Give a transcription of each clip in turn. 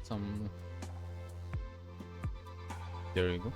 some. There you go.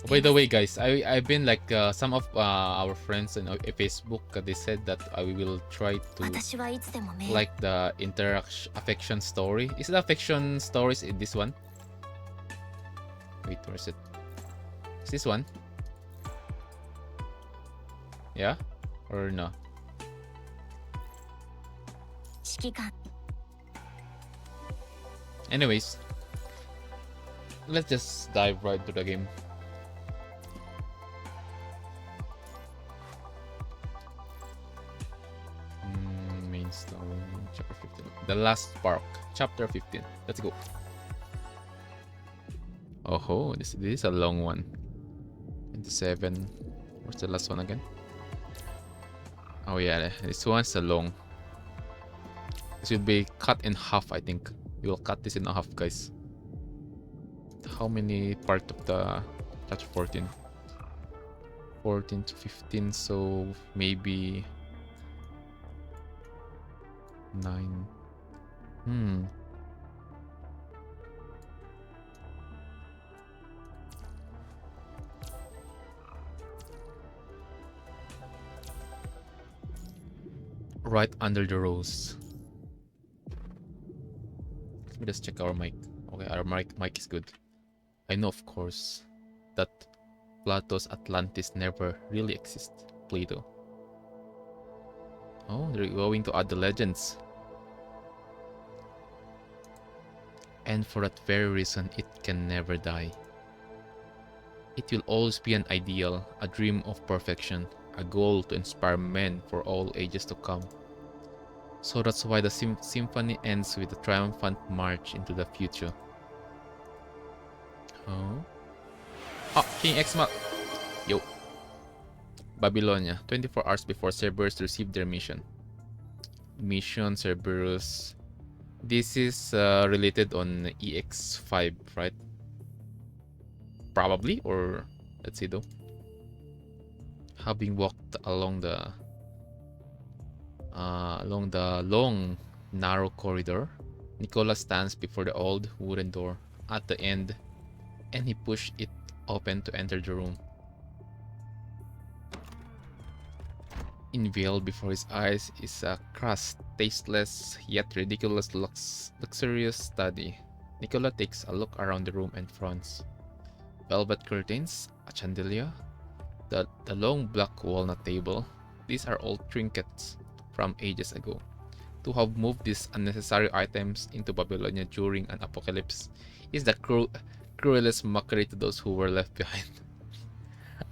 By the way, guys, I've been like some of our friends on Facebook. They said that I will try to like the interaction affection story. Is the affection stories in this one? Wait, where is it? Is this one? Yeah, or no? Anyways, let's just dive right into the game. Main story, chapter 15. The last spark, chapter 15. Let's go. Oh, this is a long one. 27. What's the last one again? Oh yeah, this one's a long. This will be cut in half, I think. We will cut this in half, guys. How many part of the chapter 14? 14 to 15, so maybe 9. Right under the rose. Let me just check our mic. Okay, our mic is good. I know, of course, that Plato's Atlantis never really existed. Plato. Oh, they're going to add the legends. And for that very reason, it can never die. It will always be an ideal, a dream of perfection, a goal to inspire men for all ages to come. So that's why the symphony ends with a triumphant march into the future. Oh, King Xma. Yo. Babylonia, 24 hours before Cerberus received their mission. Mission Cerberus. This is related on EX5, right? Probably, or let's see though. Having walked along the long, narrow corridor, Nicholas stands before the old wooden door at the end, and he pushed it open to enter the room. Unveiled before his eyes is a crass, tasteless, yet ridiculous luxurious study. Nicola takes a look around the room and frowns. Velvet curtains, a chandelier, the long black walnut table. These are all trinkets from ages ago. To have moved these unnecessary items into Babylonia during an apocalypse is the cruelest mockery to those who were left behind.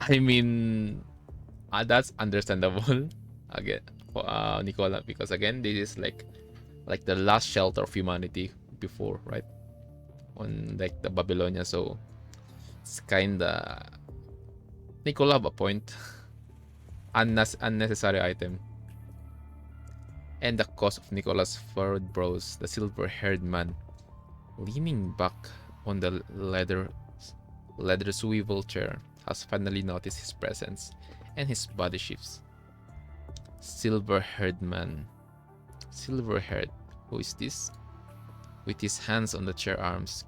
I mean, that's understandable. Again, Nicola, because again, this is like the last shelter of humanity before, right? On like the Babylonia, so it's kinda Nicola have a point. Unnecessary item. And the cause of Nicola's furrowed brows, the silver-haired man, leaning back on the leather swivel chair, has finally noticed his presence, and his body shifts. Silver-haired man. Silver-haired. Who is this? With his hands on the chair arms,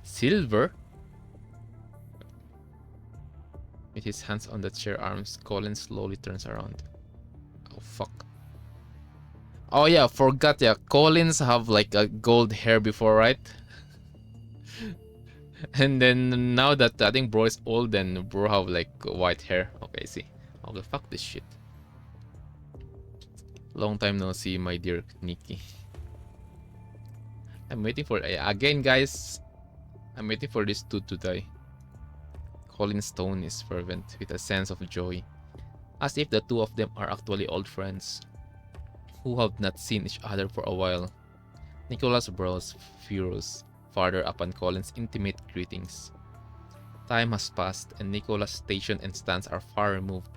Silver? With his hands on the chair arms, Colin slowly turns around. Oh fuck. Oh yeah, forgot, yeah. Collins have like a gold hair before, right? And then now that I think bro is old, then bro have like white hair. Okay, see. Okay, fuck this shit. Long time no see, my dear Nikki. I'm waiting for again, guys. I'm waiting for this dude to die. Colin Stone is fervent with a sense of joy, as if the two of them are actually old friends who have not seen each other for a while. Nicholas' brows father upon Colin's intimate greetings. Time has passed, and Nicola's station and stance are far removed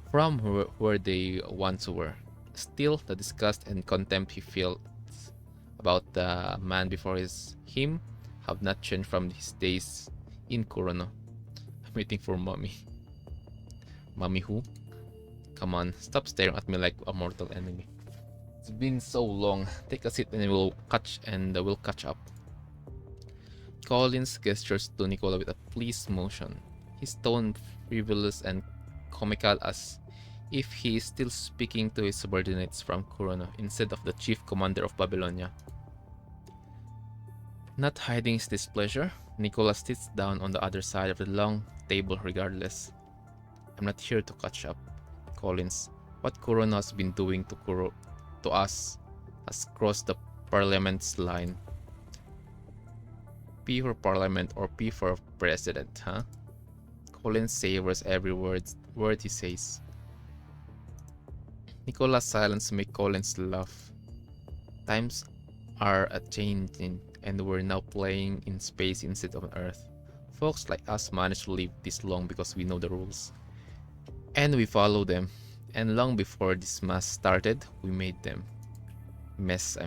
from where they once were. Still, the disgust and contempt he felt about the man before him have not changed from his days in Kurono. I'm waiting for mommy. Mommy who? Come on, stop staring at me like a mortal enemy. It's been so long. Take a seat and we'll catch up. Collins gestures to Nicola with a pleased motion, his tone frivolous and comical as if he is still speaking to his subordinates from Kurono instead of the chief commander of Babylonia. Not hiding his displeasure, Nicola sits down on the other side of the long table regardless. I'm not here to catch up, Collins. What Kurono has been doing to us has crossed the parliament's line. P for parliament or P for president, huh? Collins savors every word he says. Nicola's silence makes Collins laugh. Times are a-changing, and we're now playing in space instead of on Earth. Folks like us manage to live this long because we know the rules. And we follow them. And long before this mess started, we made them. Mess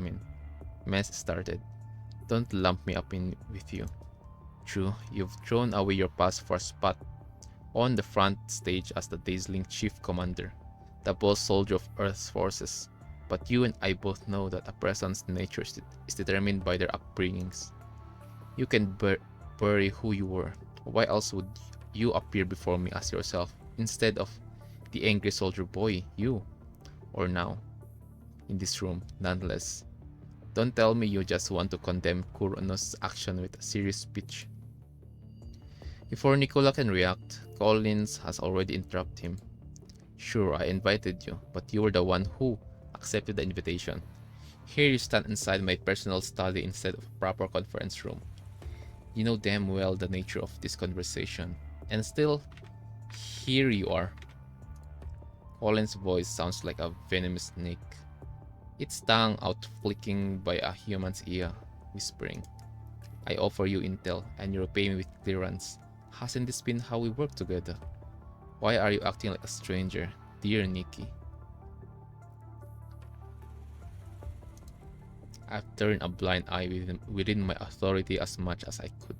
started. Don't lump me up in with you. True, you've thrown away your past for a spot on the front stage as the dazzling chief commander, the bold soldier of Earth's forces. But you and I both know that a person's nature is determined by their upbringings. You can bury who you were. Why else would you appear before me as yourself instead of the angry soldier boy you, or now, in this room, nonetheless? Don't tell me you just want to condemn Kurono's action with a serious speech. Before Nicola can react, Collins has already interrupted him. Sure, I invited you, but you were the one who accepted the invitation. Here you stand inside my personal study instead of a proper conference room. You know damn well the nature of this conversation. And still, here you are. Collins' voice sounds like a venomous snake, its tongue out flicking by a human's ear, whispering, I offer you intel, and you repay me with clearance. Hasn't this been how we work together? Why are you acting like a stranger, dear Nikki? I've turned a blind eye within my authority as much as I could,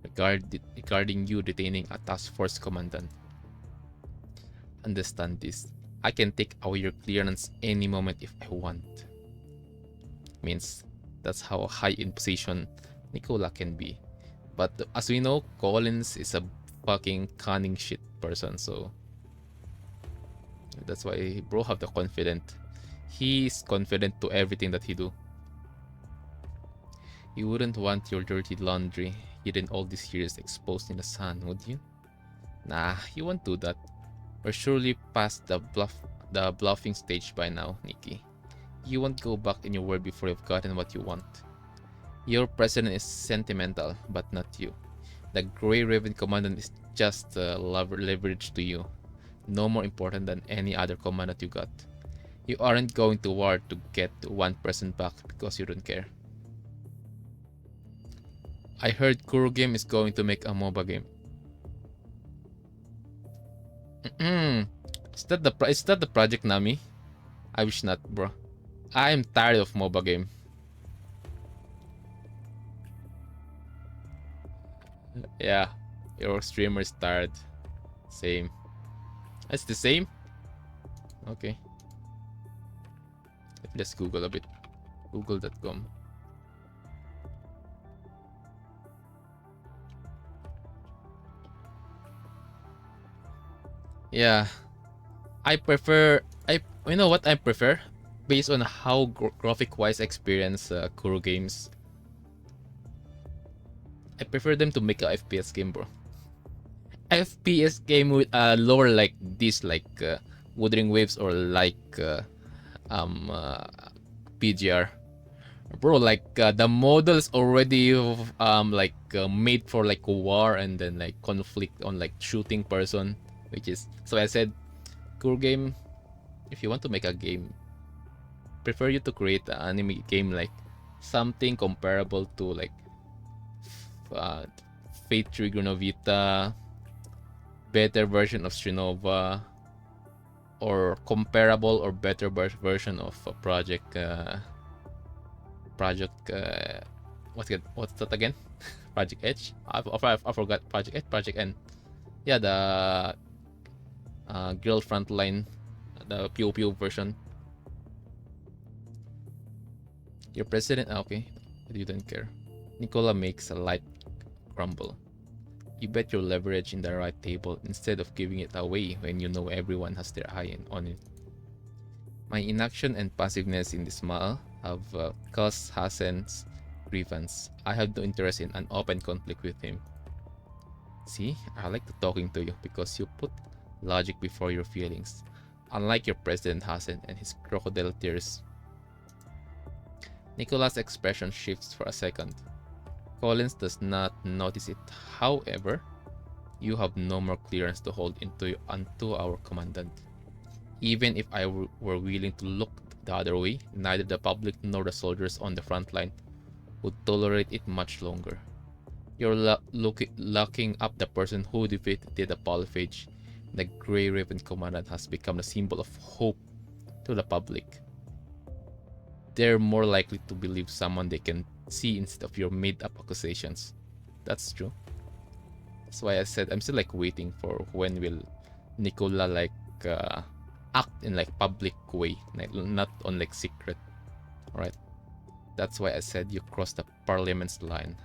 regarding you detaining a task force commandant. Understand this. I can take away your clearance any moment if I want. Means that's how high in position Nicola can be. But as we know, Collins is a fucking cunning shit person, so that's why bro have the confident. He's confident to everything that he do. You wouldn't want your dirty laundry hidden all these years exposed in the sun, would you? Nah, you won't do that. We're surely past the bluffing stage by now, Nikki. You won't go back in your word before you've gotten what you want. Your president is sentimental, but not you. The Grey Raven commandant is just leverage to you. No more important than any other commandant you got. You aren't going to war to get one person back because you don't care. I heard Kuro Game is going to make a MOBA game. Is that the project, Nami? I wish not, bro. I am tired of MOBA game. Yeah, your streamer is tired. Same. It's the same? Okay. Let me just Google a bit. Google.com. Yeah. You know what I prefer? Based on how graphic-wise experience Kuro games. I prefer them to make a FPS game, bro. FPS game with lower like this, like Wuthering Waves or like PGR. Bro, like the models already made for like war and then like conflict on like shooting person, which is so I said, Kuro game. If you want to make a game, prefer you to create an anime game like something comparable to like Fate Trigger Novita, better version of Strinova, or comparable or better version of what's that again? Project H. I forgot Project H. Project N. Yeah, the girl frontline, the POPO version. Your president. Okay, you don't care. Nicola makes a light crumble. You bet your leverage in the right table instead of giving it away when you know everyone has their eye on it. My inaction and passiveness in this matter have caused Hassan's grievance. I have no interest in an open conflict with him. See, I like talking to you because you put logic before your feelings. Unlike your President Hassan and his crocodile tears. Nicola's expression shifts for a second. Collins does not notice it. However, you have no more clearance to hold onto our commandant. Even if I were willing to look the other way, neither the public nor the soldiers on the front line would tolerate it much longer. You're locking up the person who defeated the Polyphage. The Grey Raven commandant has become a symbol of hope to the public. They're more likely to believe someone they can see instead of your made-up accusations. That's true. That's why I said I'm still like waiting for when will Nicola like act in like public way, not on like secret. Alright. That's why I said you crossed the parliament's line.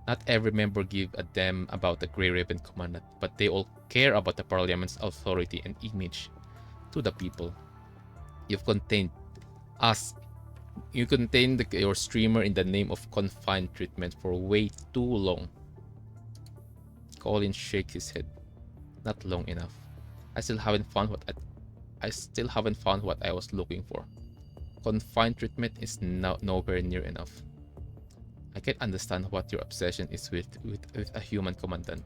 Not every member give a damn about the Grey Raven commandant, but they all care about the parliament's authority and image to the people. You've contained us. You contained your streamer in the name of confined treatment for way too long. Colin shakes his head. Not long enough. I still haven't found what I was looking for. Confined treatment is nowhere near enough. I can't understand what your obsession is with a human commandant.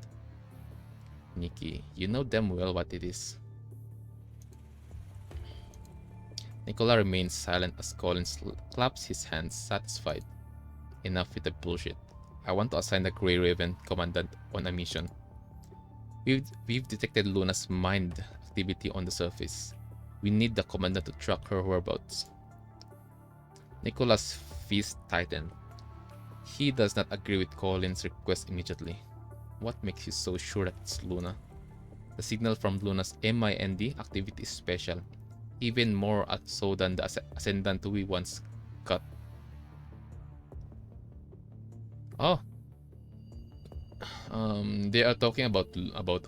Nikki, you know damn well what it is. Nicola remains silent as Collins claps his hands, satisfied. Enough with the bullshit. I want to assign the Grey Raven commandant on a mission. We've detected Luna's mind activity on the surface. We need the commandant to track her whereabouts. Nicola's fist tightened. He does not agree with Collins' request immediately. What makes you so sure that it's Luna? The signal from Luna's MIND activity is special, even more so than the ascendant we once got. Oh, they are talking about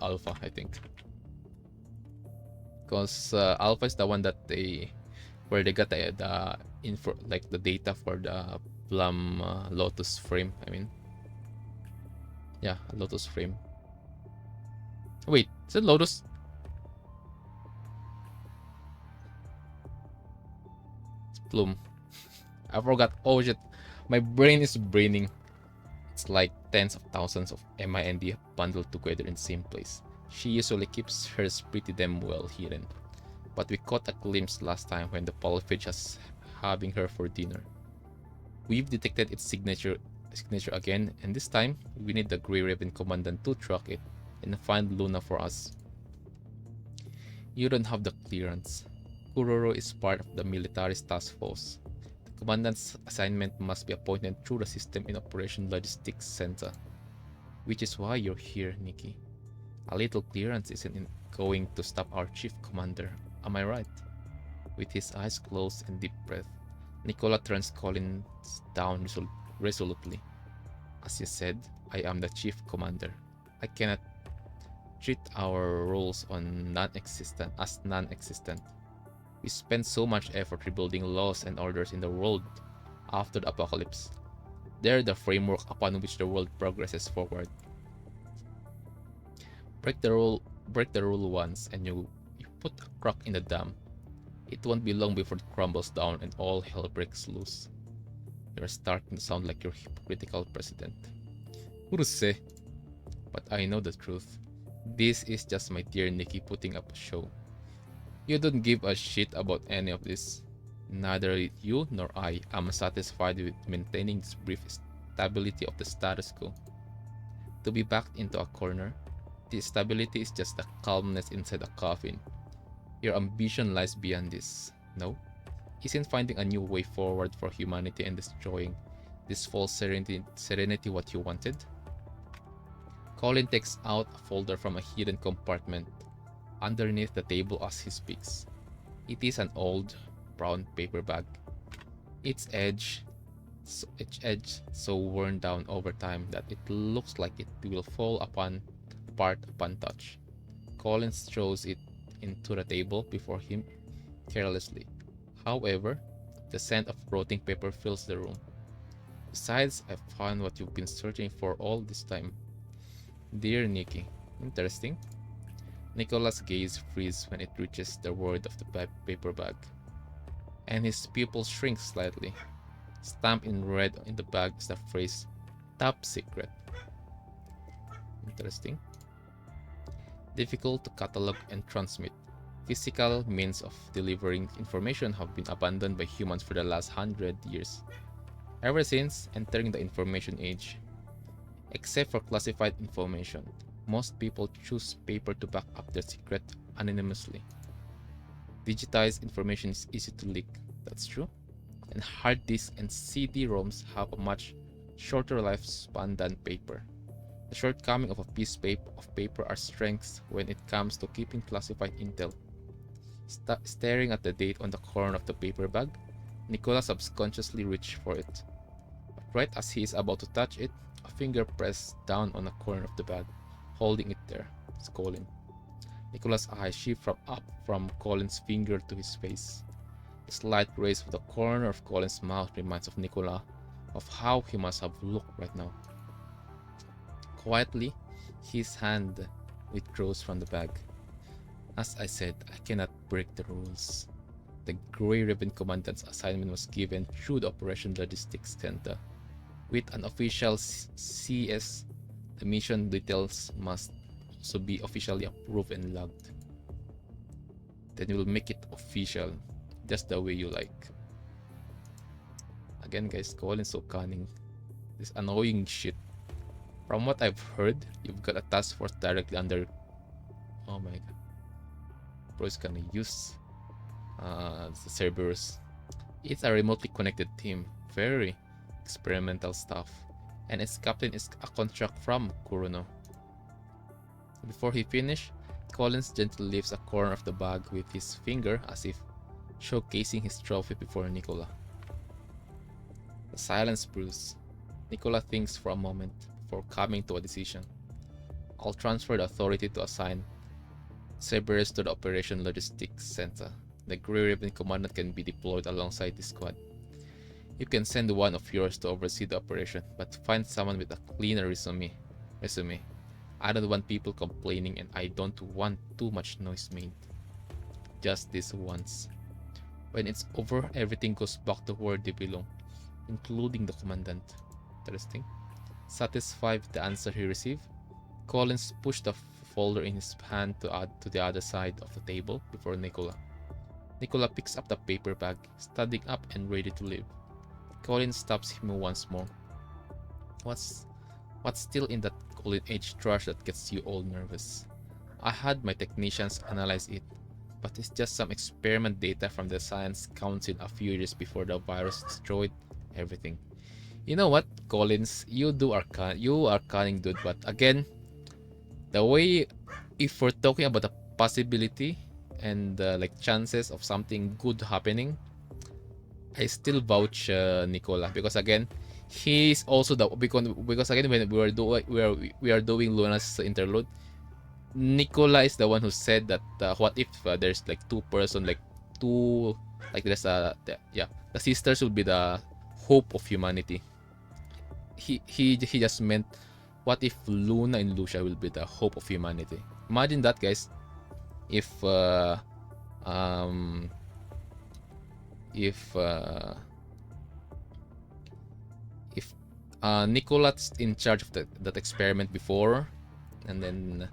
Alpha, I think, because Alpha is the one that where they got the info, like the data for the Plum Lotus frame. I mean, yeah, Lotus frame. Wait, is it Lotus? It's Plume. I forgot. Oh shit, my brain is braining. It's like tens of thousands of MIND bundled together in the same place. She usually keeps hers pretty damn well hidden, but we caught a glimpse last time when the Polyphage was having her for dinner. We've detected its signature again, and this time we need the Grey Raven commandant to track it and find Luna for us. You don't have the clearance. Kuroro is part of the military task force. The commandant's assignment must be appointed through the System in Operation Logistics Center. Which is why you're here, Nikki. A little clearance isn't going to stop our chief commander, am I right? With his eyes closed and deep breath, Nicola turns Collins down resolutely. As you said, I am the chief commander. I cannot treat our roles on as non-existent. We spend so much effort rebuilding laws and orders in the world after the apocalypse. They're the framework upon which the world progresses forward. Break the rule once and you put a crack in the dam. It won't be long before it crumbles down and all hell breaks loose. You're starting to sound like your hypocritical president. Uruse. But I know the truth. This is just my dear Nikki putting up a show. You don't give a shit about any of this. Neither you nor I am satisfied with maintaining this brief stability of the status quo. To be backed into a corner, the stability is just the calmness inside a coffin. Your ambition lies beyond this. No? Isn't finding a new way forward for humanity and destroying this false serenity what you wanted? Colin takes out a folder from a hidden compartment underneath the table as he speaks. It is an old, brown paper bag. Its edge so worn down over time that it looks like it will fall apart upon touch. Collins throws it into the table before him carelessly. However, the scent of rotting paper fills the room. Besides, I found what you've been searching for all this time. Dear Nikki. Interesting. Nicholas' gaze freezes when it reaches the word of the paper bag, and his pupils shrink slightly. Stamped in red in the bag is the phrase, "Top secret." Interesting. Difficult to catalog and transmit. Physical means of delivering information have been abandoned by humans for the last 100 years. Ever since entering the information age. Except for classified information, most people choose paper to back up their secret anonymously. Digitized information is easy to leak, that's true. And hard disks and CD-ROMs have a much shorter lifespan than paper. The shortcoming of a piece of paper are strengths when it comes to keeping classified intel. Staring at the date on the corner of the paper bag, Nicola subconsciously reached for it. But right as he is about to touch it, a finger pressed down on a corner of the bag, holding it there. It's Colin. Nicola's eyes shift from Colin's finger to his face. The slight raise of the corner of Colin's mouth reminds of Nicola of how he must have looked right now. Quietly, his hand withdraws from the bag. As I said, I cannot break the rules. The Grey Ribbon Commandant's assignment was given through the Operation Logistics Center. With an official CS, the mission details must also be officially approved and logged. Then you will make it official, just the way you like. Again guys, Colin's so cunning. This annoying shit. From what I've heard, you've got a task force directly under... Oh my god. Bro is gonna use the Cerberus. It's a remotely connected team. Very experimental stuff. And its captain is a contract from Kurono. Before he finishes, Collins gently lifts a corner of the bag with his finger as if showcasing his trophy before Nicola. The silence brews. Nicola thinks for a moment before coming to a decision. I'll transfer the authority to assign Cerberus to the Operation Logistics Center. The Grey Ribbon Commandant can be deployed alongside the squad. You can send one of yours to oversee the operation, but find someone with a cleaner resume. I don't want people complaining and I don't want too much noise made. Just this once. When it's over, everything goes back to where they belong, including the commandant. Interesting. Satisfied with the answer he received, Collins pushed the folder in his hand to add to the other side of the table before Nicola. Nicola picks up the paper bag, standing up and ready to leave. Collins stops him once more. What's still in that golden age trash that gets you all nervous? I had my technicians analyze it, but it's just some experiment data from the Science Council a few years before the virus destroyed everything. You know what, Collins? You are cunning, dude. But again, the way, if we're talking about the possibility and like chances of something good happening, I still vouch Nicola, because again, he's also the because again when we are doing Luna's interlude, Nicola is the one who said that what if there's like there's the sisters will be the hope of humanity. He just meant what if Luna and Lucia will be the hope of humanity. Imagine that, guys. If Nicolas in charge of that experiment before, and then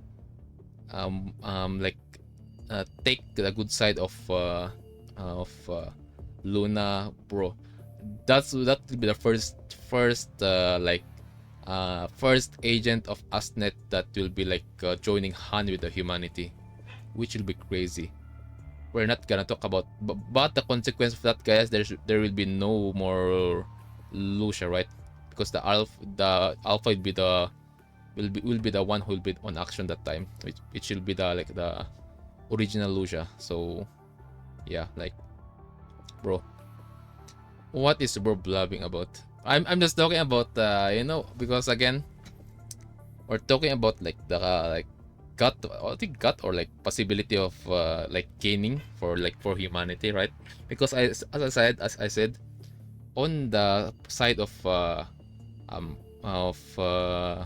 take the good side of Luna, bro. That will be the first first agent of Asnet that will be like joining hand with the humanity, which will be crazy. We're not gonna talk about, but the consequence of that, guys, there will be no more Lucia, right? Because the alpha will be the one who will be on action that time, which will be the like the original Lucia. So yeah, like, bro, what is bro blabbing about? I'm just talking about you know, because again, we're talking about like the like gut, I think gut or like possibility of like gaining for like for humanity, right? Because as I said, on the side um of uh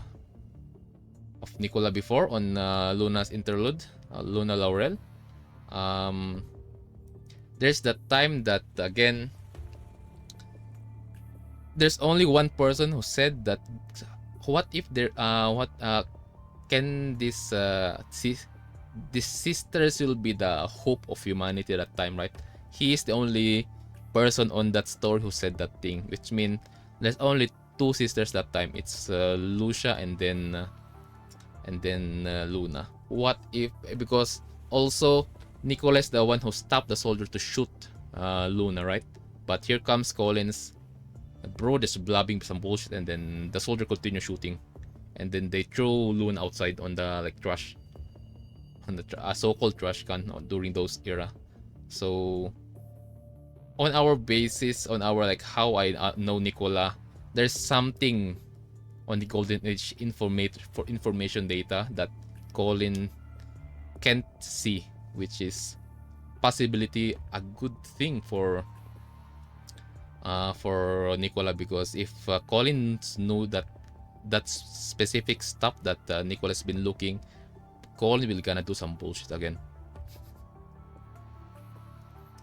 of Nicola before on Luna's interlude, Luna Laurel, um there's that time that again there's only one person who said that what if there what can this these sisters will be the hope of humanity at that time, right? He is the only person on that story who said that thing, which means there's only two sisters that time. It's Lucia and then Luna. What if, because also Nicholas the one who stopped the soldier to shoot Luna, right? But here comes Collins, bro, just blabbing some bullshit, and then the soldier continues shooting, and then they throw Luna outside on the like trash, on the so-called trash can during those era. So on our basis, on our like how I know Nicola, there's something on the Golden Age information data that Colin can't see, which is possibility a good thing for Nicola, because if Collins knew that specific stuff that Nicola's been looking, Colin will gonna do some bullshit again.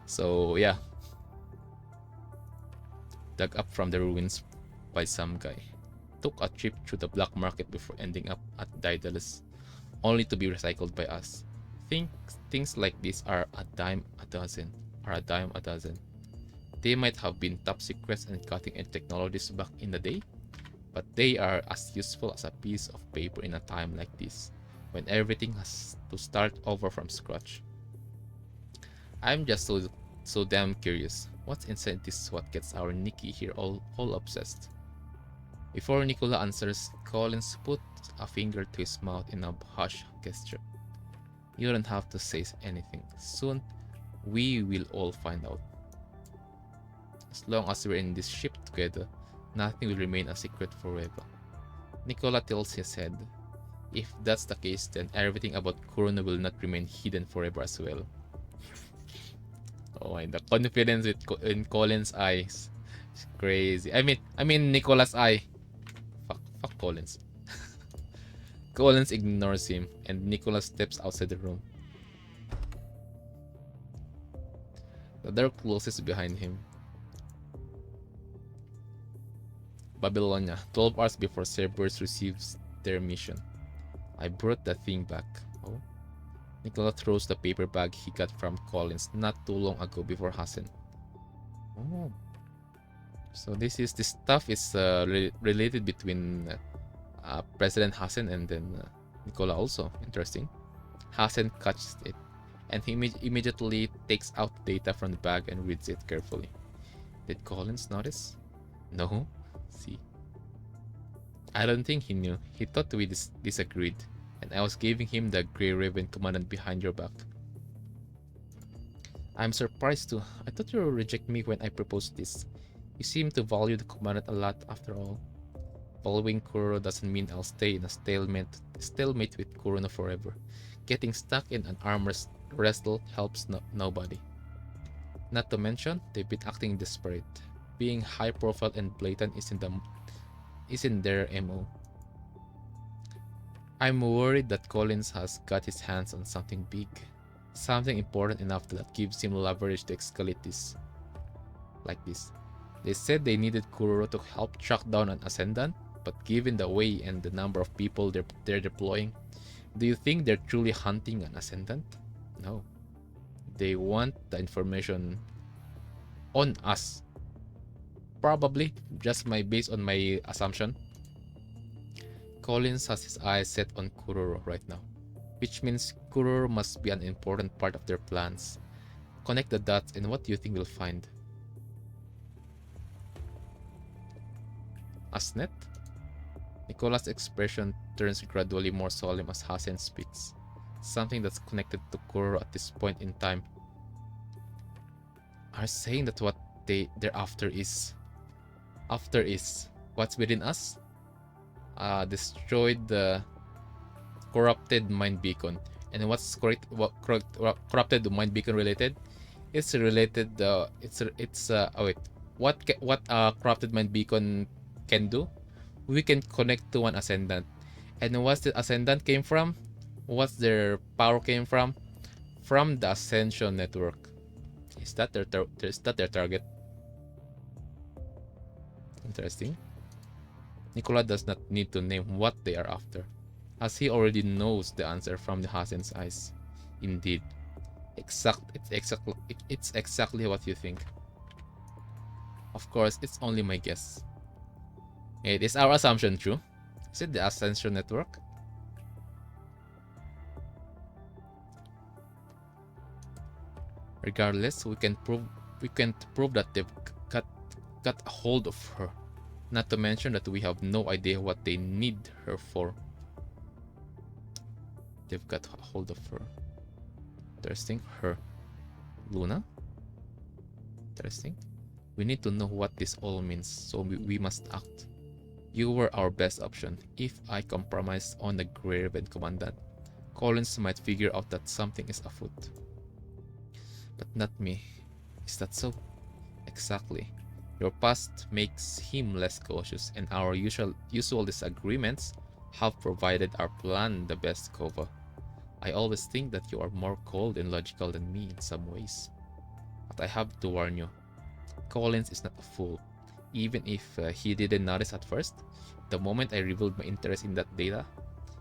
So yeah, dug up from the ruins by some guy, took a trip through the black market before ending up at Daedalus, only to be recycled by us. Things like this are a dime a dozen. They might have been top secrets and cutting-edge technologies back in the day, but they are as useful as a piece of paper in a time like this, when everything has to start over from scratch. I'm just so damn curious. What's inside this is what gets our Nikki here all obsessed. Before Nicola answers, Collins puts a finger to his mouth in a hush gesture. You don't have to say anything. Soon, we will all find out. As long as we're in this ship together, nothing will remain a secret forever. Nicola tilts his head. If that's the case, then everything about Kurono will not remain hidden forever as well. Oh, and the confidence in Colin's eyes. It's crazy. I mean Nicola's eye. Fuck Collins. Collins ignores him, and Nicholas steps outside the room. The door closes behind him. Babylonia, 12 hours before Cerberus receives their mission. I brought that thing back. Oh? Nicola throws the paper bag he got from Collins not too long ago before Hassan. Oh. So this stuff is related between President Hassan and then Nicola also. Interesting. Hassan catches it, and he immediately takes out data from the bag and reads it carefully. Did Collins notice? No. See. I don't think he knew. He thought we disagreed, and I was giving him the Grey Raven commandant behind your back. I'm surprised too. I thought you would reject me when I proposed this. You seem to value the commandant a lot after all. Following Kuro doesn't mean I'll stay in a stalemate with Kurono forever. Getting stuck in an armor's wrestle helps nobody. Not to mention, they've been acting desperate. Being high profile and blatant isn't their MO. I'm worried that Collins has got his hands on something big. Something important enough that gives him leverage to escalate this. Like this. They said they needed Kuroro to help track down an Ascendant, but given the way and the number of people they're deploying, do you think they're truly hunting an Ascendant? No. They want the information on us. Probably, just based on my assumption. Collins has his eyes set on Kuroro right now, which means Kuroro must be an important part of their plans. Connect the dots and what do you think we'll find? Asnet? Nicola's expression turns gradually more solemn as Hasen speaks. Something that's connected to Kuroro at this point in time. Are saying that what they're after is what's within us? Destroyed the corrupted mind beacon. And what's corrupted mind beacon related? It's related. What corrupted mind beacon can do? We can connect to one ascendant. And what's the ascendant came from? What's their power came from? From the Ascension network. Is that their target? Interesting. Nicola does not need to name what they are after, as he already knows the answer from the Hasen's eyes. Indeed, it's exactly what you think. Of course, it's only my guess. It is our assumption true? Is it the Ascension network? Regardless, we can't prove that they've got a hold of her. Not to mention that we have no idea what they need her for. They've got a hold of her. Interesting. Her. Luna? Interesting. We need to know what this all means, so we must act. You were our best option. If I compromise on the Grey Ribbon Commandant, Collins might figure out that something is afoot. But not me. Is that so? Exactly. Your past makes him less cautious, and our usual disagreements have provided our plan the best cover. I always think that you are more cold and logical than me in some ways. But I have to warn you, Collins is not a fool. Even if he didn't notice at first, the moment I revealed my interest in that data,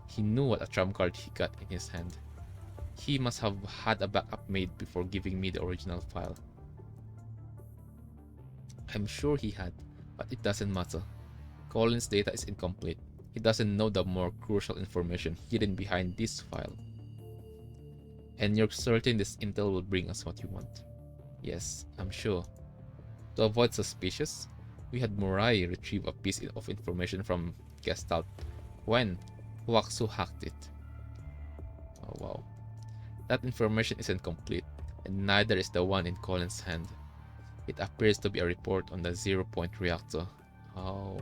he knew what a trump card he got in his hand. He must have had a backup made before giving me the original file. I'm sure he had, but it doesn't matter. Collins' data is incomplete. He doesn't know the more crucial information hidden behind this file. And you're certain this intel will bring us what you want? Yes, I'm sure. To avoid suspicious, we had Murai retrieve a piece of information from Gestalt when Huaxu hacked it. Oh wow. That information isn't complete, and neither is the one in Collins' hand. It appears to be a report on the 0-point reactor. Oh.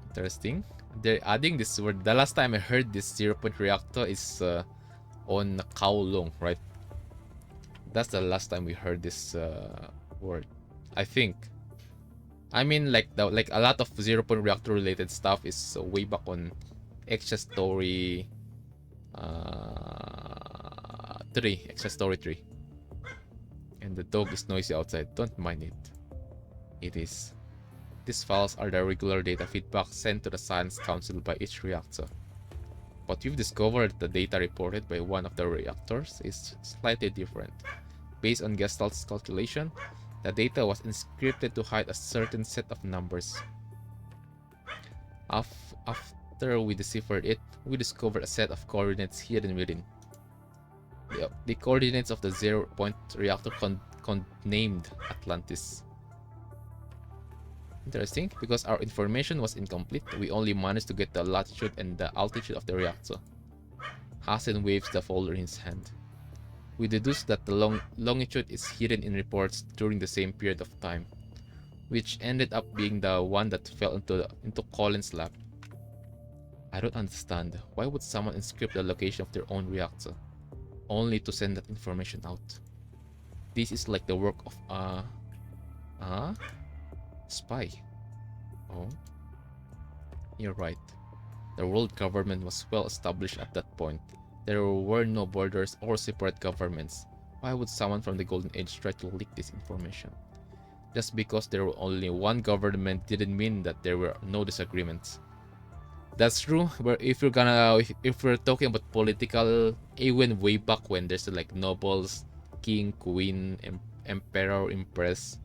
Interesting. They're adding this word. The last time I heard this 0-point reactor is on Kowloon, right? That's the last time we heard this word, I think. I mean, like a lot of 0-point reactor related stuff is way back on Extra Story 3, Extra Story 3. And the dog is noisy outside. Don't mind it. It is. These files are the regular data feedback sent to the Science Council by each reactor. But we've discovered the data reported by one of the reactors is slightly different. Based on Gestalt's calculation, the data was encrypted to hide a certain set of numbers. After we deciphered it, we discovered a set of coordinates hidden within. The coordinates of the 0-point reactor named Atlantis. Interesting, because our information was incomplete, we only managed to get the latitude and the altitude of the reactor. Hasen waves the folder in his hand. We deduced that the longitude is hidden in reports during the same period of time, which ended up being the one that fell into Collins' lap. I don't understand. Why would someone encrypt the location of their own reactor, only to send that information out? This is like the work of a spy. Oh, you're right. The world government was well established at that point. There were no borders or separate governments. Why would someone from the Golden Age try to leak this information? Just because there were only one government didn't mean that there were no disagreements. That's true, but if we're talking about political, even way back when there's like nobles, king, queen, emperor, empress,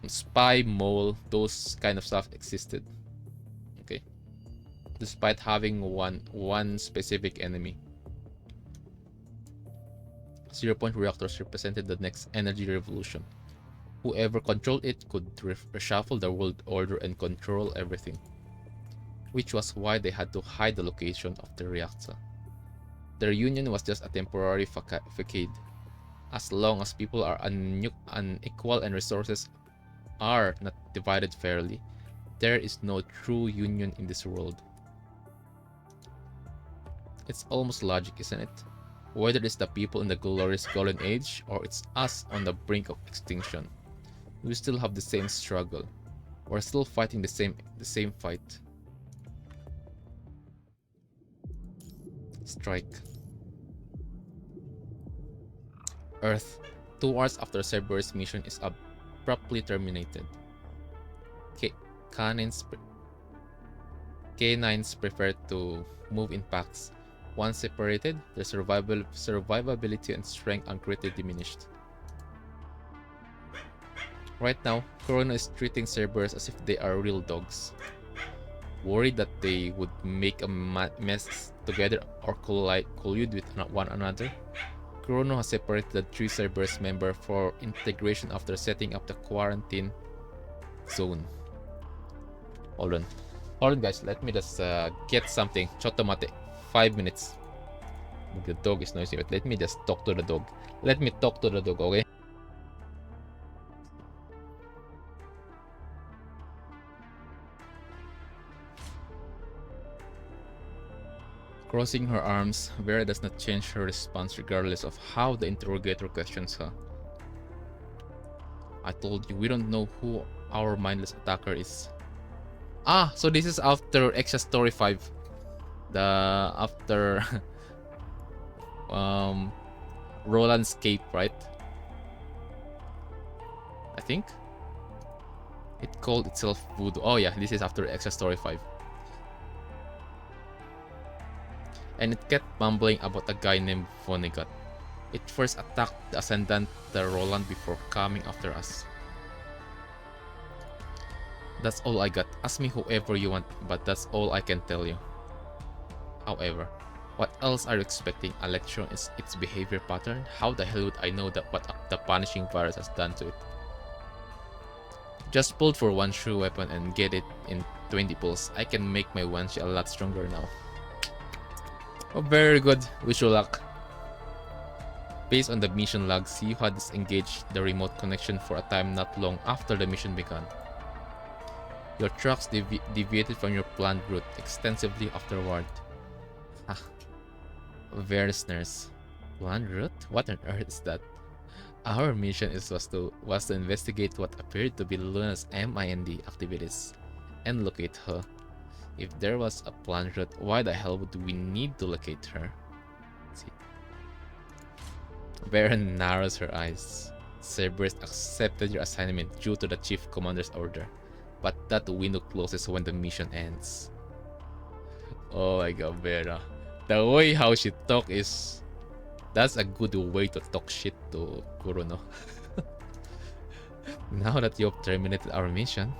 spy, mole, those kind of stuff existed. Okay, despite having one specific enemy. 0-point reactors represented the next energy revolution. Whoever controlled it could reshuffle the world order and control everything, which was why they had to hide the location of the reactor. Their union was just a temporary facade. As long as people are unequal and resources are not divided fairly, there is no true union in this world. It's almost logic, isn't it? Whether it's the people in the glorious golden age or it's us on the brink of extinction, we still have the same struggle. We're still fighting the same fight. Strike. Earth, 2 hours after Cerberus' mission is abruptly terminated. Canines prefer to move in packs. Once separated, their survivability and strength are greatly diminished. Right now, Corona is treating Cerberus as if they are real dogs. Worried that they would make a mess together or collude with one another, Chrono has separated the 3 Cerberus members for integration after setting up the quarantine zone. Hold on guys, let me just get something. Chotomate, 5 minutes. The dog is noisy, but let me just talk to the dog. Let me talk to the dog, okay? Crossing her arms, Vera does not change her response regardless of how the interrogator questions her. I told you, we don't know who our mindless attacker is. Ah, so this is after Extra Story 5. After Roland's cape, right? I think it called itself Voodoo. Oh yeah, this is after Extra Story 5. And it kept mumbling about a guy named Vonnegut. It first attacked the Ascendant Roland before coming after us. That's all I got. Ask me whoever you want, but that's all I can tell you. However, what else are you expecting? A lecture on its behavior pattern? How the hell would I know that what the punishing virus has done to it? Just pulled for one shoe weapon and get it in 20 pulls. I can make my Wanshi a lot stronger now. Oh, very good. Wish you luck. Based on the mission logs, you had disengaged the remote connection for a time not long after the mission began. Your tracks deviated from your planned route extensively afterward. Ah, various nurse. Planned route? What on earth is that? Our mission was to investigate what appeared to be Luna's MIND activities and locate her. If there was a planned route, why the hell would we need to locate her? See. Varen narrows her eyes. Cerberus accepted your assignment due to the Chief Commander's order, but that window closes when the mission ends. Oh my god, Vera. The way how she talk is... That's a good way to talk shit to Kurono. Now that you have terminated our mission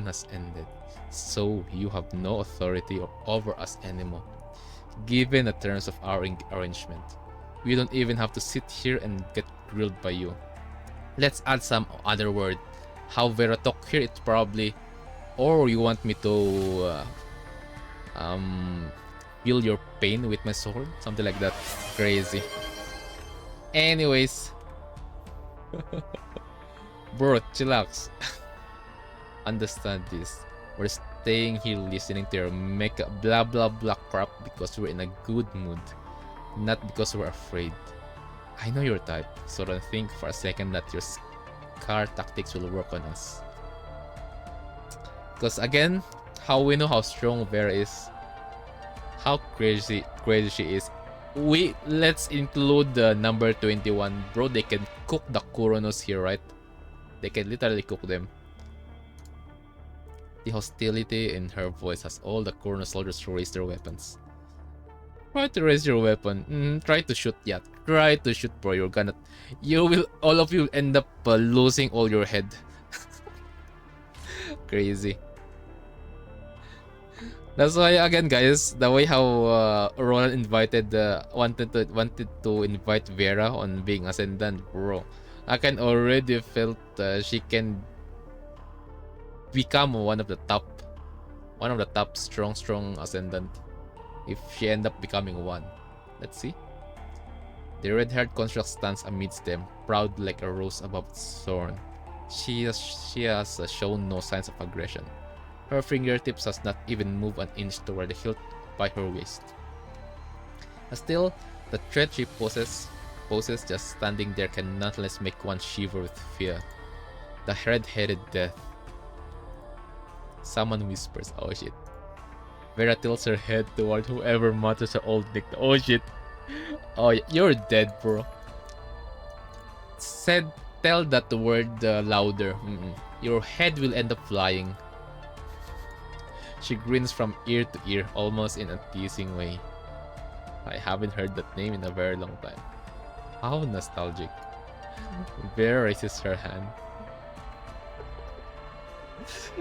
has ended. So you have no authority over us anymore. Given the terms of our arrangement, we don't even have to sit here and get grilled by you. Let's add some other word. How Vera talk here, it's probably... Or you want me to... feel your pain with my sword? Something like that. Crazy. Anyways. Bro, chillax. Understand this. We're staying here listening to your mecha blah blah blah crap because we're in a good mood. Not because we're afraid. I know your type, so don't think for a second that your scar tactics will work on us. Because again, how we know how strong Vera is, how crazy she is. Let's include the number 21. Bro, they can cook the Kuronos here, right? They can literally cook them. The hostility in her voice has all the Kurono soldiers to raise their weapons. Try to raise your weapon. Try to shoot, yeah. Try to shoot, bro. All of you will end up losing all your head. Crazy. That's why again, guys, the way how Roland invited wanted to invite Vera on being ascendant, bro. I can already felt she can become one of the top strong ascendant if she end up becoming one. Let's see. The red-haired construct stands amidst them, proud like a rose above its thorn. She has shown no signs of aggression. Her fingertips has not even moved an inch toward the hilt by her waist. Still, the threat she poses just standing there can nonetheless make one shiver with fear. The red-headed death. Someone whispers, "Oh shit." Vera tilts her head toward whoever mutters her old nick. "Oh shit. Oh, you're dead, bro." Tell that word louder. Your head will end up flying. She grins from ear to ear, almost in a teasing way. I haven't heard that name in a very long time. How nostalgic. Vera raises her hand.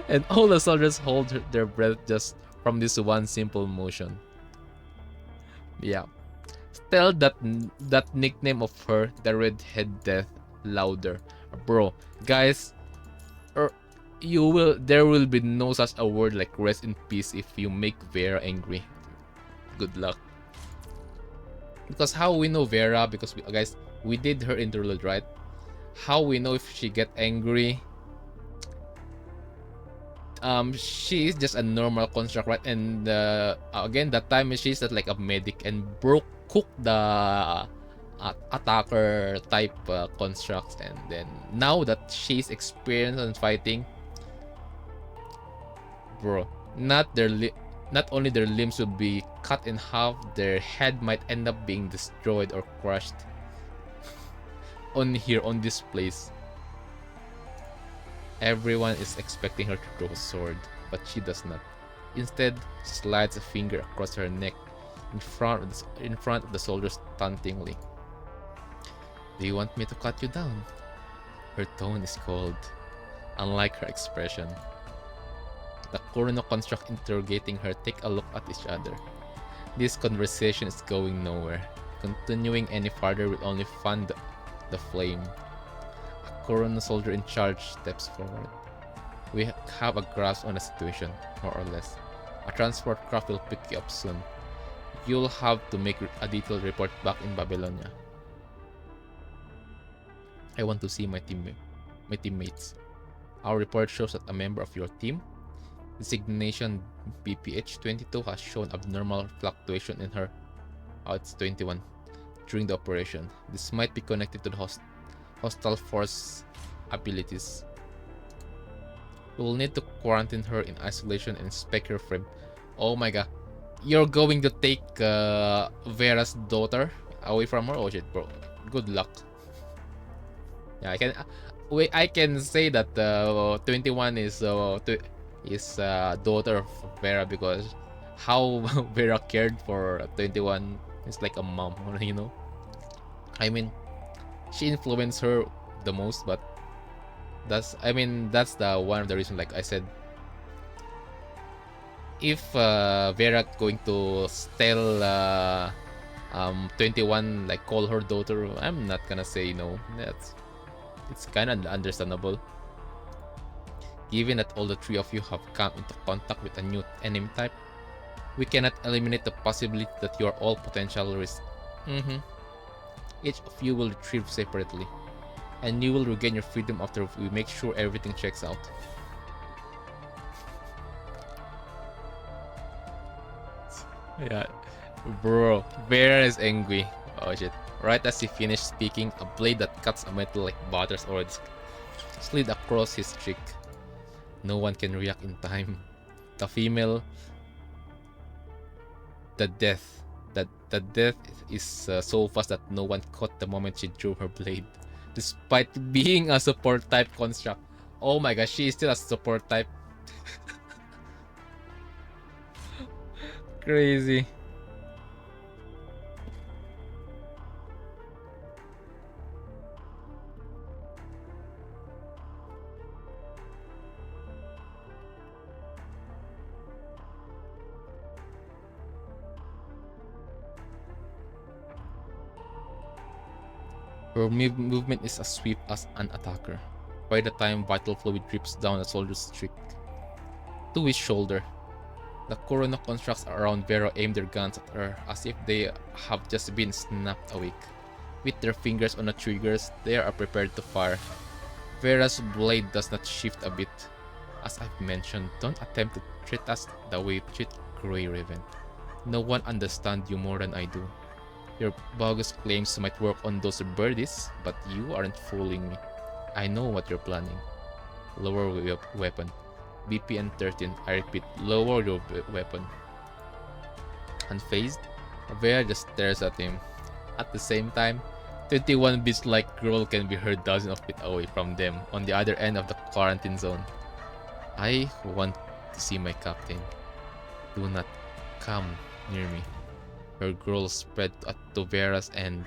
And all the soldiers hold their breath just from this one simple motion. Yeah. Tell that nickname of her, the redhead death, louder. Bro, guys, there will be no such a word like rest in peace if you make Vera angry. Good luck. Because how we know Vera, because guys, we did her interlude, right? How we know if she get angry? She is just a normal construct, right? And again, that time she's just like a medic and cook the attacker type constructs, and then now that she's experienced in fighting, bro, not only their limbs will be cut in half, their head might end up being destroyed or crushed on this place. Everyone is expecting her to throw a sword, but she does not. Instead, she slides a finger across her neck in front of the soldiers tauntingly. "Do you want me to cut you down?" Her tone is cold, unlike her expression. The Kurono construct interrogating her take a look at each other. This conversation is going nowhere. Continuing any farther will only fan the flame. A Kurono soldier in charge steps forward. "We have a grasp on the situation, more or less. A transport craft will pick you up soon. You'll have to make a detailed report back in Babylonia. I want to see my teammates. Our report shows that a member of your team, designation BPH-22, has shown abnormal fluctuation in her." Oh, it's 21. "During the operation. This might be connected to the hostile force abilities. We will need to quarantine her in isolation and inspect her frame." Oh my god. You're going to take Vera's daughter away from her? Oh shit, bro. Good luck. Yeah, I can say that 21 is daughter of Vera, because how Vera cared for 21 is like a mom, you know. I mean, she influenced her the most, but that's the one of the reasons, like I said, if Vera going to tell 21 like call her daughter, I'm not gonna say no. It's kind of understandable, given that all the three of you have come into contact with a new enemy type. We cannot eliminate the possibility that you are all potential risks. Each of you will retrieve separately, and you will regain your freedom after we make sure everything checks out. Yeah, bro, Vera is angry. Oh shit. Right as he finished speaking, a blade that cuts a metal like butters already slid across his cheek. No one can react in time. The female, the death is so fast that no one caught the moment she drew her blade, despite being a support type construct. Oh my gosh, she is still a support type. Crazy. Her movement is as swift as an attacker. By the time vital fluid drips down a soldier's cheek to his shoulder, the Corona constructs around Vera aim their guns at her as if they have just been snapped awake. With their fingers on the triggers, they are prepared to fire. Vera's blade does not shift a bit. As I've mentioned, don't attempt to treat us the way you treat Grey Raven. No one understands you more than I do. Your bogus claims might work on those birdies, but you aren't fooling me. I know what you're planning. Lower weapon. BPN 13. I repeat, lower your weapon. Unfazed, Vera just stares at him. At the same time, 21 beast-like girl can be heard dozens of feet away from them on the other end of the quarantine zone. I want to see my captain. Do not come near me. Her girl spread to Vera's end,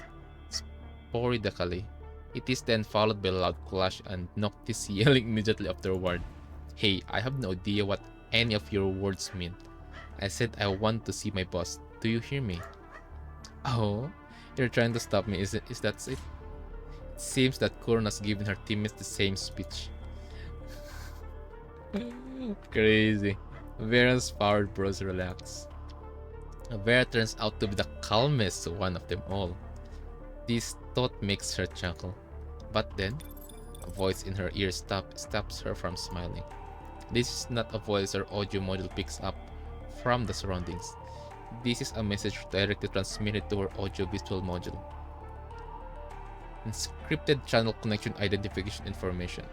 sporadically. It is then followed by a loud clash and Noctis yelling immediately afterward. Hey, I have no idea what any of your words mean. I said I want to see my boss. Do you hear me? Oh, you're trying to stop me, is that it? It seems that Corona's given her teammates the same speech. Crazy. Vera's powered bros relax. Vera turns out to be the calmest one of them all. This thought makes her chuckle. But then, a voice in her ear stops her from smiling. This is not a voice or audio module picks up from the surroundings. This is a message directly transmitted to her audio-visual module. Encrypted channel connection identification information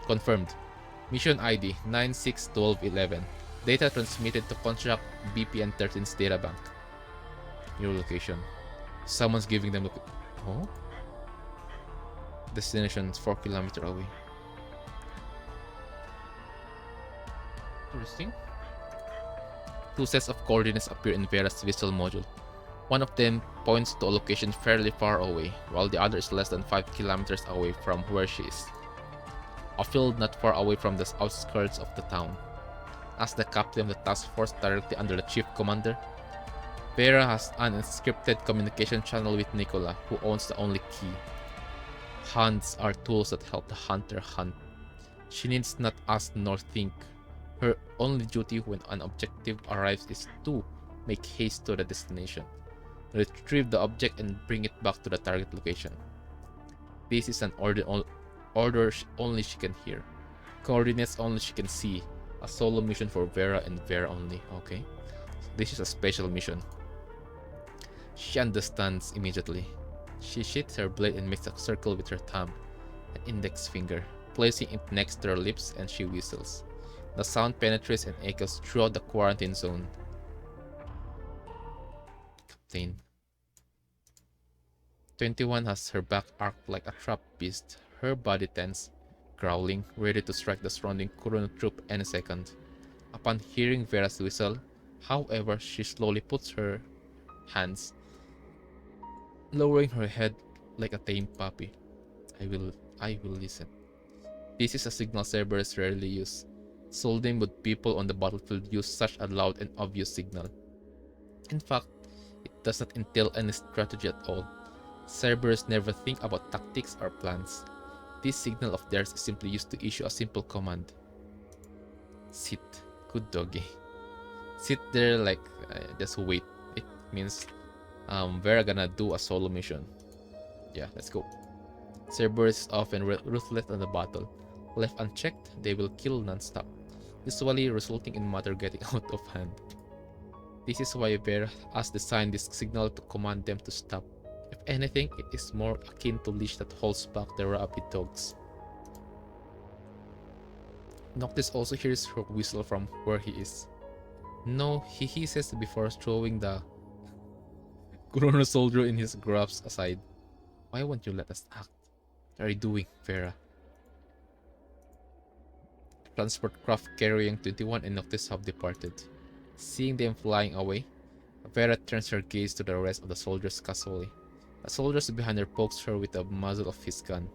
confirmed. Mission ID 961211. Data transmitted to construct BPN 13's databank. Your location. Someone's giving them oh? Destination is 4 kilometers away. Interesting. Two sets of coordinates appear in Vera's visual module. One of them points to a location fairly far away, while the other is less than 5 kilometers away from where she is. A field not far away from the outskirts of the town. As the captain of the task force directly under the chief commander, Vera has an encrypted communication channel with Nicola, who owns the only key. Hands are tools that help the hunter hunt. She needs not ask nor think. Her only duty when an objective arrives is to make haste to the destination, retrieve the object and bring it back to the target location. This is an order only she can hear. Coordinates only she can see. A solo mission for Vera and Vera only. Okay. So this is a special mission. She understands immediately. She sheaths her blade and makes a circle with her thumb and index finger, placing it next to her lips, and she whistles. The sound penetrates and echoes throughout the quarantine zone. Captain. 21 has her back arched like a trapped beast, her body tense, growling, ready to strike the surrounding Corona troop any second. Upon hearing Vera's whistle, however, she slowly puts her hands, lowering her head like a tame puppy. I will listen. This is a signal Cerberus rarely use. Seldom would people on the battlefield use such a loud and obvious signal. In fact, it does not entail any strategy at all. Cerberus never think about tactics or plans. This signal of theirs is simply used to issue a simple command. Sit. Good doggy. Sit there like just wait. It means we're gonna do a solo mission. Yeah, let's go. Cerberus is often ruthless on the battle. Left unchecked, they will kill non-stop, usually resulting in matter getting out of hand. This is why Vera has designed this signal to command them to stop. If anything, it is more akin to leash that holds back the rabid dogs. Noctis also hears her whistle from where he is. No, he hisses before throwing the Corona soldier in his grasp aside. Why won't you let us act? What are you doing, Vera? Transport craft carrying 21 and Noctis have departed. Seeing them flying away, Vera turns her gaze to the rest of the soldiers casually. A soldier behind her pokes her with the muzzle of his gun,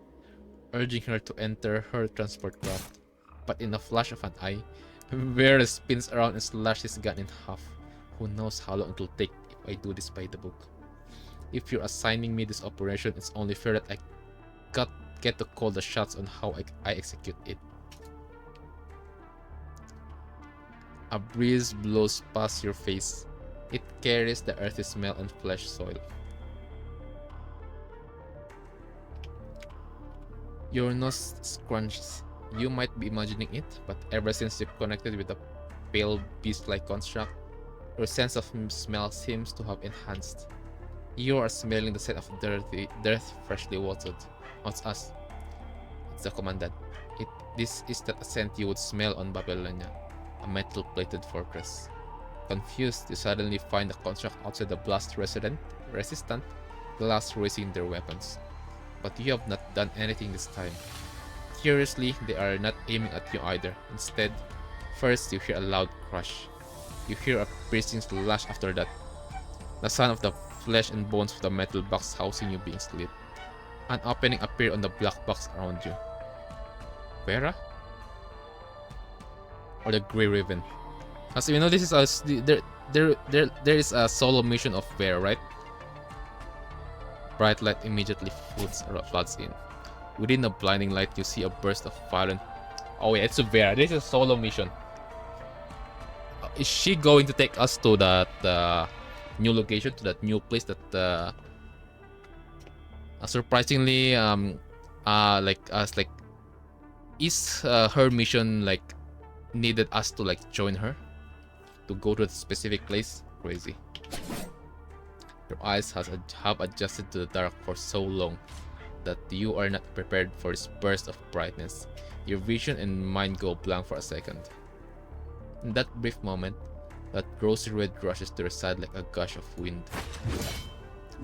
urging her to enter her transport craft. But in a flash of an eye, Vera spins around and slashes his gun in half. Who knows how long it will take if I do this by the book. If you're assigning me this operation, it's only fair that I get to call the shots on how I execute it. A breeze blows past your face. It carries the earthy smell and flesh soil. Your nose scrunches. You might be imagining it, but ever since you connected with the pale beast-like construct, your sense of smell seems to have enhanced. You are smelling the scent of dirt freshly watered. What's us? It's the commandant. This is the scent you would smell on Babylonia, a metal-plated fortress. Confused, you suddenly find the construct outside the blast-resistant glass raising their weapons. But you have not done anything this time. Curiously, they are not aiming at you either. Instead, first you hear a loud crash. You hear a piercing slash after that. The sound of the flesh and bones of the metal box housing you being slit. An opening appeared on the black box around you. Vera? Or the Grey Raven? As you know, this is there is a solo mission of Vera, right? Bright light immediately floods in. Within the blinding light, you see a burst of violent. Oh yeah, it's Vera. This is a solo mission. Is she going to take us to that new location, to that new place that surprisingly is her mission like needed us to like join her to go to a specific place? Crazy. Your eyes have adjusted to the dark for so long that you are not prepared for this burst of brightness. Your vision and mind go blank for a second. In that brief moment, that rosy red rushes to your side like a gush of wind.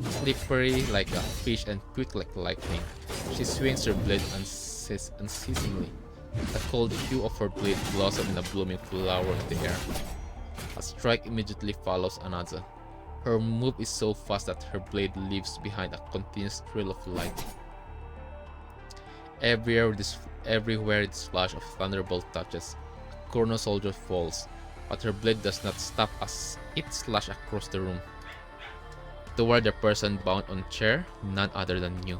Slippery like a fish and quick like lightning, she swings her blade unceasingly. The cold hue of her blade blossoms in a blooming flower in the air. A strike immediately follows another. Her move is so fast that her blade leaves behind a continuous trail of light. Everywhere this flash of thunderbolt touches, a Chrono soldier falls, but her blade does not stop as it slashes across the room. Toward the person bound on chair, none other than you.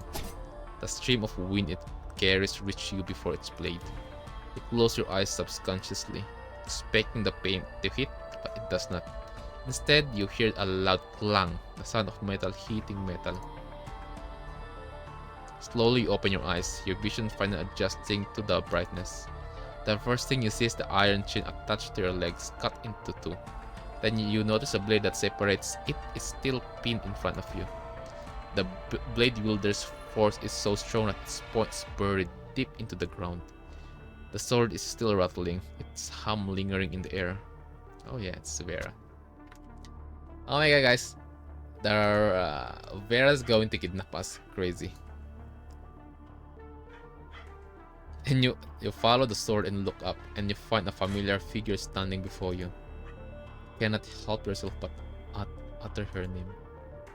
The stream of wind it carries reaches you before its blade. You close your eyes subconsciously, expecting the pain to hit, but it does not. Instead, you hear a loud clang, the sound of metal hitting metal. Slowly you open your eyes, your vision finally adjusting to the brightness. The first thing you see is the iron chain attached to your legs, cut into two. Then you notice a blade that separates it is still pinned in front of you. The blade wielder's force is so strong that its point is buried deep into the ground. The sword is still rattling, its hum lingering in the air. Oh yeah, it's Vera. Oh my god, guys. Vera's going to kidnap us. Crazy. And you follow the sword and look up, and you find a familiar figure standing before you. You cannot help yourself but utter her name.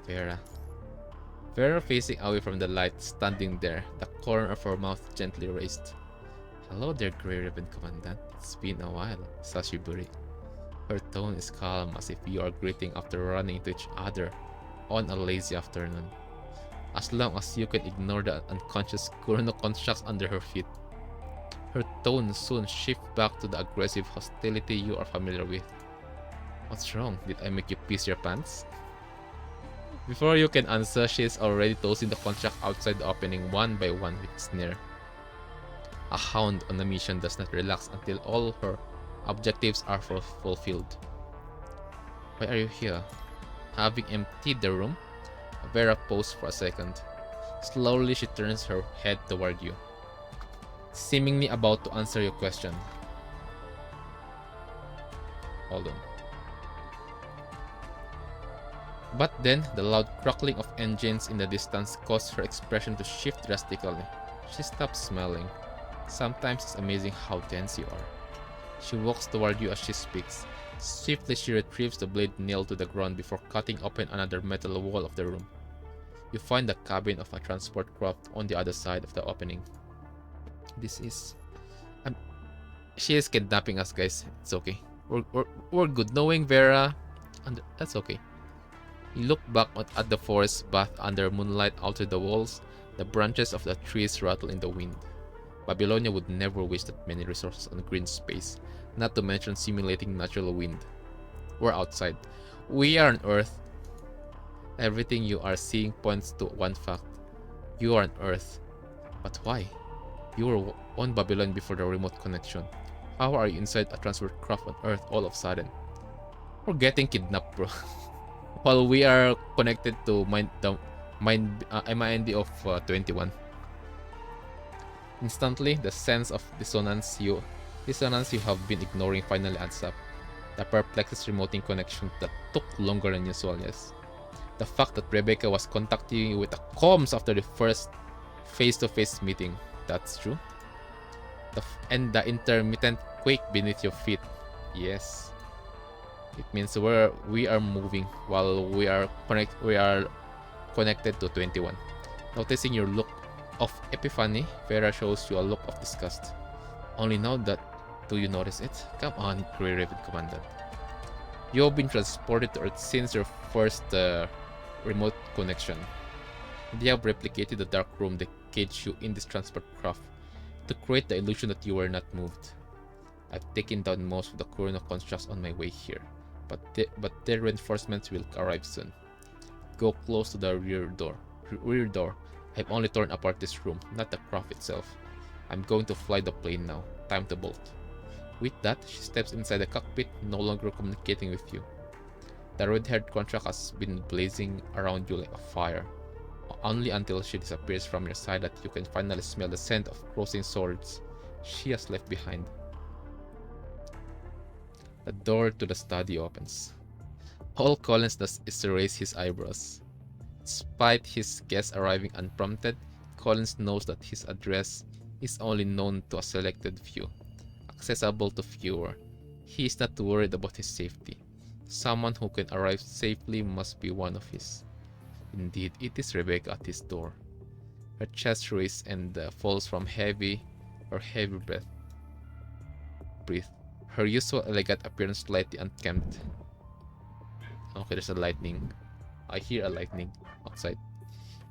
Vera. Vera facing away from the light, standing there, the corner of her mouth gently raised. Hello there, Grey Ribbon Commandant. It's been a while, Sashiburi. Her tone is calm, as if you are greeting after running into each other on a lazy afternoon. As long as you can ignore the unconscious Chrono constructs under her feet. Her tone soon shifts back to the aggressive hostility you are familiar with. What's wrong? Did I make you piss your pants? Before you can answer, she is already tossing the construct outside the opening one by one with a sneer. A hound on a mission does not relax until all her objectives are fulfilled. Why are you here? Having emptied the room, Vera paused for a second. Slowly she turns her head toward you, seemingly about to answer your question. Hold on. But then, the loud crackling of engines in the distance caused her expression to shift drastically. She stops smiling. Sometimes it's amazing how tense you are. She walks toward you as she speaks. Swiftly she retrieves the blade nailed to the ground before cutting open another metal wall of the room. You find the cabin of a transport craft on the other side of the opening. This is... she is kidnapping us, guys. It's okay. We're good. Knowing Vera... and that's okay. You look back at the forest bathed under moonlight outside the walls. The branches of the trees rattle in the wind. Babylonia would never waste that many resources on green space, not to mention simulating natural wind. We're outside. We are on Earth. Everything you are seeing points to one fact. You are on Earth. But why? You were on Babylon before the remote connection. How are you inside a transport craft on Earth all of a sudden? We're getting kidnapped, bro. While we are connected to MIND of 21. Instantly, the sense of dissonance you have been ignoring finally adds up. The perplexes remoting connection that took longer than usual, yes. The fact that Rebecca was contacting you with the comms after the first face-to-face meeting, that's true. And the intermittent quake beneath your feet, yes. It means we are moving while we are connected to 21. Noticing your look of epiphany, Vera shows you a look of disgust. Only now that do you notice it? Come on, Grey Raven Commandant. You have been transported to Earth since your first remote connection. They have replicated the dark room that caged you in this transport craft to create the illusion that you were not moved. I've taken down most of the chrono constructs on my way here, but their reinforcements will arrive soon. Go close to the rear door. I've only torn apart this room, not the craft itself. I'm going to fly the plane now. Time to bolt. With that, she steps inside the cockpit, no longer communicating with you. The red-haired contract has been blazing around you like a fire, only until she disappears from your side that you can finally smell the scent of crossing swords she has left behind. The door to the study opens. All Collins does is to raise his eyebrows. Despite his guest arriving unprompted, Collins knows that his address is only known to a selected few, accessible to fewer. He is not worried about his safety. Someone who can arrive safely must be one of his. Indeed, it is Rebecca at his door. Her chest raises and falls from heavy breath. Her usual elegant appearance slightly unkempt. Okay, there's a lightning. I hear a lightning outside.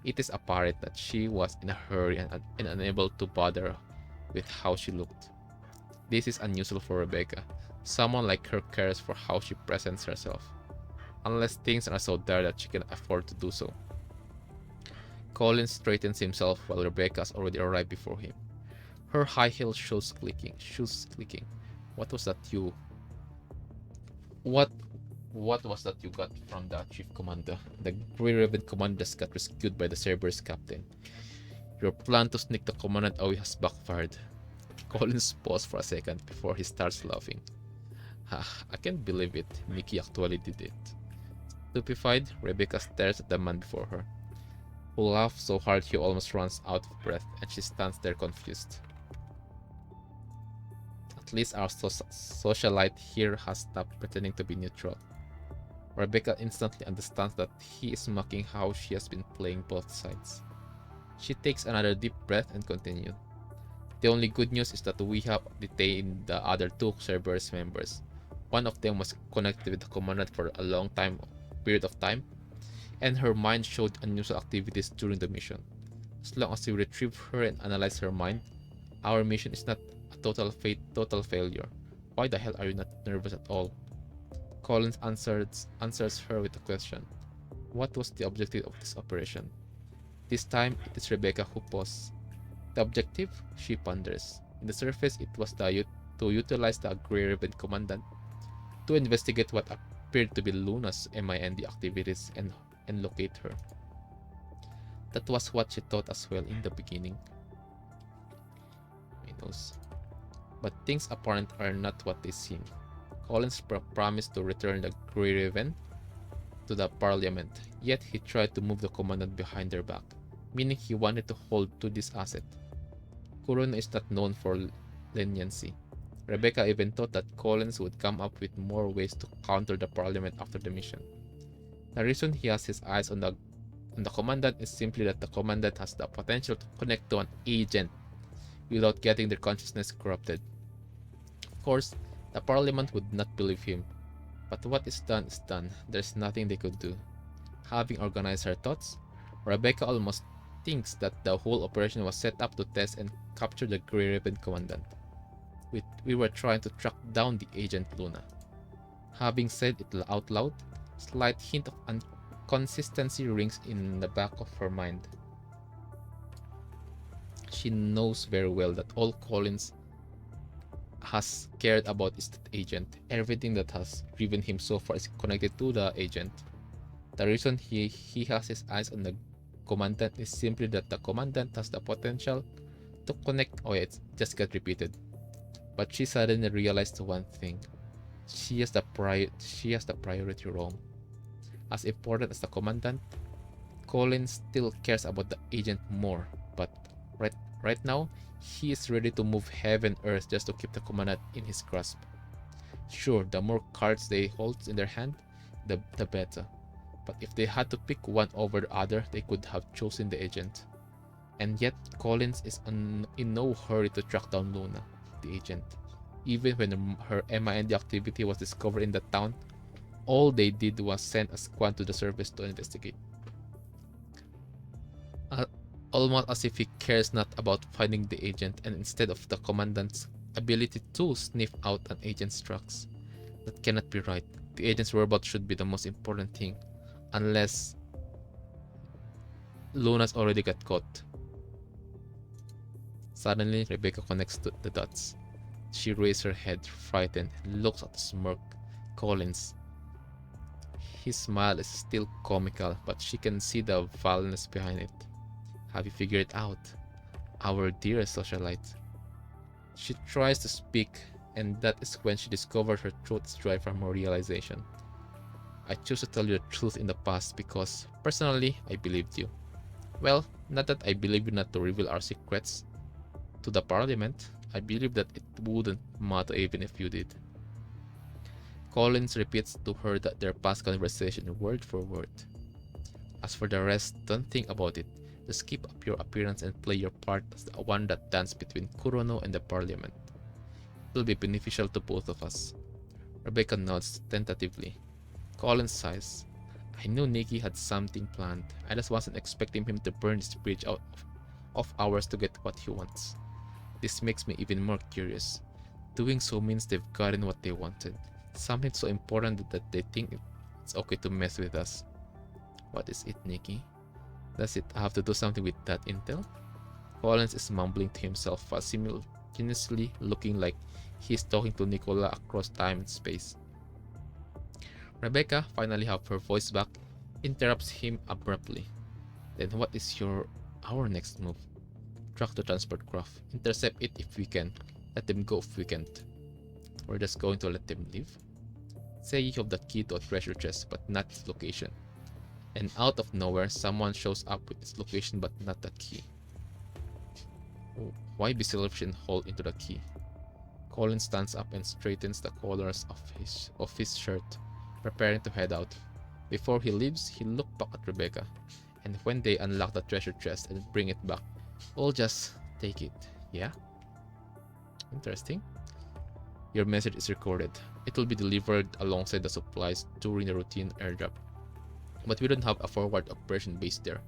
It is apparent that she was in a hurry and unable to bother with how she looked. This is unusual for Rebecca. Someone like her cares for how she presents herself, unless things are so dire that she can afford to do so. Colin straightens himself while Rebecca has already arrived before him. Her high-heeled shoes clicking. What was that you? What was that you got from the chief commander? The Grey Raven commander just got rescued by the Cerberus captain. Your plan to sneak the commandant away has backfired. Collins paused for a second before he starts laughing. I can't believe it. Nikki actually did it. Stupefied, Rebecca stares at the man before her, who laughs so hard he almost runs out of breath, and she stands there confused. At least our socialite here has stopped pretending to be neutral. Rebecca instantly understands that he is mocking how she has been playing both sides. She takes another deep breath and continues. The only good news is that we have detained the other two Cerberus members. One of them was connected with the commandant for a long period of time, and her mind showed unusual activities during the mission. As long as we retrieve her and analyze her mind, our mission is not a total failure. Why the hell are you not nervous at all? Collins answers her with a question. What was the objective of this operation? This time, it is Rebecca who pauses. The objective? She ponders. In the surface, it was to utilize the Grey Raven commandant to investigate what appeared to be Luna's MIND activities and locate her. That was what she thought as well in the beginning. But things apparent are not what they seem. Collins promised to return the Grey Raven to the Parliament, yet he tried to move the commandant behind their back, meaning he wanted to hold to this asset. Corona is not known for leniency. Rebecca even thought that Collins would come up with more ways to counter the Parliament after the mission. The reason he has his eyes on the commandant is simply that the commandant has the potential to connect to an agent without getting their consciousness corrupted. Of course, the Parliament would not believe him, but what is done is done. There's nothing they could do. Having organized her thoughts, Rebecca almost thinks that the whole operation was set up to test and capture the Grey Ribbon Commandant. We were trying to track down the agent Luna. Having said it out loud, slight hint of inconsistency rings in the back of her mind. She knows very well that all Collins has cared about is that agent. Everything that has driven him so far is connected to the agent. The reason he has his eyes on the Commandant is simply that the Commandant has the potential to connect. Oh yeah, it just got repeated. But she suddenly realized one thing. She has the priority wrong. As important as the Commandant, Collins still cares about the agent more. But right now, he is ready to move heaven and earth just to keep the Commandant in his grasp. Sure, the more cards they hold in their hand, the better. But if they had to pick one over the other, they could have chosen the agent. And yet, Collins is in no hurry to track down Luna, the agent. Even when her MIND activity was discovered in the town, all they did was send a squad to the surface to investigate. Almost as if he cares not about finding the agent and instead of the Commandant's ability to sniff out an agent's tracks. That cannot be right. The agent's whereabouts should be the most important thing. Unless Luna's already got caught. Suddenly, Rebecca connects the dots. She raises her head, frightened, and looks at the smirk Collins. His smile is still comical, but she can see the vileness behind it. Have you figured it out? Our dear socialite. She tries to speak, and that is when she discovers her throat is dry from her realization. I choose to tell you the truth in the past because, personally, I believed you. Well, not that I believe you not to reveal our secrets to the Parliament. I believe that it wouldn't matter even if you did. Collins repeats to her that their past conversation word for word. As for the rest, don't think about it. Just keep up your appearance and play your part as the one that danced between Kurono and the Parliament. It will be beneficial to both of us. Rebecca nods tentatively. Collins sighs. I knew Nikki had something planned. I just wasn't expecting him to burn this bridge out of ours to get what he wants. This makes me even more curious. Doing so means they've gotten what they wanted. Something so important that they think it's okay to mess with us. What is it, Nikki? Does it have to do something with that intel? Collins is mumbling to himself while simultaneously looking like he's talking to Nicola across time and space. Rebecca, finally have her voice back, interrupts him abruptly. Then what is our next move? Track the transport craft. Intercept it if we can. Let them go if we can't. We're just going to let them leave? Say you have the key to a treasure chest, but not its location. And out of nowhere, someone shows up with its location but not the key. Why be selfish and hold into the key? Colin stands up and straightens the collars of his shirt, preparing to head out. Before he leaves, he looks back at Rebecca, and when they unlock the treasure chest and bring it back, we'll just take it, yeah? Interesting. Your message is recorded. It will be delivered alongside the supplies during the routine airdrop. But we don't have a forward operation base there.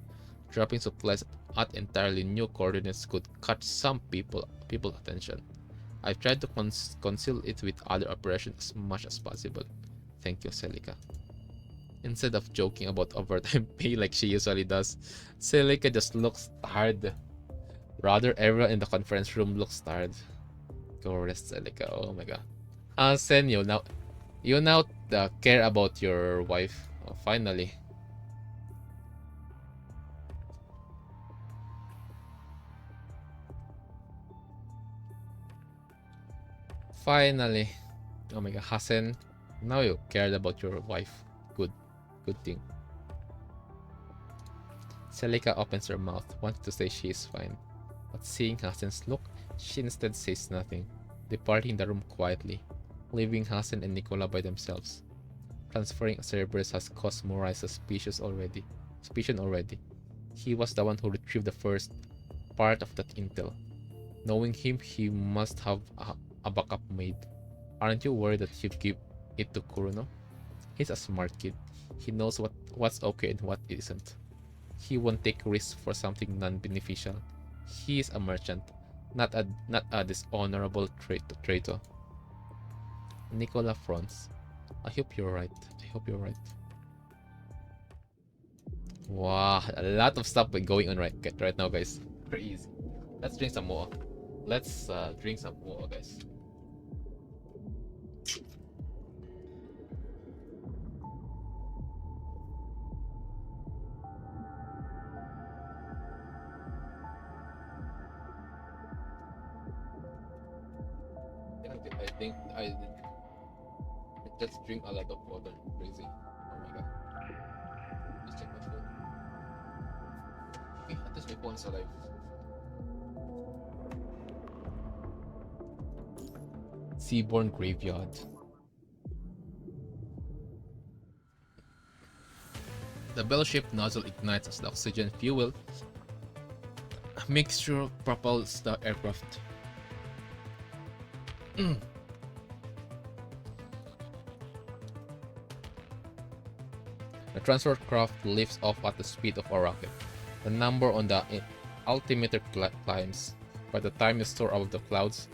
Dropping supplies at entirely new coordinates could catch some people's attention. I've tried to conceal it with other operations as much as possible. Thank you, Celica. Instead of joking about overtime pay like she usually does, Celica just looks tired. Rather, everyone in the conference room looks tired. Go rest, Celica. Oh my god. Sen, you now care about your wife. Oh, finally. Finally. Oh my god, Hasen. Now you cared about your wife. Good thing. Celica opens her mouth, wanting to say she is fine. But seeing Hasen's look, she instead says nothing, departing the room quietly, leaving Hasen and Nicola by themselves. Transferring Cerberus has caused Morai's suspicion already. He was the one who retrieved the first part of that intel. Knowing him, he must have a backup made. Aren't you worried that he'd give it to Kurono? He's a smart kid. He knows what's okay and what isn't. He won't take risks for something non-beneficial. He is a merchant, not a dishonorable traitor. Nicola fronts. I hope you're right. I hope you're right. Wow, a lot of stuff going on right now, guys. Crazy. Let's drink some more. Let's drink some more, guys. I think I just drink a lot of water. Crazy. Oh my god. Let's check my phone. Okay, at least my phone is alive. Seaborn Graveyard. The bell-shaped nozzle ignites as the oxygen fuel mixture propels the aircraft. The transport craft lifts off at the speed of a rocket. The number on the altimeter climbs. By the time you soar above the clouds,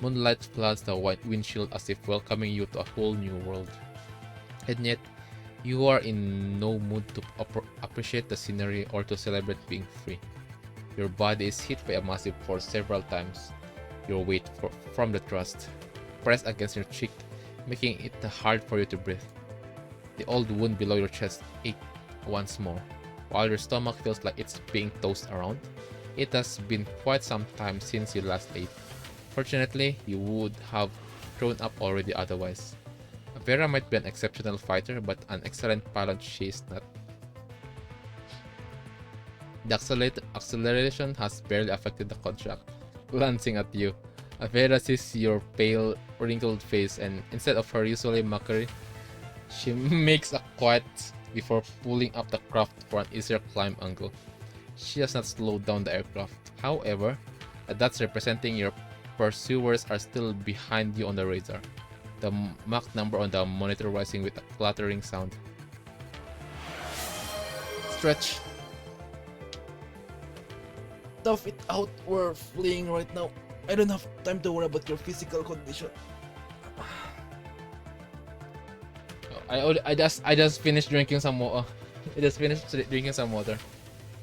moonlight floods the white windshield as if welcoming you to a whole new world. And yet, you are in no mood to appreciate the scenery or to celebrate being free. Your body is hit by a massive force several times. Your weight from the thrust pressed against your cheek, making it hard for you to breathe. The old wound below your chest aches once more, while your stomach feels like it's being tossed around. It has been quite some time since you last ate. Fortunately, you would have thrown up already otherwise. Vera might be an exceptional fighter, but an excellent pilot she is not. The acceleration has barely affected the contract, glancing at you. Vera sees your pale, wrinkled face, and instead of her usual mockery, she makes a quiet before pulling up the craft for an easier climb angle. She has not slowed down the aircraft. However, the dots representing your pursuers are still behind you on the radar, the Mach number on the monitor rising with a clattering sound. Stretch. Tough it out, we're fleeing right now. I don't have time to worry about your physical condition. I just finished drinking some water. I just finished drinking some water.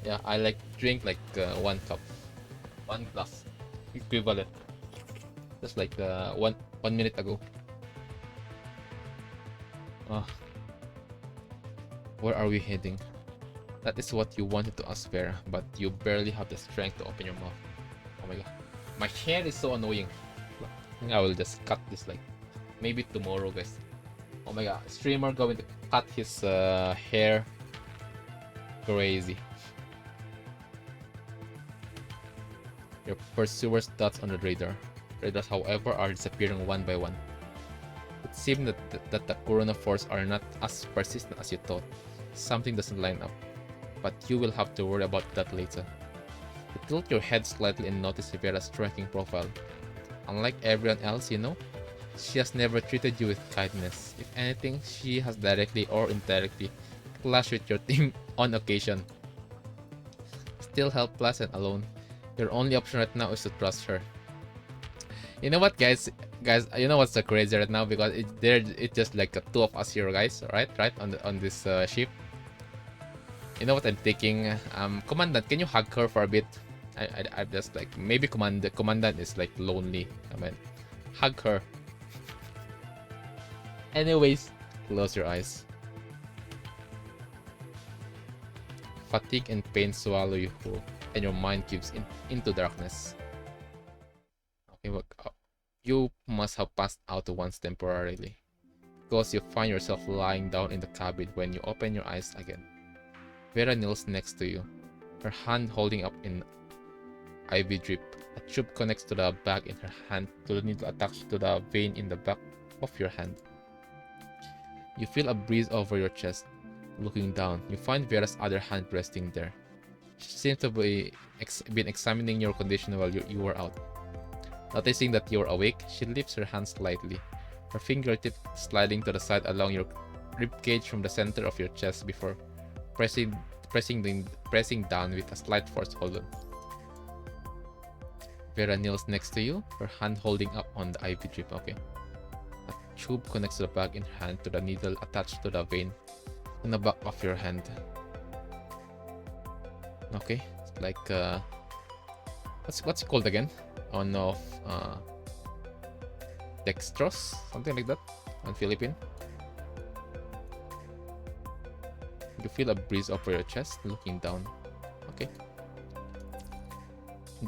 Yeah, I like drink like 1 cup, 1 glass equivalent. Just like 1 minute ago. Where are we heading? That is what you wanted to ask Vera, but you barely have the strength to open your mouth. Oh my god. My hair is so annoying. I think I will just cut this like maybe tomorrow, guys. Oh my god, streamer going to cut his hair. Crazy. Your pursuers dots on the radar. Radars, however, are disappearing one by one. It seems that the Corona Force are not as persistent as you thought. Something doesn't line up, but you will have to worry about that later. You tilt your head slightly and notice Vera's striking profile. Unlike everyone else you know, she has never treated you with kindness. If anything, she has directly or indirectly clashed with your team on occasion. Still helpless and alone, your only option right now is to trust her. You know what, guys, you know what's so crazy right now, because it's just like the two of us here, guys, right on this ship. You know what I'm thinking? Commandant, can you hug her for a bit? I'm just like, maybe commandant is like lonely. I mean, hug her. Anyways, close your eyes. Fatigue and pain swallow you whole, and your mind gives into darkness. Okay, look, you must have passed out once temporarily, because you find yourself lying down in the cabin when you open your eyes again. Vera kneels next to you, her hand holding up in IV drip. A tube connects to the bag in her hand to the needle attached to the vein in the back of your hand. You feel a breeze over your chest. Looking down, you find Vera's other hand resting there. She seems to be been examining your condition while you were out. Noticing that you are awake, she lifts her hand slightly, her fingertip sliding to the side along your ribcage from the center of your chest before pressing down with a slight force. Hold on. Vera kneels next to you, her hand holding up on the IV drip. Okay. A tube connects the bag in her hand to the needle attached to the vein in the back of your hand. Okay, it's like what's it called again? On of dextrose, something like that, on Philippine. You feel a breeze over your chest, looking down. Okay.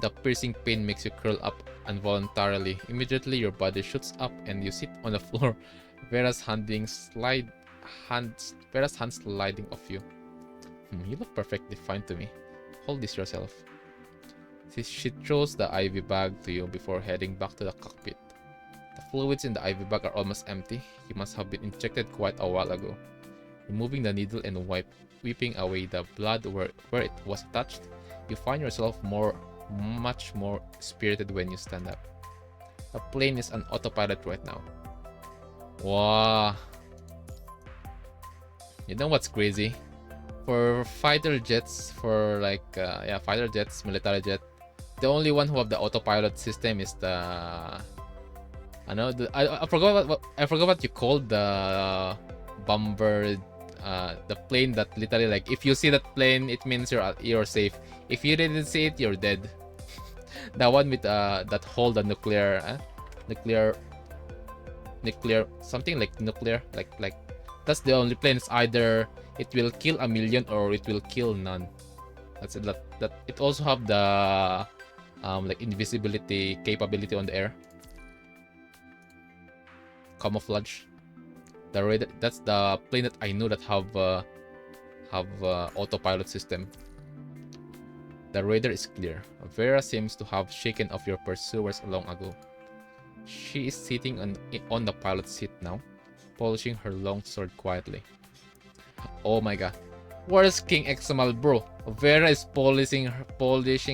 The piercing pain makes you curl up involuntarily. Immediately, your body shoots up and you sit on the floor. Vera's hand sliding off you. You look perfectly fine to me. Hold this yourself. She throws the IV bag to you before heading back to the cockpit. The fluids in the IV bag are almost empty. You must have been injected quite a while ago. Removing the needle and wiping away the blood where it was attached, you find yourself much more spirited when you stand up. The plane is on autopilot right now. Wow. You know what's crazy? For fighter jets, fighter jets, military jet, the only one who have the autopilot system is the I forgot what you called the bomber, the plane that literally, like, if you see that plane, it means you're safe. If you didn't see it, you're dead. The one with that hold the nuclear something like nuclear, like that's the only plane. It's either it will kill a million or it will kill none. That's it. That it also have the like invisibility capability on the air, camouflage. The radar, that's the plane that I know that have autopilot system. The radar is clear. Vera seems to have shaken off your pursuers long ago. She is sitting on the pilot's seat now, polishing her long sword quietly. Oh my god. Where's King Examal, bro? Vera is polishing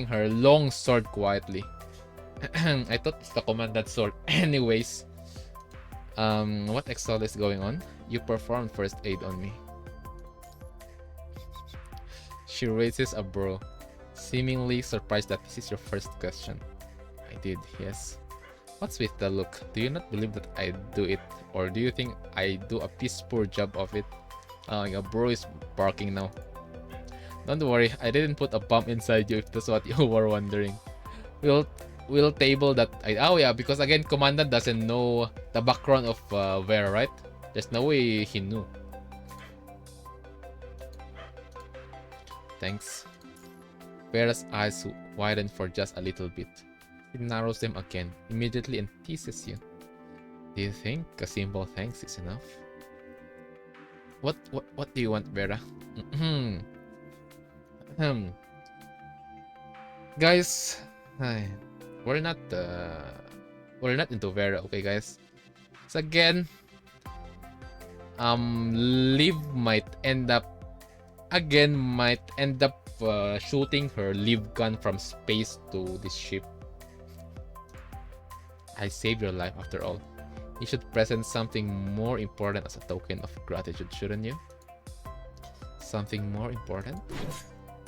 her long sword quietly. I thought it's the commandant sword. Anyways. What Exal is going on? You performed first aid on me. She raises a brow, seemingly surprised that this is your first question. I did, yes. What's with the look? Do you not believe that I do it? Or do you think I do a piss poor job of it? Your bro is barking now. Don't worry, I didn't put a bomb inside you if that's what you were wondering. We'll table that. Oh yeah, because again, Commandant doesn't know the background of Vera, right? There's no way he knew. Thanks. Vera's eyes widen for just a little bit. He narrows them again, immediately, and teases you. Do you think a simple thanks is enough? What do you want, Vera? Guys, we're not into Vera, okay, guys? So again, Liv might end up shooting her Liv gun from space to this ship. I saved your life after all. You should present something more important as a token of gratitude, shouldn't you? Something more important?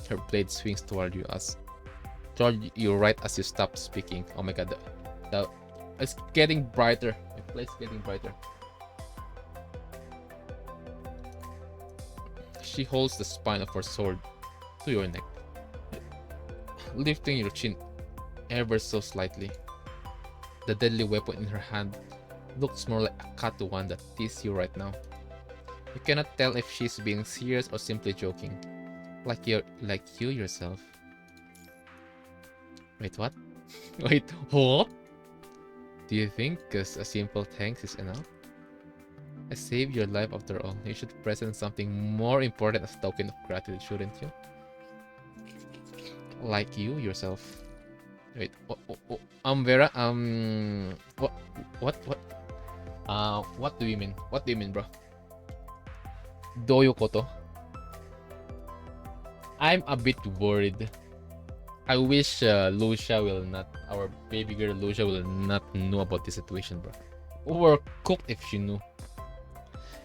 Her blade swings toward you right as you stop speaking. Oh my god, it's getting brighter. The place is getting brighter. She holds the spine of her sword to your neck, lifting your chin ever so slightly. The deadly weapon in her hand looks more like a cat to one that teases you right now. You cannot tell if she's being serious or simply joking, like you yourself. Wait, what? Wait, what? Do you think a simple thanks is enough? I saved your life after all. You should present something more important as a token of gratitude, shouldn't you? Like you yourself. Wait, Vera, what do you mean? What do you mean, bro? Doyo koto? I'm a bit worried. I wish Lucia will not, our baby girl Lucia will not know about this situation, bro. Or cooked if she knew.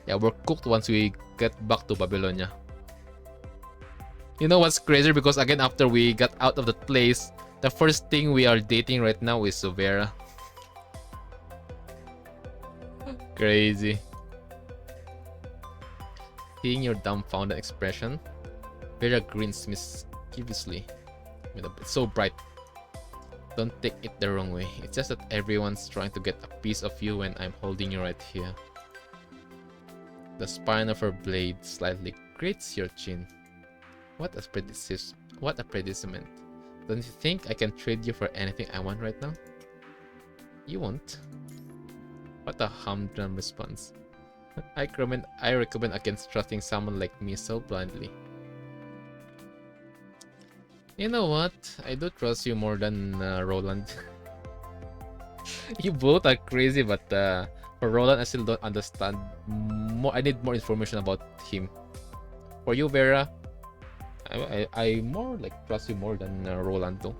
Yeah, we're cooked once we get back to Babylonia. You know what's crazy? Because again, after we got out of that place, the first thing we are dating right now is Vera. Crazy. Seeing your dumbfounded expression, Vera grins mischievously. It's so bright. Don't take it the wrong way. It's just that everyone's trying to get a piece of you when I'm holding you right here. The spine of her blade slightly grates your chin. What a predicament. Don't you think I can trade you for anything I want right now? You won't. What a humdrum response. I recommend against trusting someone like me so blindly. You know what? I do trust you more than Roland. You both are crazy, but for Roland, I still don't understand. I need more information about him. For you, Vera, I more like trust you more than Roland, though.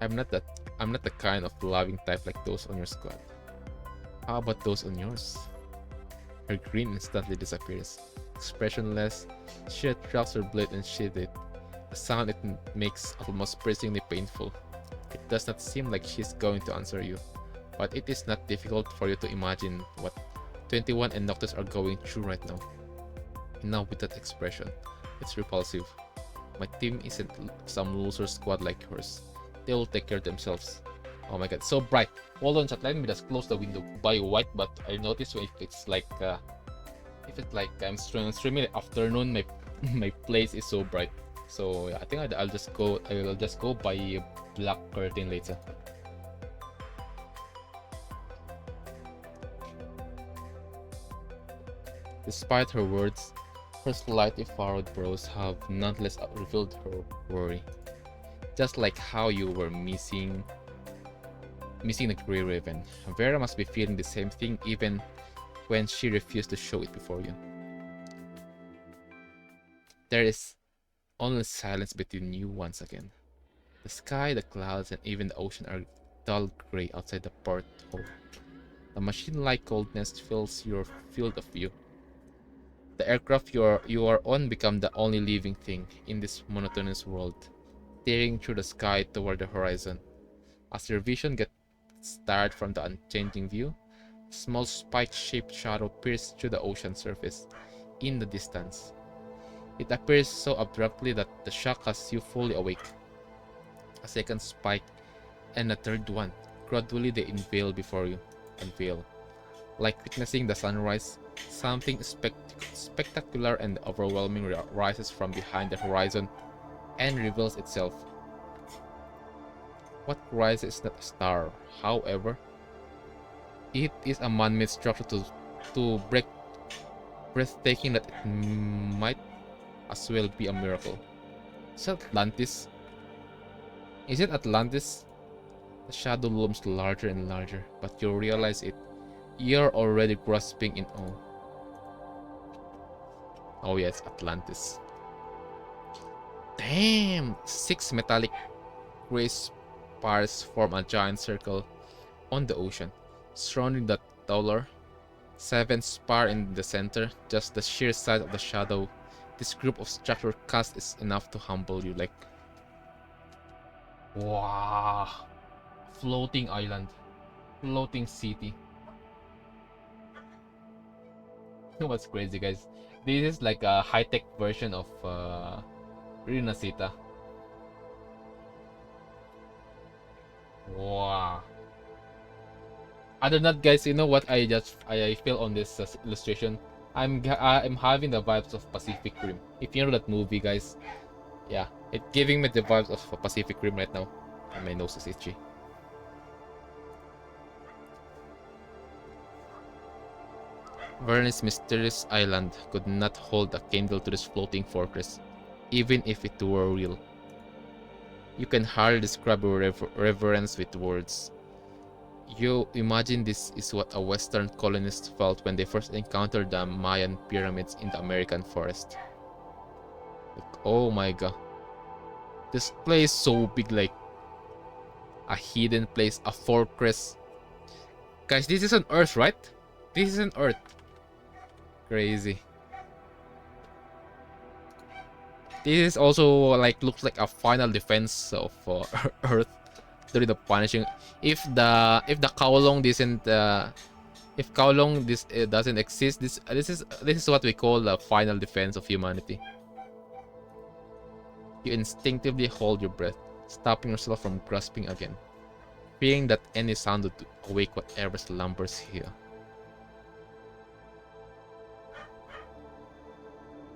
I'm not the kind of loving type like those on your squad. How about those on yours? Her grin instantly disappears. Expressionless, she retracts her blade and sheathes it. The sound it makes almost piercingly painful. It does not seem like she's going to answer you, but it is not difficult for you to imagine what 21 and Noctis are going through right now. And now with that expression, it's repulsive. My team isn't some loser squad like yours. They will take care of themselves. Oh my god, so bright. Hold on, chat. Let me just close the window by white, but I noticed if it's like I'm streaming afternoon, my place is so bright. So yeah, I think I'll just go buy a black curtain later. Despite her words, her slightly furrowed brows have nonetheless revealed her worry. Just like how you were missing the Grey Raven, Vera must be feeling the same thing even when she refused to show it before you. There is only silence between you once again. The sky, the clouds, and even the ocean are dull gray outside the porthole. The machine-like coldness fills your field of view. The aircraft you are on become the only living thing in this monotonous world, staring through the sky toward the horizon. As your vision gets tired from the unchanging view, a small spike-shaped shadow pierces through the ocean surface in the distance. It appears so abruptly that the shock has you fully awake. A second spike and a third one. Gradually they unveil before you. Like witnessing the sunrise, something spectacular and overwhelming rises from behind the horizon and reveals itself. What rises is not a star, however. It is a man-made structure to breathtaking that it might as well be a miracle. Is it Atlantis? Is it Atlantis? The shadow looms larger and larger, but you realize it. You're already grasping in awe. Oh yeah, it's Atlantis. Damn! 6 metallic gray spars form a giant circle on the ocean, surrounding the tower. 7 spar in the center. Just the sheer size of the shadow this group of structure cast is enough to humble you. Like, wow! Floating island, floating city. You know what's crazy, guys? This is like a high-tech version of Rinasita. Wow. Other than that, guys, you know what I feel on this illustration? I'm having the vibes of Pacific Rim. If you know that movie, guys, yeah, it's giving me the vibes of Pacific Rim right now. And my nose is itchy. Vern's mysterious island could not hold a candle to this floating fortress, even if it were real. You can hardly describe your reverence with words. You imagine this is what a Western colonist felt when they first encountered the Mayan pyramids in the American forest. Like, oh my god. This place is so big, like a hidden place, a fortress. Guys, this is on Earth, right? This is on Earth. Crazy. This is also like looks like a final defense of Earth during the punishing. If the Kowloon doesn't if Kowloon doesn't exist, this is what we call the final defense of humanity. You instinctively hold your breath, stopping yourself from grasping again, fearing that any sound would awake whatever slumbers here.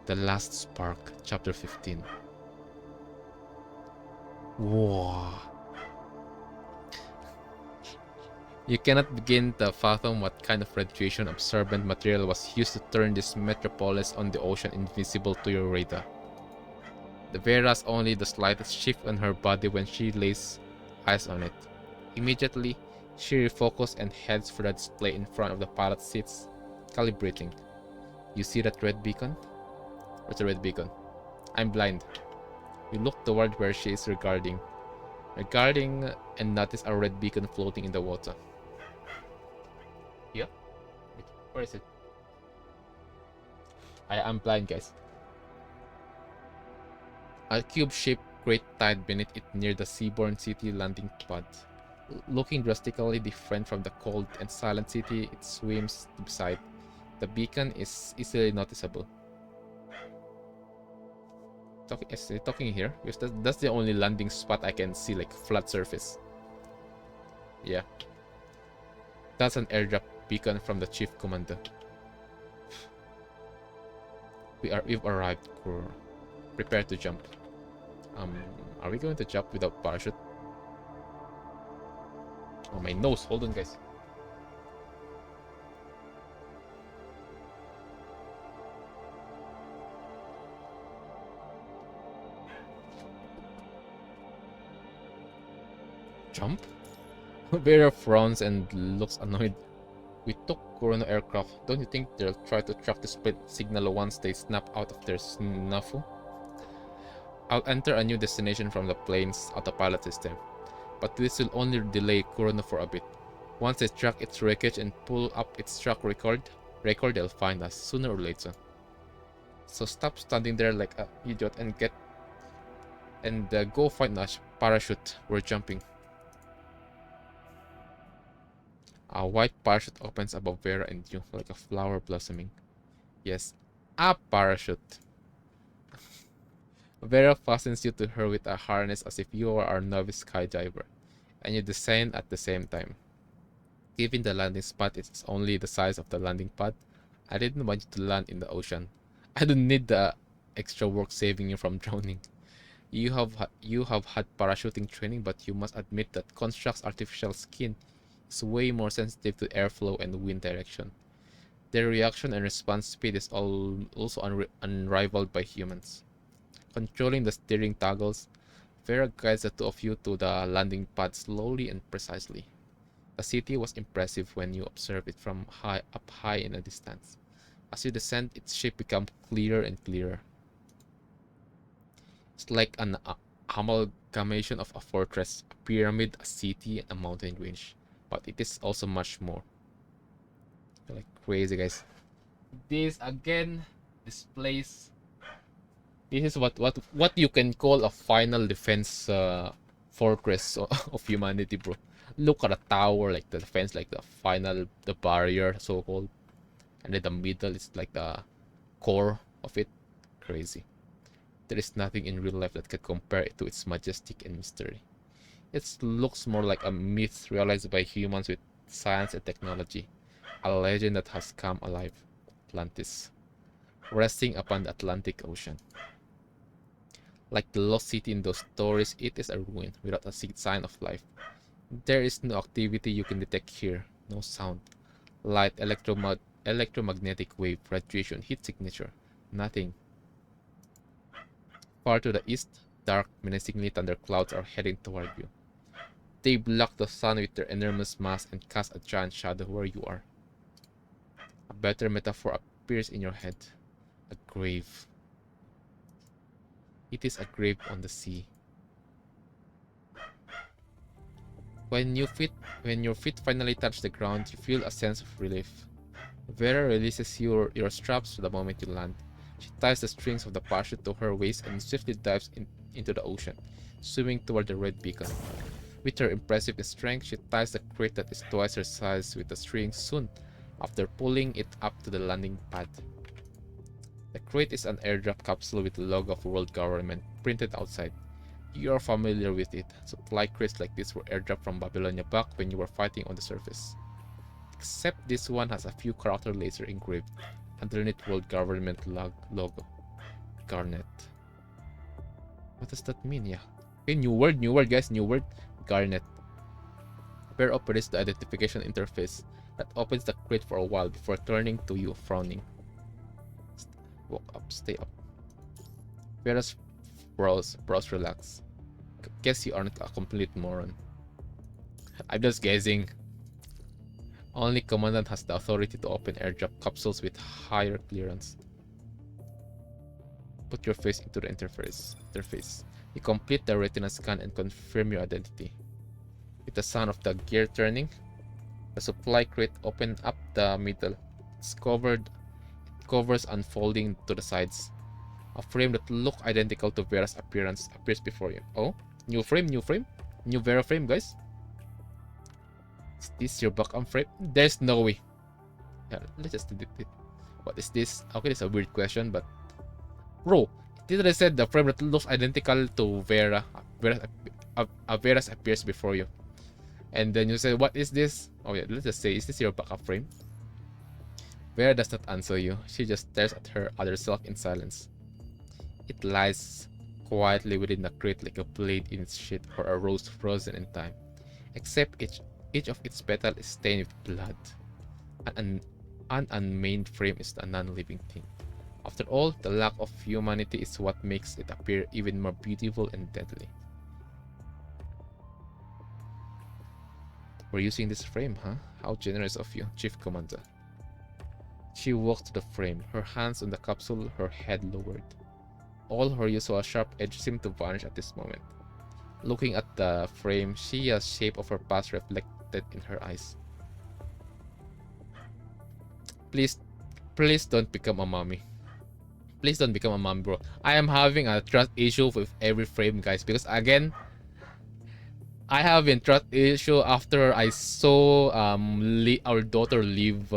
The Last Spark, Chapter 15. Whoa. You cannot begin to fathom what kind of radiation-absorbent material was used to turn this metropolis on the ocean invisible to your radar. The Vera's only the slightest shift on her body when she lays eyes on it. Immediately, she refocuses and heads for the display in front of the pilot seats, calibrating. You see that red beacon? Where's the red beacon? I'm blind. You look toward where she is regarding and notice a red beacon floating in the water. Yeah? Wait, where is it? I'm blind, guys. A cube-shaped great tide beneath it near the seaborne city landing pad. Looking drastically different from the cold and silent city it swims beside, the beacon is easily noticeable. Talking here, because that's the only landing spot I can see, like flat surface. Yeah. That's an airdrop beacon from the chief commander. We've arrived, crew. Prepare to jump. Are we going to jump without parachute? Oh, my nose. Hold on, guys. Jump? Vera frowns and looks annoyed. We took Corona aircraft. Don't you think they'll try to track the split signal once they snap out of their snafu? I'll enter a new destination from the plane's autopilot system, but this will only delay Corona for a bit. Once they track its wreckage and pull up its track record, they'll find us sooner or later. So stop standing there like an idiot and go find a parachute. We're jumping. A white parachute opens above Vera and you, like a flower blossoming. Yes, a parachute. Vera fastens you to her with a harness as if you are a novice skydiver, and you descend at the same time. Given the landing spot is only the size of the landing pad, I didn't want you to land in the ocean. I don't need the extra work saving you from drowning. You have had parachuting training, but you must admit that Construct's artificial skin is way more sensitive to airflow and wind direction. Their reaction and response speed is also unrivaled by humans. Controlling the steering toggles, Vera guides the two of you to the landing pad slowly and precisely. The city was impressive when you observe it from up high in a distance. As you descend, its shape becomes clearer and clearer. It's like an amalgamation of a fortress, a pyramid, a city, and a mountain range. But it is also much more. You're like crazy, guys. This again displays. This is what you can call a final defense fortress of humanity, bro. Look at the tower, like the defense, like the barrier, so called, and then the middle is like the core of it. Crazy. There is nothing in real life that can compare it to its majestic and mystery. It looks more like a myth realized by humans with science and technology, a legend that has come alive. Atlantis, resting upon the Atlantic Ocean. Like the lost city in those stories, it is a ruin without a sign of life. There is no activity you can detect here, no sound, light, electromagnetic wave, radiation, heat signature, nothing. Far to the east, dark, menacingly thunderclouds are heading toward you. They block the sun with their enormous mass and cast a giant shadow where you are. A better metaphor appears in your head. A grave. It is a grave on the sea. When your feet finally touch the ground, you feel a sense of relief. Vera releases your straps the moment you land. She ties the strings of the parachute to her waist and swiftly dives into the ocean, swimming toward the red beacon. With her impressive strength, she ties the crate that is twice her size with the string soon after pulling it up to the landing pad. The crate is an airdrop capsule with the logo of world government printed outside. You are familiar with it. Supply crates like this were airdropped from Babylonia back when you were fighting on the surface. Except this one has a few character laser engraved underneath world government logo. Garnet. What does that mean? Yeah. Okay, new word guys, new word. Garnet. Pair operates the identification interface that opens the crate for a while before turning to you, frowning. Walk up, stay up. Vera's brows relax. Guess you aren't a complete moron. I'm just guessing. Only Commandant has the authority to open airdrop capsules with higher clearance. Put your face into the interface. You complete the retina scan and confirm your identity. With the sound of the gear turning, the supply crate opens up the middle. It's covers unfolding to the sides. A frame that looks identical to Vera's appearance appears before you. Oh, new frame, new Vera frame, guys. Is this your backup frame? There's no way. Yeah, let's just delete it. What is this? Okay, this is a weird question, but bro, it literally said the frame that looks identical to Vera. Vera's appears before you, and then you say, "What is this?" Oh yeah, let's just say, "Is this your backup frame?" Vera does not answer you. She just stares at her other self in silence. It lies quietly within the crate like a blade in its sheath or a rose frozen in time, except each of its petals is stained with blood. An unmade frame is a non-living thing. After all, the lack of humanity is what makes it appear even more beautiful and deadly. We're using this frame, huh? How generous of you, Chief Commander. She walks to the frame, her hands on the capsule, her head lowered. All her usual sharp edge seemed to vanish at this moment. Looking at the frame, she sees the shape of her past reflected in her eyes. Please don't become a mommy. Please don't become a mom, bro. I am having a trust issue with every frame, guys, because again, I have a trust issue after I saw our daughter leave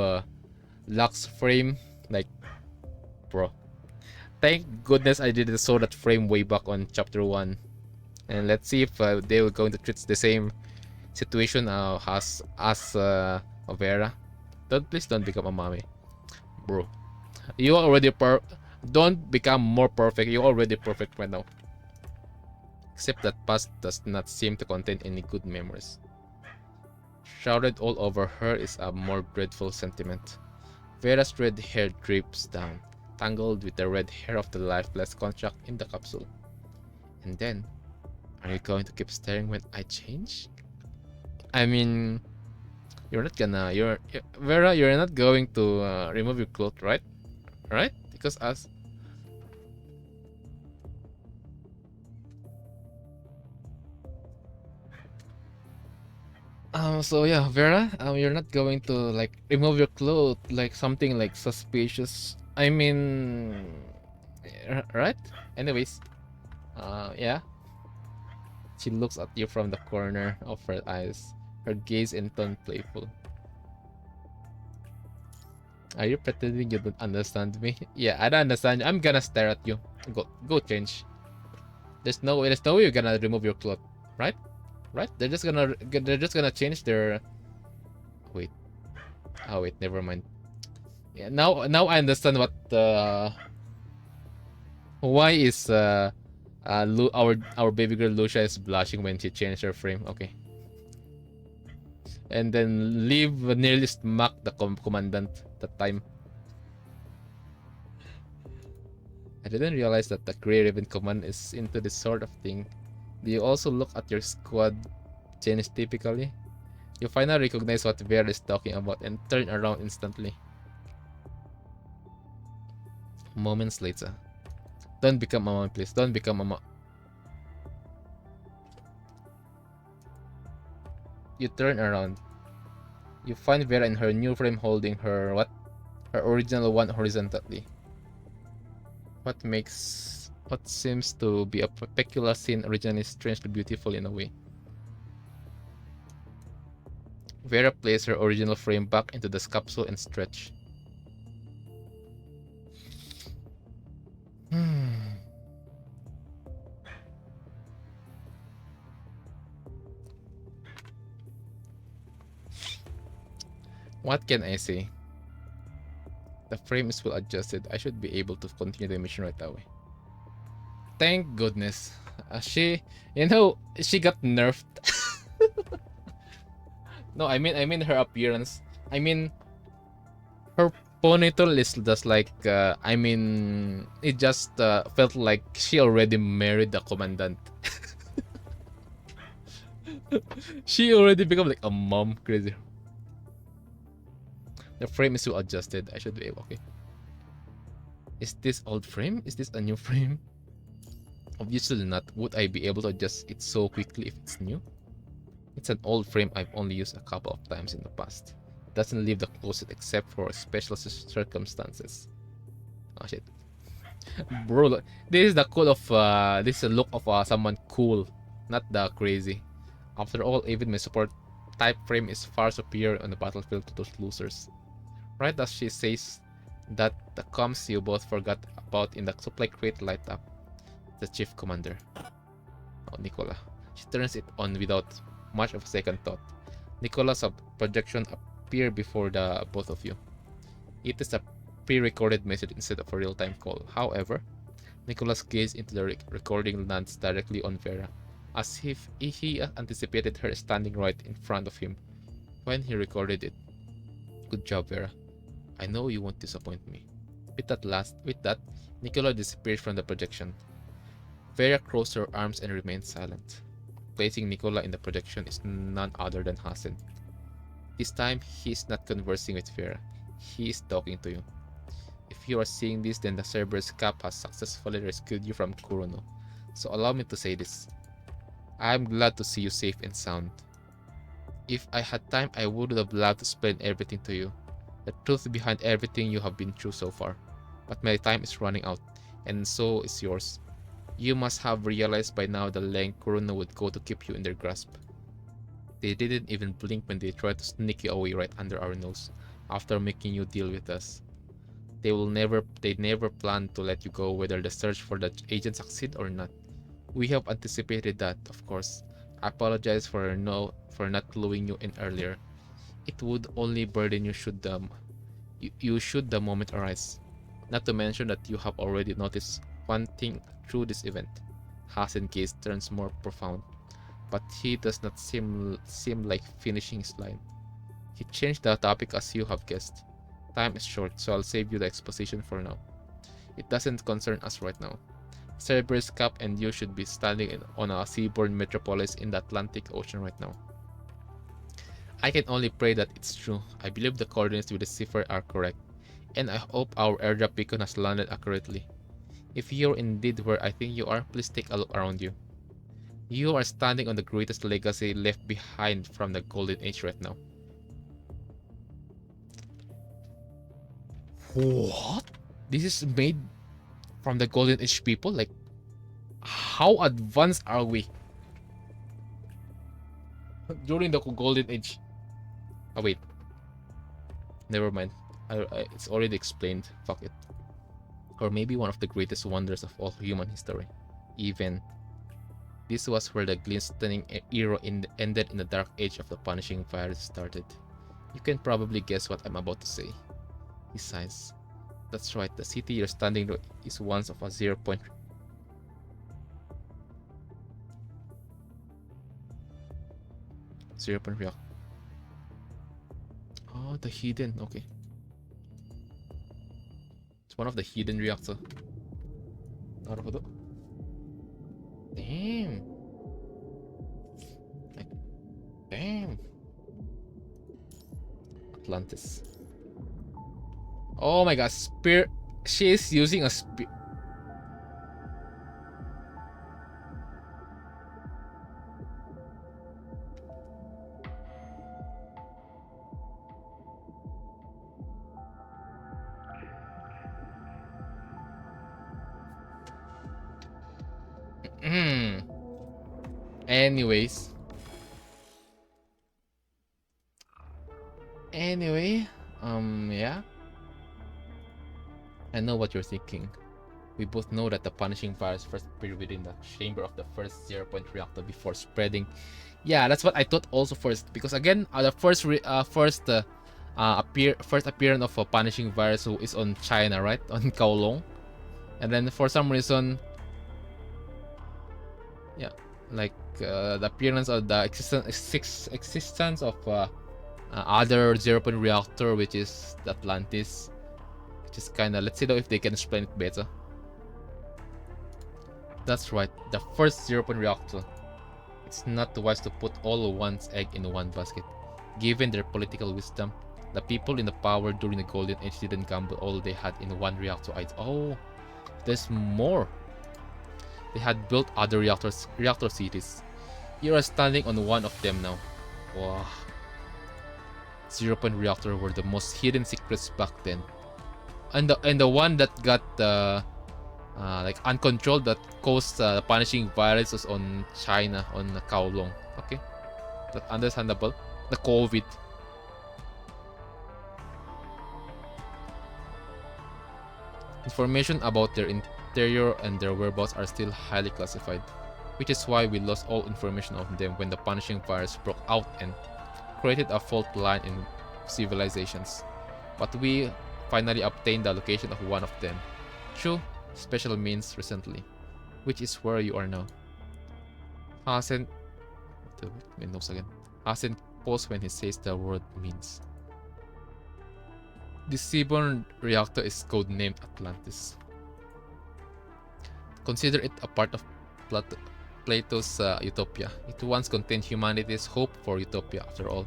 Lux frame. Like, bro, thank goodness I didn't saw that frame way back on chapter 1. And let's see if they were going to treat the same situation as Vera. Please don't become a mommy, bro. You already don't become more perfect. You're already perfect right now. Except that past does not seem to contain any good memories. Shrouded all over her is a more dreadful sentiment. Vera's red hair drips down, tangled with the red hair of the lifeless construct in the capsule. And then, are you going to keep staring when I change? I mean, you're not gonna, Vera, you're not going to remove your clothes, right? Right? Because us. So yeah, Vera, you're not going to like remove your clothes like something like suspicious. I mean, right? Anyways, yeah. She looks at you from the corner of her eyes, her gaze in tone playful. Are you pretending you don't understand me? Yeah, I don't understand you. I'm gonna stare at you. Go change. There's no way you're gonna remove your clothes, right? Right? They're just gonna change their. Wait. Oh wait, never mind. Yeah, now I understand what why is our baby girl Lucia is blushing when she changed her frame. Okay. And then Liv nearly smacked the commandant that time. I didn't realize that the Grey Raven Command is into this sort of thing. Do you also look at your squad change typically? You finally recognize what Vera is talking about and turn around instantly. Moments later. Don't become a mom, please. Don't become a mom. You turn around. You find Vera in her new frame holding her what? Her original one horizontally. What seems to be a peculiar scene originally strangely beautiful in a way. Vera placed her original frame back into the capsule and stretched. What can I say? The frame is well adjusted. I should be able to continue the mission right away. Thank goodness. She got nerfed. No, I mean her appearance. I mean, her ponytail is just like, it just felt like she already married the commandant. She already become like a mom, crazy. The frame is well adjusted. I should be able, okay. Is this old frame? Is this a new frame? Obviously not. Would I be able to adjust it so quickly if it's new? It's an old frame I've only used a couple of times in the past. It doesn't leave the closet except for special circumstances. Oh shit. Bro, this is the cool of this is the look of someone cool, not the crazy. After all, even my support type frame is far superior on the battlefield to those losers. Right as she says that, the comms you both forgot about in the supply crate light up. The chief commander. Oh, Nicola. She turns it on without much of a second thought. Nicola's projection appear before the both of you. It is a pre-recorded message instead of a real-time call. However, Nicola's gaze into the recording lands directly on Vera, as if he anticipated her standing right in front of him when he recorded it. Good job, Vera. I know you won't disappoint me. With that, Nicola disappears from the projection. Vera crossed her arms and remained silent. Placing Nicola in the projection is none other than Hasen. This time, he is not conversing with Vera. He is talking to you. If you are seeing this, then the Cerberus Cap has successfully rescued you from Kurono. So allow me to say this. I am glad to see you safe and sound. If I had time, I would have loved to explain everything to you. The truth behind everything you have been through so far. But my time is running out, and so is yours. You must have realized by now the length Kurono would go to keep you in their grasp. They didn't even blink when they tried to sneak you away right under our nose, after making you deal with us. They never planned to let you go whether the search for the agent succeed or not. We have anticipated that, of course. I apologize for not cluing you in earlier. It would only burden you should the moment arise. Not to mention that you have already noticed one thing through this event. Hasen's gaze turns more profound, but he does not seem like finishing his line. He changed the topic as you have guessed. Time is short, so I'll save you the exposition for now. It doesn't concern us right now. Cerberus Cap and you should be standing on a seaborne metropolis in the Atlantic Ocean right now. I can only pray that it's true. I believe the coordinates with the cipher are correct, and I hope our airdrop beacon has landed accurately. If you're indeed where I think you are, please take a look around you. You are standing on the greatest legacy left behind from the Golden Age right now. What? This is made from the Golden Age people? Like, how advanced are we? During the Golden Age. Oh wait. Never mind. It's already explained. Fuck it. Or maybe one of the greatest wonders of all human history. Even. This was where the glistening era ended in the dark age of the punishing fire started. You can probably guess what I'm about to say. He sighs. That's right, the city you're standing in is once of a 0 point. React. Oh, the hidden, okay. It's one of the hidden reactor. Naruhodo. Damn. Like, damn. Atlantis. Oh my god, spear. She is using a spear. Anyways. Anyway, yeah. I know what you're thinking. We both know that the punishing virus first appeared within the chamber of the first 0-point reactor before spreading. Yeah, that's what I thought also first. Because again, the first appearance of a punishing virus who is on China, right? On Kowloon. And then for some reason, yeah, like the appearance of the existence of other 0-point reactor, which is the Atlantis. Which is kind of, let's see though if they can explain it better. That's right, the first 0-point reactor. It's not wise to put all one's egg in one basket. Given their political wisdom, the people in the power during the Golden Age didn't gamble all they had in one reactor. Oh, there's more. They had built other reactor cities. You are standing on one of them now. Wow. 0-point reactor were the most hidden secrets back then. And the one that got like uncontrolled, that caused the punishing viruses on China, on Kowloon. Okay, that's understandable. The COVID. Information about their interior and their whereabouts are still highly classified, which is why we lost all information on them when the punishing virus broke out and created a fault line in civilizations. But we finally obtained the location of one of them through special means recently, which is where you are now. Hasen paused when he says the word means. The seaborne reactor is codenamed Atlantis. Consider it a part of Plato's utopia. It once contained humanity's hope for utopia, after all.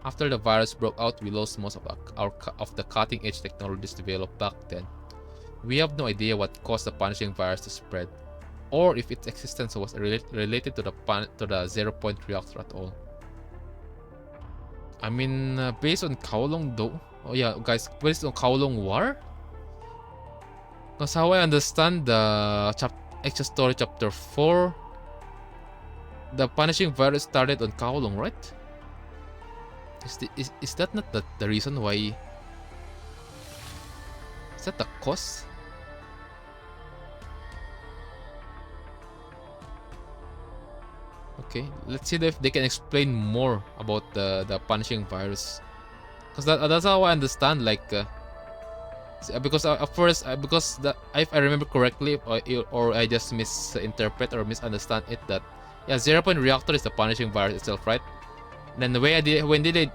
After the virus broke out, we lost most of the cutting-edge technologies developed back then. We have no idea what caused the punishing virus to spread, or if its existence was related to the 0-point reactor at all. I mean, based on Kowloon though. Oh yeah, guys, based on Kowloon War? Because how I understand the extra story chapter 4, the punishing virus started on Kowloon, right? Is that not the reason why? Is that the cause? Okay, let's see if they can explain more about the punishing virus. Because that's how I understand. Like, because at first, because if I remember correctly, or I just misinterpret or misunderstand it, that yeah, 0-point reactor is the punishing virus itself, right? Then the way when they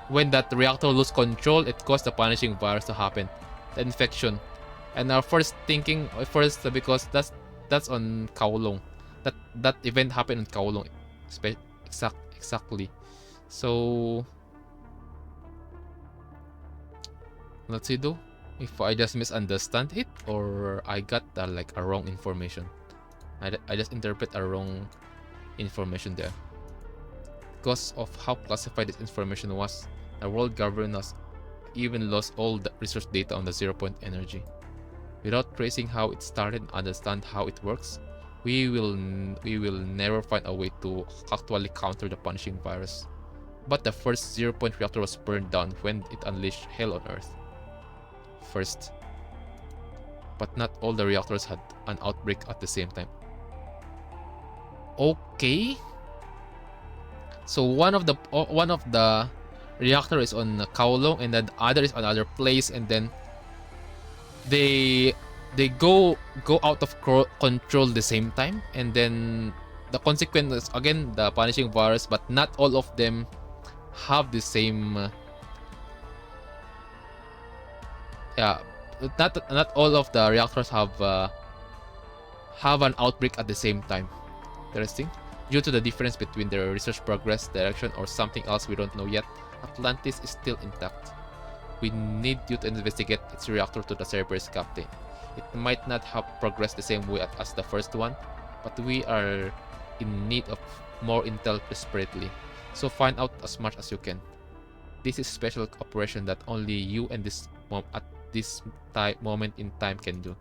when that reactor lose control, it caused the punishing virus to happen, the infection. And our first thinking, because that's on Kowloon, that event happened in Kowloon, exactly. So let's see though if I just misunderstand it or I got like a wrong information. I just interpret a wrong information there. Because of how classified this information was, the world governors even lost all the research data on the 0-point energy. Without tracing how it started and understand how it works, we will never find a way to actually counter the punishing virus. But the first 0-point reactor was burned down when it unleashed hell on Earth. First. But not all the reactors had an outbreak at the same time. Okay. So one of the reactor is on Kowloon and then the other is on another place, and then they go out of control the same time, and then the consequence is again the punishing virus, but not all of them have the same not all of the reactors have an outbreak at the same time. Interesting. Due to the difference between their research progress, direction, or something else we don't know yet, Atlantis is still intact. We need you to investigate its reactor to the Cerberus captain. It might not have progressed the same way as the first one, but we are in need of more intel desperately. So find out as much as you can. This is a special operation that only you and this this moment in time can do.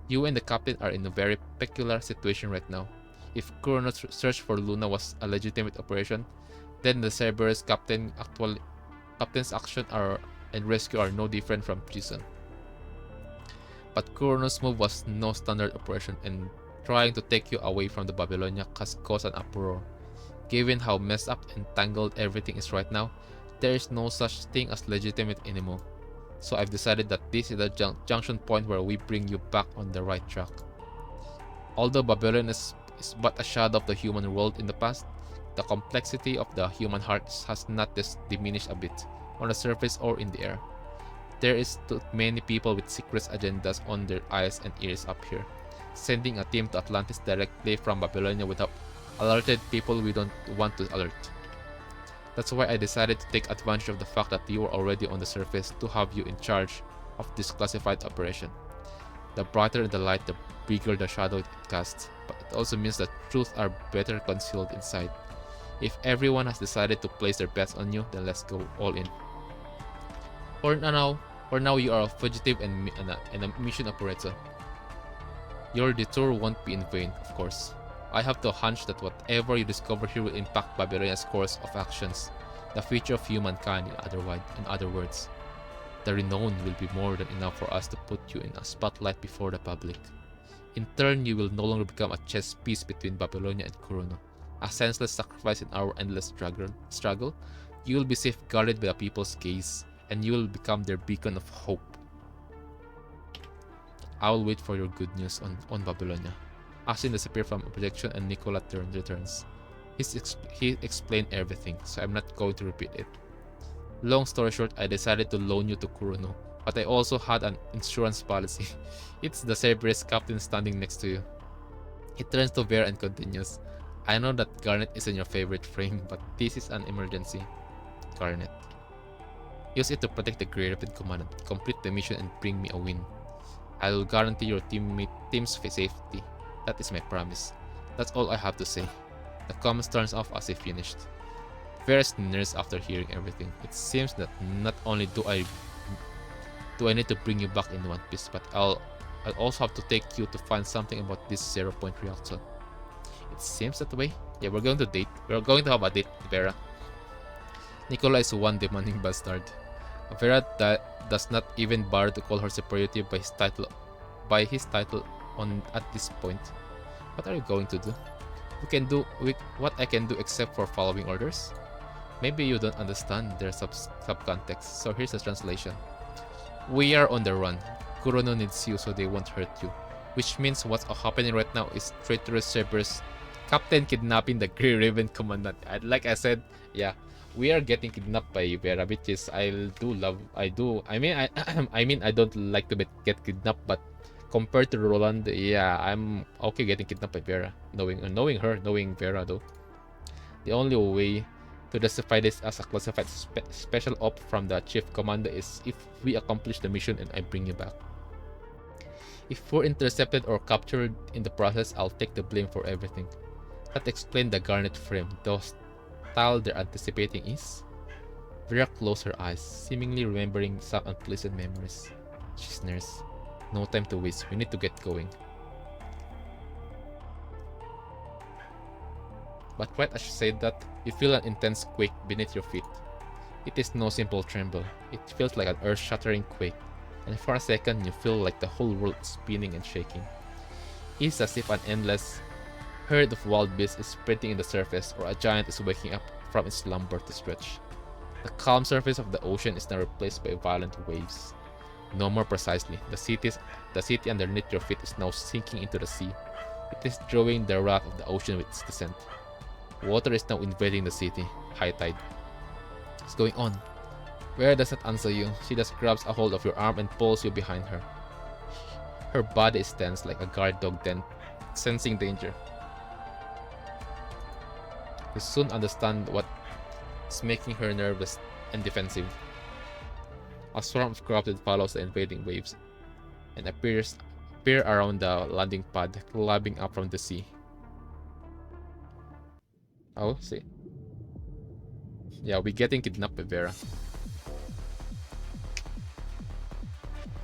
You and the captain are in a very peculiar situation right now. If Kurono's search for Luna was a legitimate operation, then the Cerberus captain's action and rescue are no different from treason. But Kurono's move was no standard operation, and trying to take you away from the Babylonia has caused an uproar. Given how messed up and tangled everything is right now, there is no such thing as legitimate anymore. So I've decided that this is the junction point where we bring you back on the right track. Although Babylon is but a shadow of the human world in the past, the complexity of the human heart has not diminished a bit, on the surface or in the air. There is too many people with secret agendas on their eyes and ears up here. Sending a team to Atlantis directly from Babylonia would have alerted people we don't want to alert. That's why I decided to take advantage of the fact that you are already on the surface to have you in charge of this classified operation. The brighter the light, the bigger the shadow it casts, but it also means that truths are better concealed inside. If everyone has decided to place their bets on you, then let's go all in. For now you are a fugitive and a mission operator. Your detour won't be in vain, of course. I have the hunch that whatever you discover here will impact Babylonia's course of actions, the future of humankind in other words. The renown will be more than enough for us to put you in a spotlight before the public. In turn, you will no longer become a chess piece between Babylonia and Kurono, a senseless sacrifice in our endless struggle. You will be safeguarded by the people's gaze, and you will become their beacon of hope. I will wait for your good news on Babylonia. Ashin disappeared from a projection and Nicola returns. He explained everything, so I'm not going to repeat it. Long story short, I decided to loan you to Kurono, but I also had an insurance policy. It's the Cerberus captain standing next to you. He turns to Vera and continues, I know that Garnet isn't your favorite frame, but this is an emergency. Garnet. Use it to protect the Grey Rapid Commandant, complete the mission and bring me a win. I will guarantee your team's safety. That is my promise. That's all I have to say. The comms turns off as he finished. Vera sneers after hearing everything. It seems that not only do I need to bring you back in one piece, but I'll also have to take you to find something about this 0-point reactor. It seems that way. Yeah, we're going to date. We're going to have a date, Vera. Nicola is one demanding bastard. Vera does not even bother to call her superiority by his title at this point. What are you going to do? What I can do except for following orders? Maybe you don't understand their subcontext, so here's the translation. We are on the run. Kurono needs you so they won't hurt you. Which means what's happening right now is traitorous Cerberus Captain kidnapping the Grey Raven Commandant. Like I said, yeah, we are getting kidnapped by Vera, which is I mean I don't like to get kidnapped, but compared to Roland, yeah, I'm okay getting kidnapped by Vera. Knowing Vera though. The only way to justify this as a classified special op from the Chief Commander is if we accomplish the mission and I bring you back. If we're intercepted or captured in the process, I'll take the blame for everything. That explains the Garnet frame, the style they're anticipating is. Vera closed her eyes, seemingly remembering some unpleasant memories. She sneers. No time to waste, we need to get going. But right as she said that, you feel an intense quake beneath your feet. It is no simple tremble, it feels like an earth-shattering quake, and for a second you feel like the whole world is spinning and shaking. It's as if an endless herd of wild beasts is sprinting in the surface, or a giant is waking up from its slumber to stretch. The calm surface of the ocean is now replaced by violent waves. No more precisely, the city underneath your feet is now sinking into the sea. It is drawing the wrath of the ocean with its descent. Water is now invading the city, high tide. What's going on? Vera does not answer you. She just grabs a hold of your arm and pulls you behind her. Her body is tense like a guard dog sensing danger. You soon understand what's making her nervous and defensive. A swarm of corrupted follows the invading waves and appear around the landing pad, clubbing up from the sea. Oh, see. Yeah, we're getting kidnapped by Vera.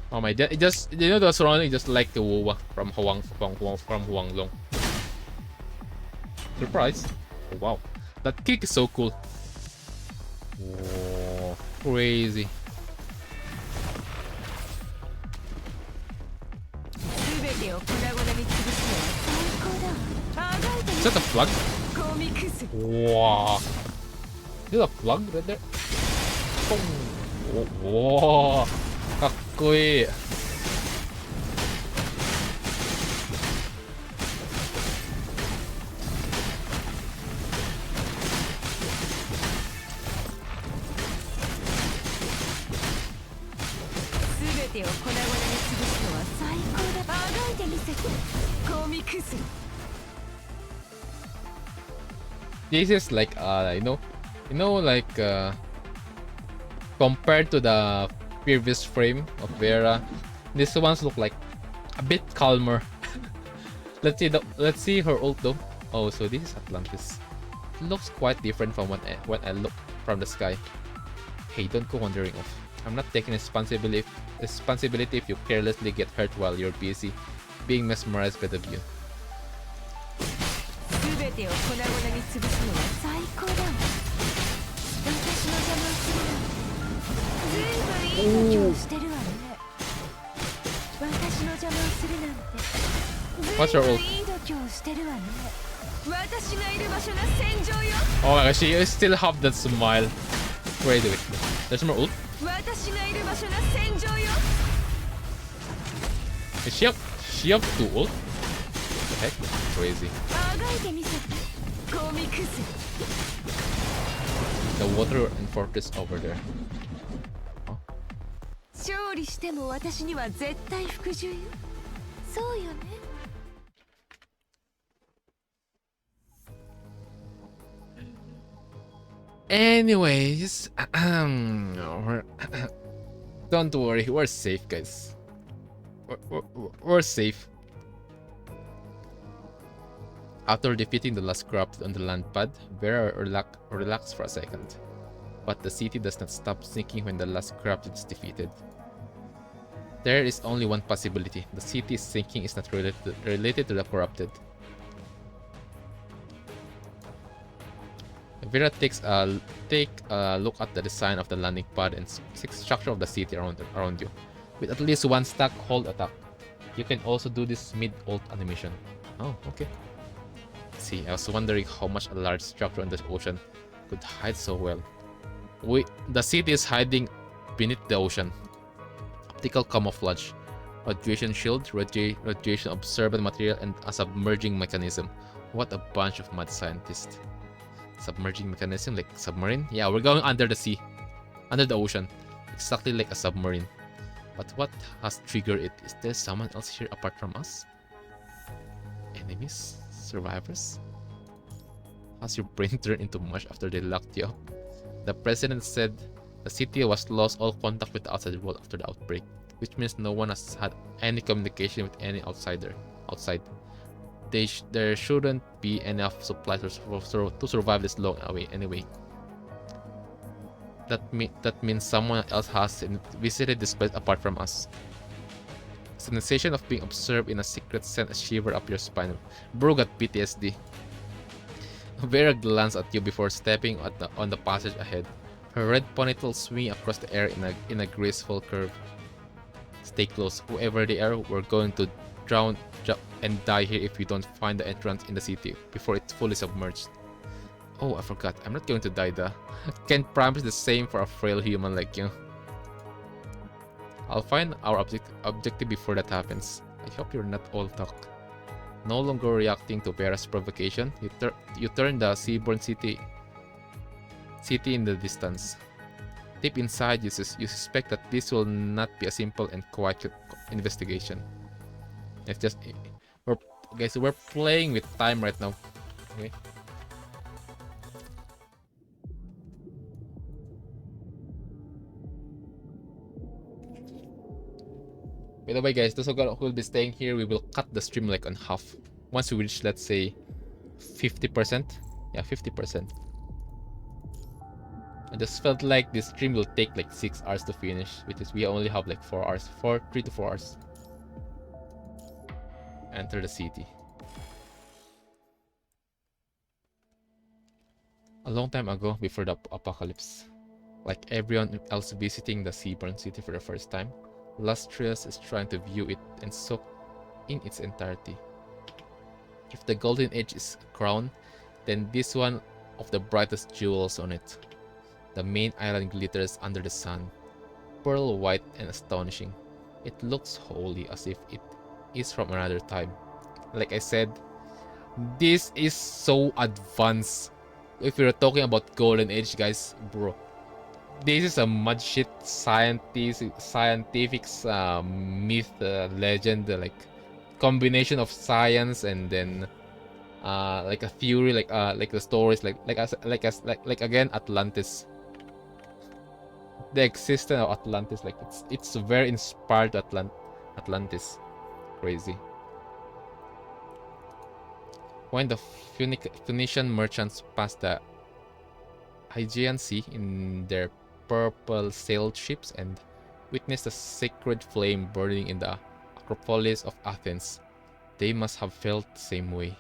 Oh my, it just, you know, the surrounding just like the WUWA from Huang Long. Surprise! Oh, wow, that kick is so cool. Whoa, crazy. Is that a plug? Wow. Is that a plug right there? Wow. かっこいい。This is like like compared to the previous frame of Vera, these ones look like a bit calmer. let's see her ult though. Oh, so this is Atlantis. It looks quite different from when I look from the sky. Hey, don't go wandering off. I'm not taking responsibility if you carelessly get hurt while you're busy being mesmerized by the view. Ooh. What's your ult? Oh my gosh, she still have that smile. Wait, there's more ult? Is she up to ult? What the heck? Crazy. The water and fortress over there. Huh? Anyways, don't worry, we're safe, guys. We're safe. After defeating the last corrupt on the land pad, Vera relaxed for a second. But the city does not stop sinking when the last corrupted is defeated. There is only one possibility. The city's sinking is not related to the corrupted. Vera takes a look at the design of the landing pad and structure of the city around you. With at least one stack hold attack. You can also do this mid-ult animation. Oh, okay. See, I was wondering how much a large structure in the ocean could hide so well. The city is hiding beneath the ocean. Optical camouflage, radiation shield, radiation absorbent material, and a submerging mechanism. What a bunch of mad scientists. Submerging mechanism like submarine? Yeah, we're going under the sea. Under the ocean. Exactly like a submarine. But what has triggered it? Is there someone else here apart from us? Enemies? Survivors? Has your brain turned into mush after they locked you up? The president said the city was lost all contact with the outside world after the outbreak, which means no one has had any communication with any outsider outside. There shouldn't be enough supplies to survive this long away anyway. That means someone else has visited this place apart from us. The sensation of being observed in a secret sent a shiver up your spine. Bro got PTSD. Vera glanced at you before stepping on the passage ahead. Her red ponytail swinging across the air in a graceful curve. Stay close. Whoever they are, we're going to drown and die here if we don't find the entrance in the city before it's fully submerged. Oh, I forgot. I'm not going to die though. Can't promise the same for a frail human like you. I'll find our objective before that happens. I hope you're not all talk. No longer reacting to Vera's provocation, you turn the seaborne city in the distance. Deep inside, you suspect that this will not be a simple and quiet investigation. It's just we're playing with time right now. Okay. By the way, guys, those who will be staying here, we will cut the stream like on half. Once we reach, let's say, 50%. Yeah, 50%. I just felt like this stream will take like 6 hours to finish, which is we only have like 4 hours, 3 to 4 hours. Enter the city. A long time ago, before the apocalypse, like everyone else visiting the Seaborn City for the first time, Lustrous is trying to view it and soak in its entirety. If the Golden Age is a crown, then this one of the brightest jewels on it. The main island glitters under the sun, pearl white and astonishing. It looks holy, as if it is from another time. Like I said, this is so advanced. If we're talking about Golden Age, guys, bro, this is a mud shit scientific myth, legend, like combination of science and then like a theory, like the stories, like again Atlantis. The existence of Atlantis, like it's very inspired to Atlantis. Crazy. When the Phoenician merchants passed the Aegean Sea in their purple sailed ships and witnessed the sacred flame burning in the Acropolis of Athens, they must have felt the same way.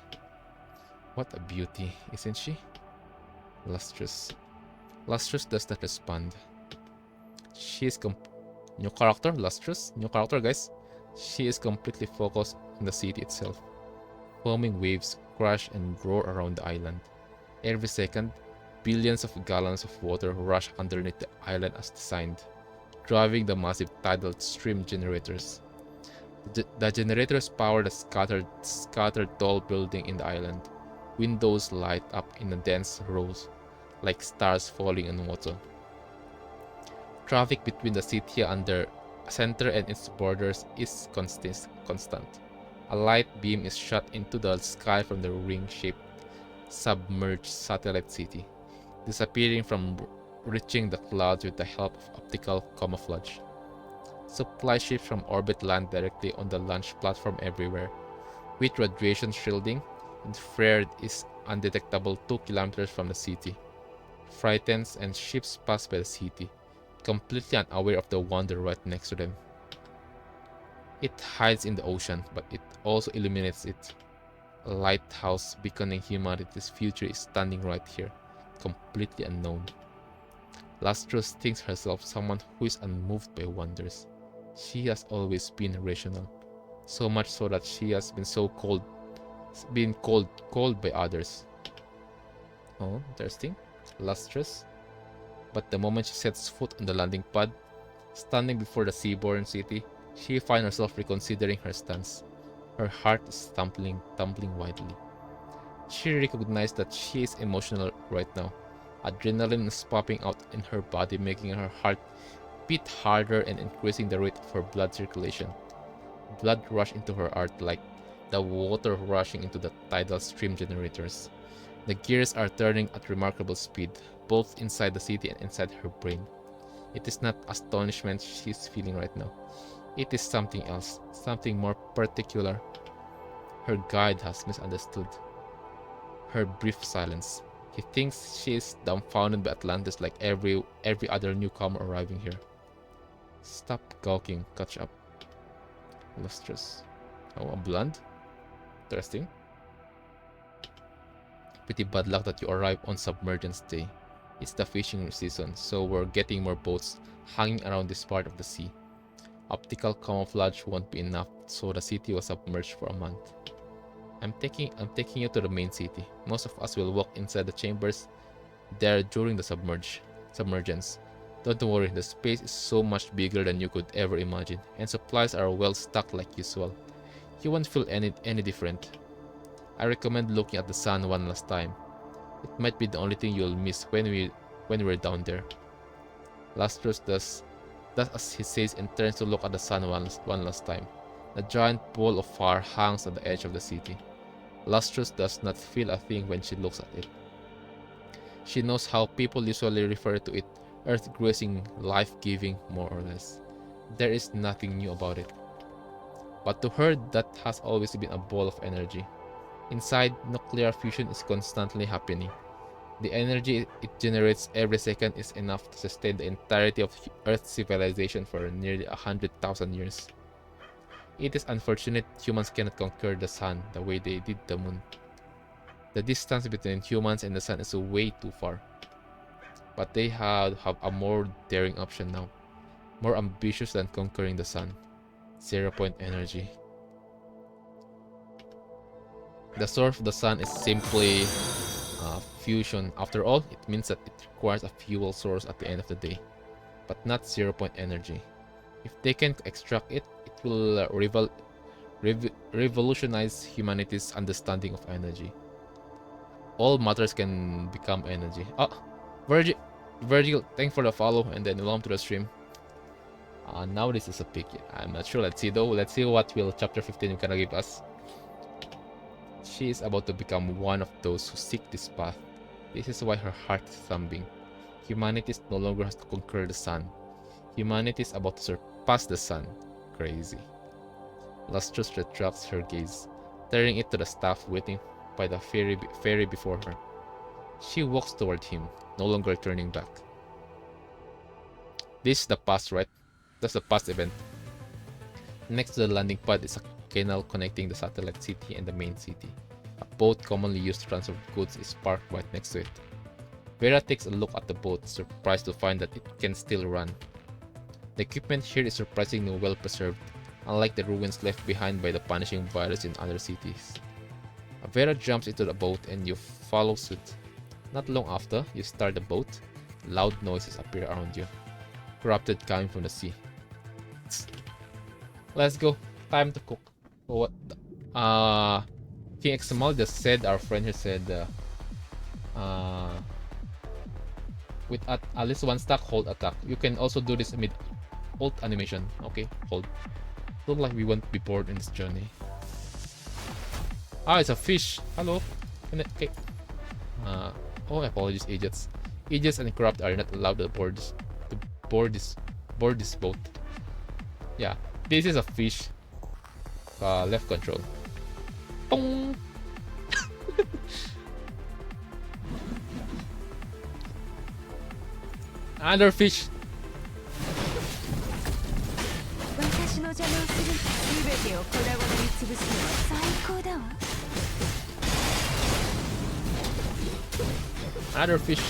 What a beauty, isn't she? Lustrous. Lustrous does not respond. She is new character, Lustrous. New character, guys. She is completely focused on the city itself. Foaming waves crash and roar around the island. Every second, billions of gallons of water rush underneath the island as designed, driving the massive tidal stream generators. The generators power the scattered tall building in the island. Windows light up in a dense rows, like stars falling on water. Traffic between the city and their center and its borders is constant. A light beam is shot into the sky from the ring-shaped, submerged satellite city, disappearing from reaching the clouds with the help of optical camouflage. Supply ships from orbit land directly on the launch platform everywhere, with radiation shielding, and flared is undetectable 2 kilometers from the city. Frightened and ships pass by the city, completely unaware of the wonder right next to them. It hides in the ocean, but it also illuminates it. A lighthouse beaconing humanity's future is standing right here, completely unknown. Lustrous thinks herself someone who is unmoved by wonders. She has always been rational, so much so that she has been called by others. Oh, interesting. Lustrous. But the moment she sets foot on the landing pad, standing before the seaborne city, she finds herself reconsidering her stance. Her heart is tumbling wildly. She recognized that she is emotional right now. Adrenaline is popping out in her body, making her heart beat harder and increasing the rate of her blood circulation. Blood rushed into her heart like the water rushing into the tidal stream generators. The gears are turning at remarkable speed, both inside the city and inside her brain. It is not astonishment she is feeling right now. It is something else, something more particular. Her guide has misunderstood. Her brief silence. He thinks she is dumbfounded by Atlantis like every other newcomer arriving here. Stop gawking, catch up. Lustrous. Oh, a blonde? Interesting. Pretty bad luck that you arrive on Submergence Day. It's the fishing season, so we're getting more boats hanging around this part of the sea. Optical camouflage won't be enough, so the city was submerged for a month. I'm taking you to the main city. Most of us will walk inside the chambers there during the submergence. Don't worry, the space is so much bigger than you could ever imagine, and supplies are well stocked like usual. You won't feel any different. I recommend looking at the sun one last time. It might be the only thing you'll miss when we're down there. Lustrous does as he says and turns to look at the sun one last time. A giant ball of fire hangs at the edge of the city. Lustrous does not feel a thing when she looks at it. She knows how people usually refer to it, earth-gracing, life-giving, more or less. There is nothing new about it. But to her, that has always been a ball of energy. Inside, nuclear fusion is constantly happening. The energy it generates every second is enough to sustain the entirety of Earth's civilization for nearly 100,000 years. It is unfortunate humans cannot conquer the sun the way they did the moon. The distance between humans and the sun is way too far. But they have a more daring option now. More ambitious than conquering the sun. 0-point energy. The source of the sun is simply fusion. After all, it means that it requires a fuel source at the end of the day, but not 0-point energy. If they can extract it, it will revolutionize humanity's understanding of energy. All matters can become energy. Oh, Virgil, thanks for the follow and then welcome to the stream. Now this is a pick. I'm not sure. Let's see though. Let's see what will chapter 15 gonna give us. She is about to become one of those who seek this path. This is why her heart is thumping. Humanity no longer has to conquer the sun. Humanity is about to surpass the sun. Crazy. Lustrous retracts her gaze, turning it to the staff waiting by the ferry before her. She walks toward him, no longer turning back. This is the past, right? That's the past event. Next to the landing pad is a canal connecting the satellite city and the main city. A boat commonly used to transport goods is parked right next to it. Vera takes a look at the boat, surprised to find that it can still run. The equipment here is surprisingly well preserved, unlike the ruins left behind by the punishing virus in other cities. Vera jumps into the boat and you follow suit. Not long after you start the boat, loud noises appear around you, corrupted coming from the sea. Let's go. Time to cook. What? King XML just said, our friend here said, with at least one stack, hold attack. You can also do this mid ult animation. Okay, hold. Look like we won't be bored in this journey. Ah, it's a fish. Hello. Okay. Oh, apologies, idiots. Idiots and corrupt are not allowed to board this boat. Yeah, this is a fish. Left control. Boom. Another fish. Another fish.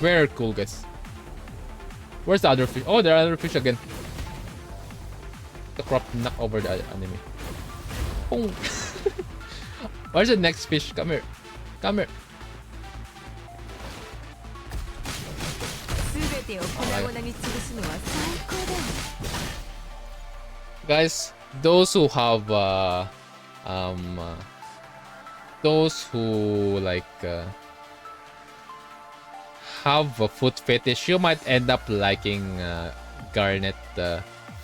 Very cool, guys. Where's the other fish? Oh, there are other fish again. The crop knock over the enemy. Boom. Where's the next fish? Come here. Come here. Guys, those who have those who like have a foot fetish, you might end up liking Garnet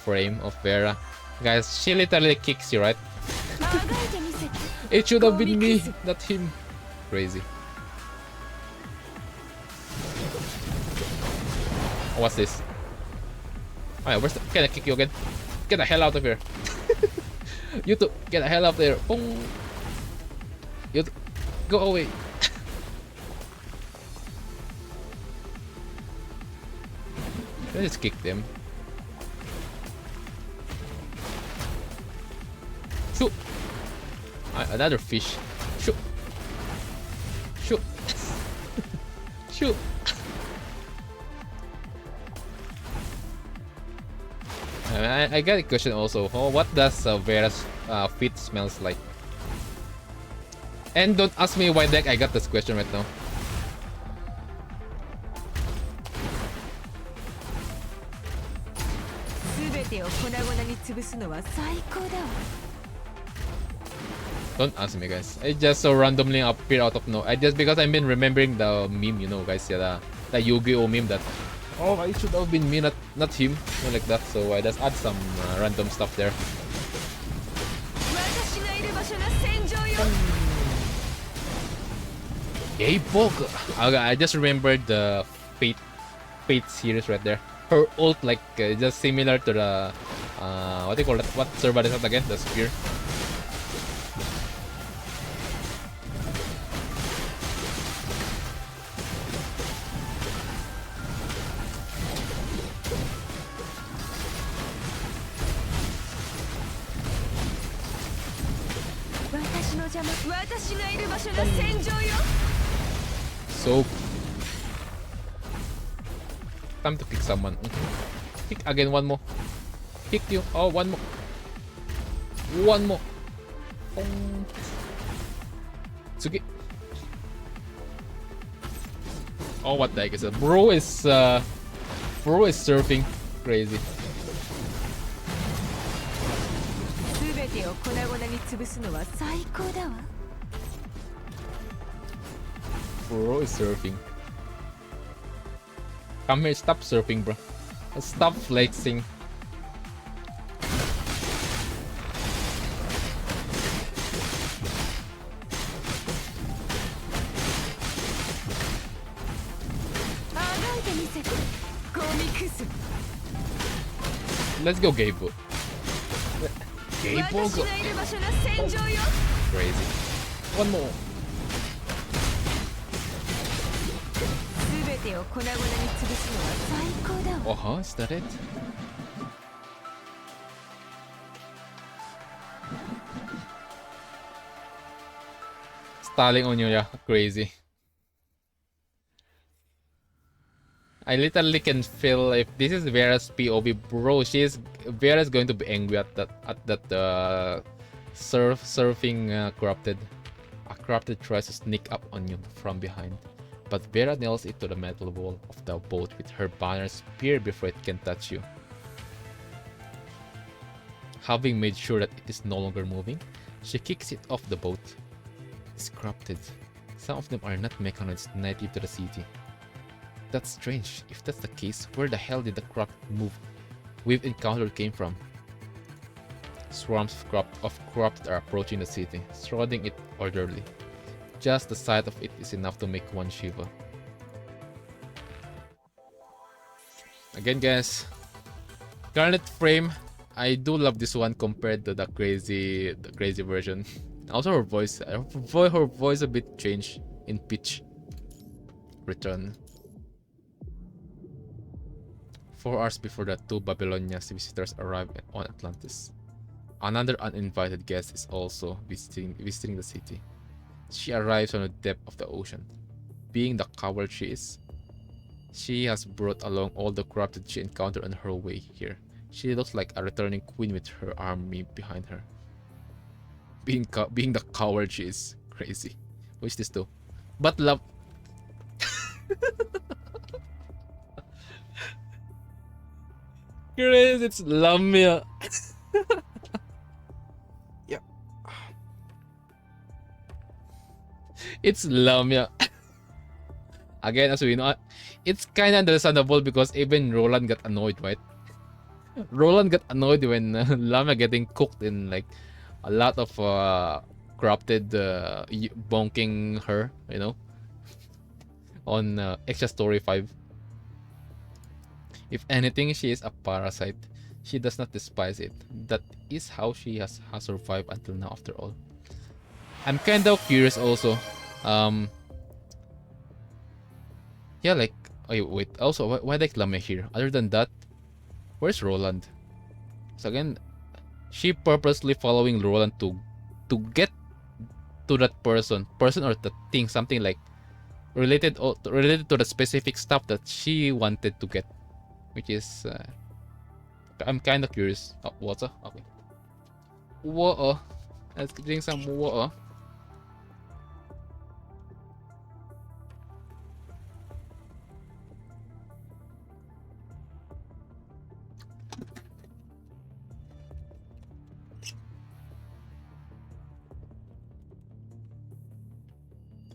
frame of Vera. Guys, she literally kicks you, right? It should have been me, not him. Crazy. What's this? Alright, where's the... Can I kick you again? Get the hell out of here. You two, get the hell out of there. Boom. You two, go away. Let's kick them. Shoot. Another fish. Shoot. Shoot. Shoot. I got a question also. Oh, what does Vera's feet smells like? And don't ask me why the heck I got this question right now. Don't ask me, guys. It just so randomly appear out of no. I just because I've been remembering the meme, you know, guys. Yeah, the Yu-Gi-Oh meme that. Oh, it should have been me, not him, like that. So I just add some random stuff there. Hey, Bog. Okay, I just remembered the Fate series right there. Her ult like just similar to the what do you call that? What server is that again? The spear. So time to kick someone. Kick again, one more. Kick you. Oh, one more. One more. Tsugi. Oh, what the heck is that? Bro is surfing. Crazy. Bro is surfing. Come here, stop surfing, bro. Stop flexing. Let's go, Gabo. Gabo, go. Crazy. One more. Oh, is that it? Stalling on you, yeah, crazy. I literally can feel if this is Vera's POV, bro. Vera's going to be angry at that surfing corrupted. A corrupted tries to sneak up on you from behind, but Vera nails it to the metal wall of the boat with her banner spear before it can touch you. Having made sure that it is no longer moving, she kicks it off the boat. It's corrupted. Some of them are not mechanoids native to the city. That's strange. If that's the case, where the hell did the corrupted move we've encountered came from? Swarms of corrupted are approaching the city, surrounding it orderly. Just the sight of it is enough to make one shiver. Again, guys, current frame, I do love this one compared to the crazy version. Also, her voice a bit changed in pitch. Return. 4 hours before the two Babylonians visitors arrive on Atlantis, another uninvited guest is also visiting the city. She arrives on the depth of the ocean. Being the coward she is, she has brought along all the corrupted she encountered on her way here. She looks like a returning queen with her army behind her. Being the coward she is, crazy. Which this too, but love. Grace, it's Lamia. Yeah. It's Lamia. Again, as we know, it's kind of understandable because even Roland got annoyed, right? Roland got annoyed when Lamia getting cooked in like a lot of corrupted bonking her, you know, on Extra Story 5. If anything, she is a parasite. She does not despise it. That is how she has survived until now, after all. I'm kind of curious also. Yeah, like, oh, wait. Also, why like Lamia here? Other than that, where's Roland? So again, she purposely following Roland to get to that person or that thing, something like related to the specific stuff that she wanted to get. Which is, I'm kind of curious. Oh, water? Okay. Water. Let's drink some water.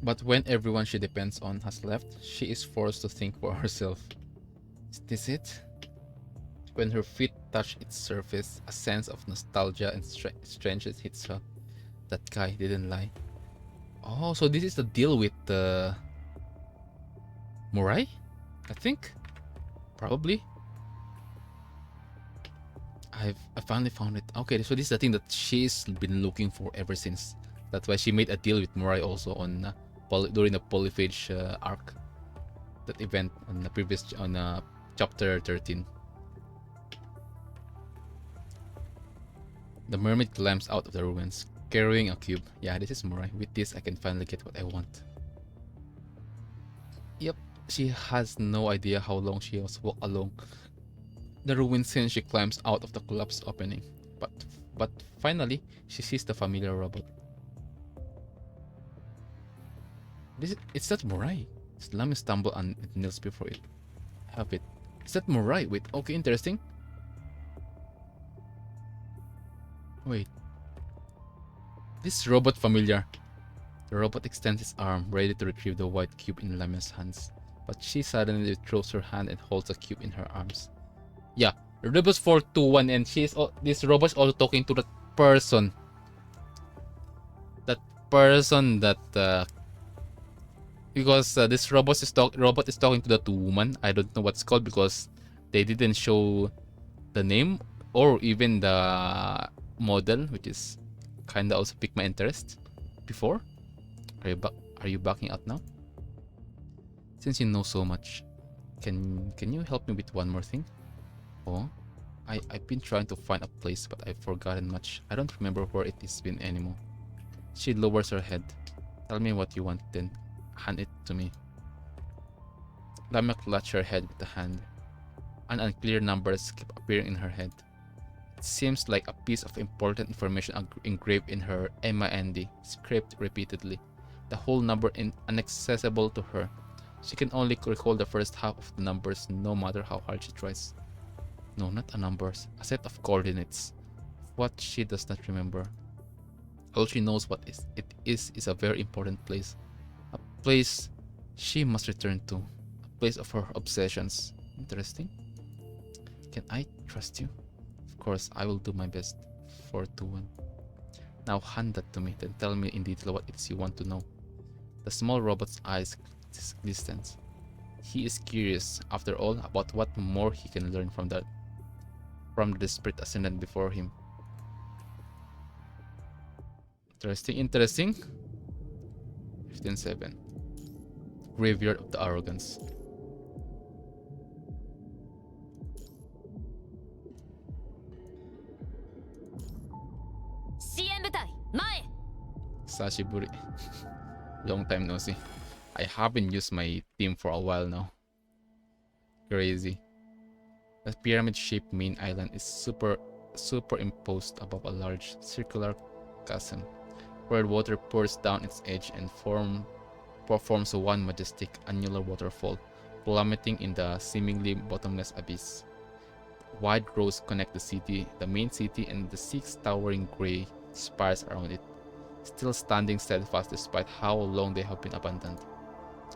But when everyone she depends on has left, she is forced to think for herself. Is this it? When her feet touch its surface, a sense of nostalgia and strangeness hits her. That guy didn't lie. Oh, so this is the deal with Murai? I think? Probably. I finally found it. Okay, so this is the thing that she's been looking for ever since. That's why she made a deal with Murai also on during the Polyphage arc. That event on the previous chapter 13. The mermaid climbs out of the ruins, carrying a cube. Yeah, this is Murai. With this, I can finally get what I want. Yep, she has no idea how long she has walked along the ruins since she climbs out of the collapsed opening. But finally, she sees the familiar robot. It's that Murai. Slamy stumble and it kneels before it. Have it. Is that Murai? Wait, okay, interesting. Wait. This robot familiar. The robot extends its arm, ready to retrieve the white cube in Lamia's hands. But she suddenly withdraws her hand and holds the cube in her arms. Yeah, Rebus 421, and this robot is also talking to that person. That person that because this robot is talking to that woman. I don't know what's called because they didn't show the name or even the model, which is kinda also piqued my interest before. Are you backing out now? Since you know so much, can you help me with one more thing? Oh, I've been trying to find a place, but I've forgotten much. I don't remember where it has been anymore. She lowers her head. Tell me what you want, then hand it to me. Lamia clutched her head with the hand. An unclear numbers kept appearing in her head. It seems like a piece of important information engraved in her MIND, scraped repeatedly. The whole number inaccessible to her. She can only recall the first half of the numbers no matter how hard she tries. No, not a numbers, a set of coordinates. What she does not remember. All she knows it is a very important place. A place she must return to. A place of her obsessions. Interesting. Can I trust you? Of course, I will do my best. 421. Now hand that to me, then tell me in detail what it is you want to know. The small robot's eyes glisten. He is curious, after all, about what more he can learn from the desperate ascendant before him. Interesting. 15-7. Graveyard of the Arrogance. Sashiburi. Long time no see. I haven't used my team for a while now. Crazy. The pyramid-shaped main island is superimposed above a large circular chasm, where water pours down its edge and forms one majestic annular waterfall, plummeting in the seemingly bottomless abyss. Wide roads connect the main city, and the 6 towering grey spires around it, still standing steadfast despite how long they have been abandoned.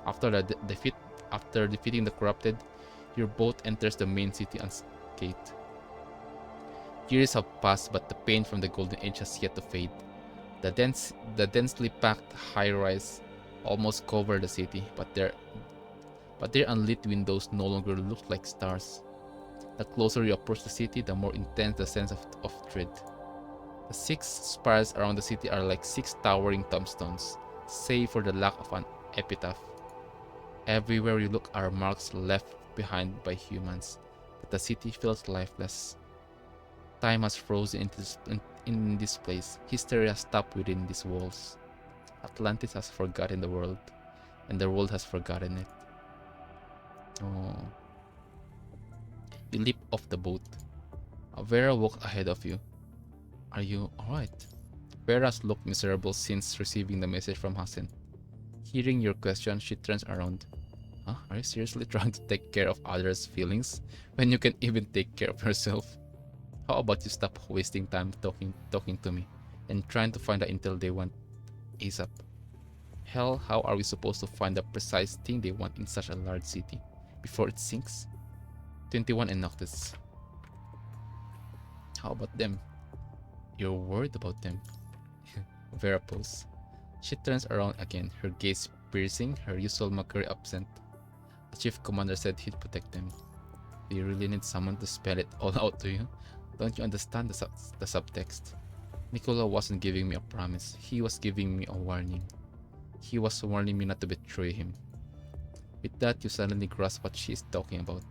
After defeating the corrupted, your boat enters the main city unscathed. Years have passed, but the pain from the Golden Age has yet to fade. The densely packed high-rise almost cover the city, but their unlit windows no longer look like stars. The closer you approach the city, the more intense the sense of dread. The 6 spires around the city are like 6 towering tombstones, save for the lack of an epitaph. Everywhere you look are marks left behind by humans, but the city feels lifeless. Time has frozen in this place. History has stopped within these walls. Atlantis has forgotten the world, and the world has forgotten it. Oh. You leap off the boat. Vera walks ahead of you. Are you alright? Vera's looked miserable since receiving the message from Hassan. Hearing your question, she turns around. Huh? Are you seriously trying to take care of others' feelings when you can even take care of yourself? How about you stop wasting time talking to me and trying to find the intel they want ASAP? Hell, how are we supposed to find the precise thing they want in such a large city before it sinks? 21 and Noctis. How about them? You're worried about them? Vera pulls. She turns around again, her gaze piercing, her usual mockery absent. The chief commander said he'd protect them. Do you really need someone to spell it all out to you? Don't you understand the subtext? Nicola wasn't giving me a promise, he was giving me a warning. He was warning me not to betray him. With that, you suddenly grasp what she is talking about.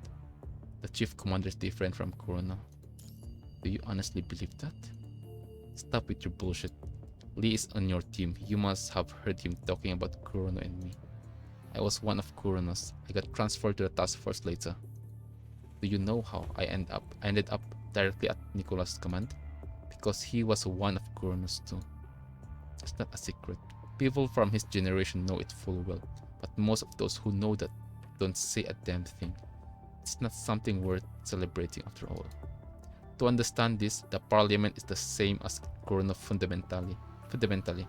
The chief commander is different from Kurono. Do you honestly believe that? Stop with your bullshit. Lee is on your team. You must have heard him talking about Kurono and me. I was one of Kurono's. I got transferred to the task force later. Do you know how I ended up directly at Nicola's command? Because he was one of Kurono's too. It's not a secret. People from his generation know it full well, but most of those who know that don't say a damn thing. It's not something worth celebrating after all. To understand this, the parliament is the same as Kurono fundamentally.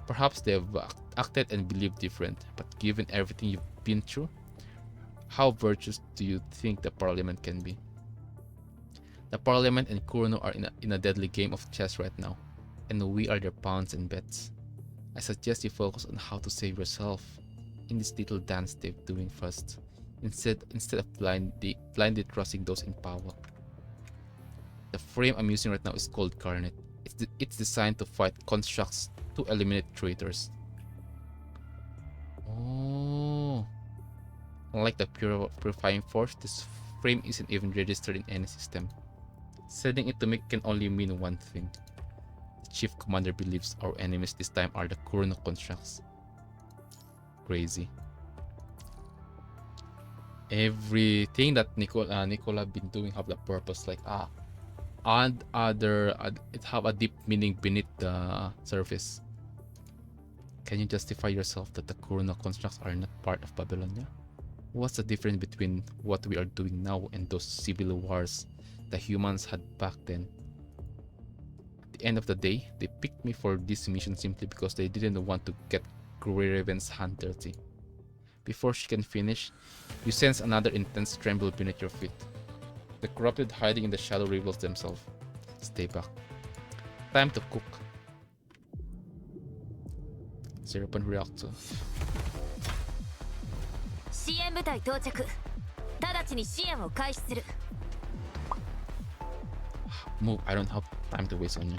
Perhaps they have acted and believed different, but given everything you've been through, how virtuous do you think the parliament can be? The parliament and Kurono are in a deadly game of chess right now, and we are their pawns and bets. I suggest you focus on how to save yourself in this little dance they're doing first, instead of blindly trusting those in power. The frame I'm using right now is called Garnet. It's designed to fight constructs to eliminate traitors. Oh, unlike the purifying force, this frame isn't even registered in any system. Setting it to me can only mean one thing. The chief commander believes our enemies this time are the Kurono constructs. Crazy. Everything that Nicola been doing have the purpose, like it have a deep meaning beneath the surface. Can you justify yourself that the Kurono constructs are not part of Babylonia? What's the difference between what we are doing now and those civil wars the humans had back then? At the end of the day, they picked me for this mission simply because they didn't want to get Raven's hand dirty. Before she can finish, you sense another intense tremble beneath your feet. The corrupted hiding in the shadow reveals themselves. Stay back. Time to cook. 0. Reactor. 支援部隊到着。直ちに支援を開始する。 Move, I don't have time to waste on you.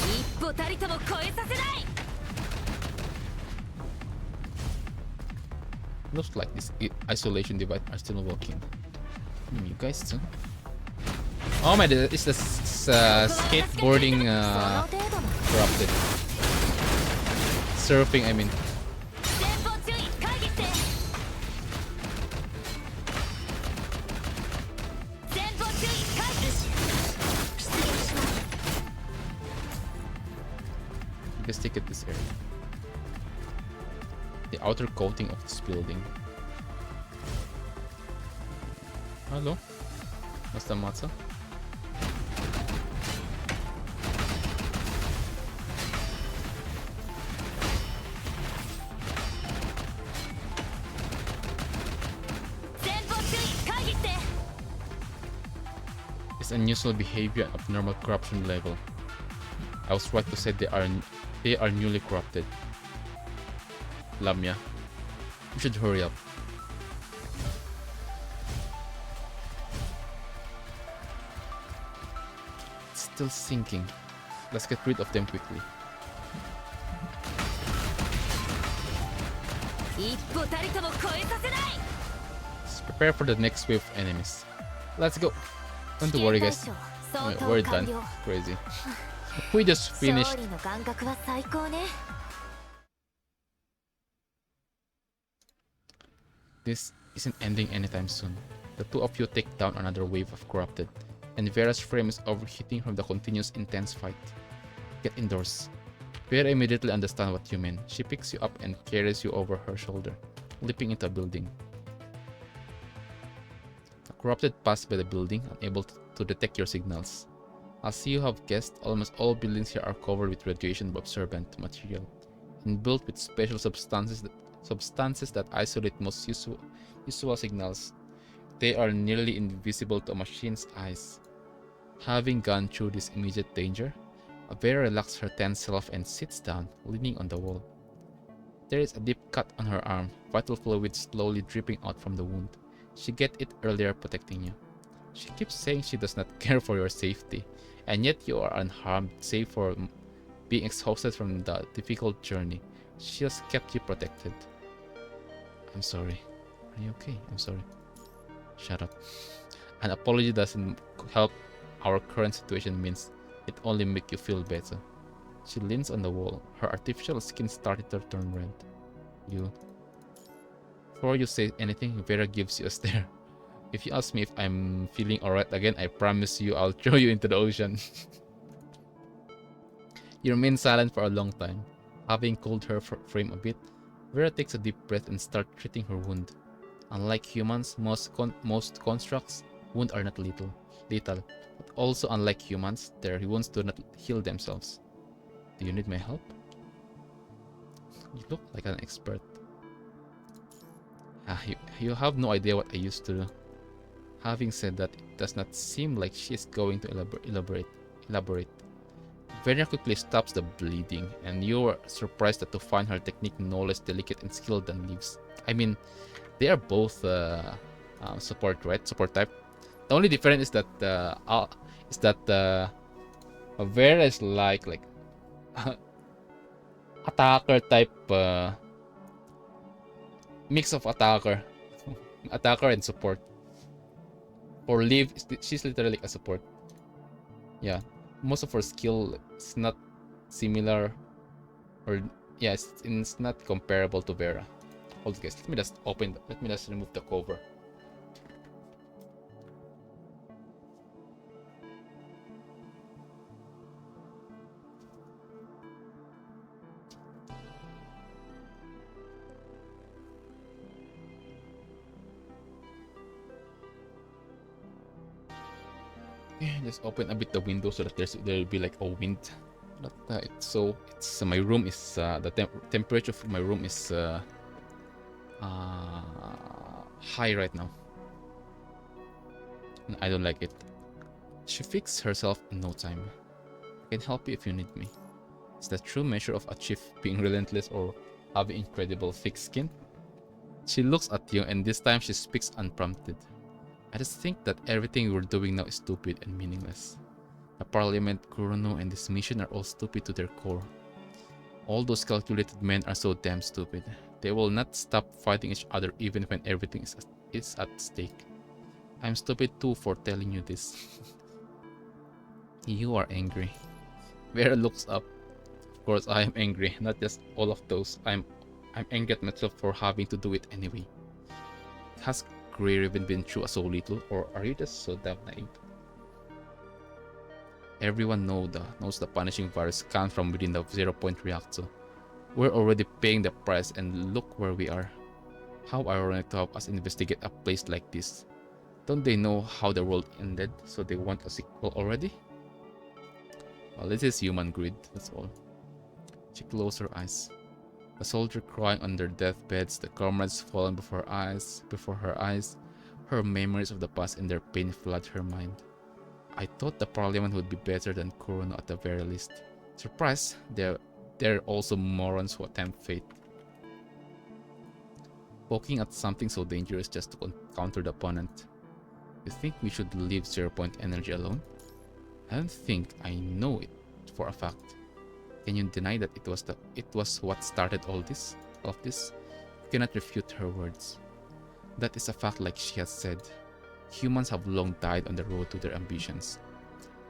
一歩たりとも越えさせない。 Looks like this isolation device are still working. You guys too. Oh my, it's the skateboarding corrupted. Surfing, I mean. Let's take it this area. The outer coating of this building. Hello, Mr. Matza. It's unusual behavior at abnormal corruption level. I was right to say they are newly corrupted. Lamia, you should hurry up. It's still sinking. Let's get rid of them quickly. Let's prepare for the next wave of enemies. Let's go. Don't worry, guys. We're done. Crazy. We just finished. This isn't ending anytime soon. The two of you take down another wave of corrupted, and Vera's frame is overheating from the continuous intense fight. Get indoors. Vera immediately understands what you mean. She picks you up and carries you over her shoulder, leaping into a building. The corrupted pass by the building, unable to detect your signals. As you have guessed, almost all buildings here are covered with radiation-absorbent material and built with special substances that isolate most usual signals. They are nearly invisible to a machine's eyes. Having gone through this immediate danger, Vera relaxes her tense self and sits down, leaning on the wall. There is a deep cut on her arm, vital fluid slowly dripping out from the wound. She get it earlier protecting you. She keeps saying she does not care for your safety, and yet you are unharmed save for being exhausted from the difficult journey. She has kept you protected. I'm sorry. Are you okay? I'm sorry. Shut up. An apology doesn't help. Our current situation means it only makes you feel better. She leans on the wall. Her artificial skin started to turn red. Before you say anything, Vera gives you a stare. If you ask me if I'm feeling alright again, I promise you I'll throw you into the ocean. You remain silent for a long time. Having cooled her frame a bit, Vera takes a deep breath and starts treating her wound. Unlike humans, most constructs' wounds are not lethal. But also unlike humans, their wounds do not heal themselves. Do you need my help? You look like an expert. You have no idea what I used to do. Having said that, it does not seem like she is going to elaborate. Vera quickly stops the bleeding, and you are surprised to find her technique no less delicate and skilled than Leaves. I mean, they are both support, right? Support type. The only difference is that Vera is like attacker type, mix of attacker and support. For Liv, she's literally a support. Yeah, most of her skill is not similar, or yeah, it's not comparable to Vera. Hold on, guys. Let me just remove the cover. Just open a bit the window so that there will be like a wind. But my room is the temperature of my room is high right now, and I don't like it. She fixed herself in no time. I can help you if you need me. Is the true measure of a chief being relentless or having incredible thick skin? She looks at you, and this time she speaks unprompted. I just think that everything we're doing now is stupid and meaningless. The Parliament, Kurono, and this mission are all stupid to their core. All those calculated men are so damn stupid. They will not stop fighting each other even when everything is at stake. I'm stupid too for telling you this. You are angry. Vera looks up. Of course I am angry, not just all of those. I'm angry at myself for having to do it anyway. Has Grey Ribbon been through so little, or are you just so damn naive? Everyone knows the punishing virus comes from within the 0-point reactor. We're already paying the price, and look where we are. How ironic to have us investigate a place like this. Don't they know how the world ended, so they want a sequel already? Well, this is human greed, that's all. She closed her eyes. A soldier crying on their deathbeds, the comrades fallen before her eyes, her memories of the past and their pain flood her mind. I thought the Parliament would be better than Kurono at the very least. Surprise, they're also morons who attempt fate. Poking at something so dangerous just to counter the opponent. You think we should leave 0-point energy alone? I don't think I know it for a fact. Can you deny that it was what started all of this? You cannot refute her words. That is a fact, like she has said. Humans have long died on the road to their ambitions.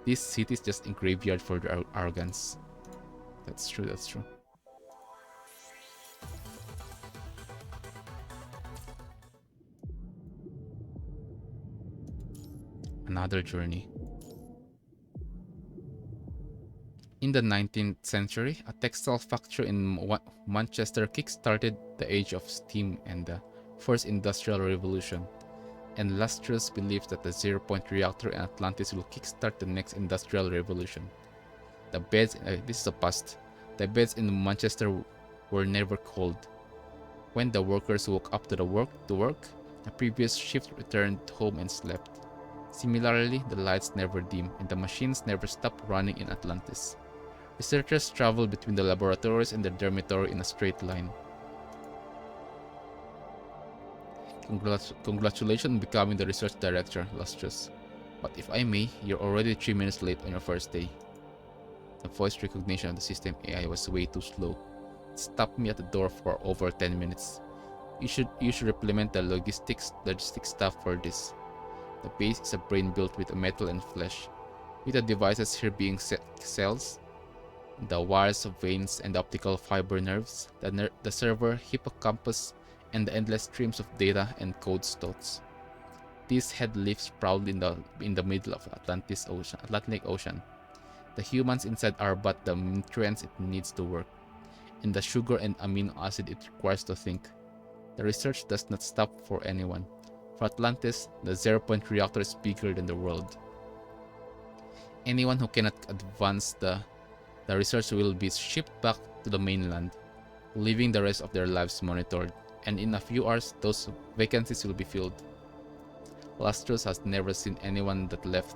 This city is just a graveyard for their arrogance. That's true, that's true. Another journey. In the 19th century, a textile factory in Manchester kick-started the age of steam and the first industrial revolution, and Lustrous believes that the 0-point reactor in Atlantis will kickstart the next industrial revolution. The beds, this is a past, the beds in Manchester were never cold. When the workers woke up to work, the previous shift returned home and slept. Similarly, the lights never dim and the machines never stop running in Atlantis. Researchers travel between the laboratories and the dormitory in a straight line. Congratulations on becoming the research director, Lustrous. But if I may, you're already 3 minutes late on your first day. The voice recognition of the system AI was way too slow. It stopped me at the door for over 10 minutes. You should implement the logistics staff for this. The base is a brain built with metal and flesh, with the devices here being cells, the wires of veins and the optical fiber nerves, the server, hippocampus, and the endless streams of data and code stores. This head lives proudly in the middle of Atlantic Ocean. The humans inside are but the nutrients it needs to work, and the sugar and amino acid it requires to think. The research does not stop for anyone. For Atlantis, the 0-point reactor is bigger than the world. Anyone who cannot advance the research will be shipped back to the mainland, leaving the rest of their lives monitored, and in a few hours those vacancies will be filled. Lustrous has never seen anyone that left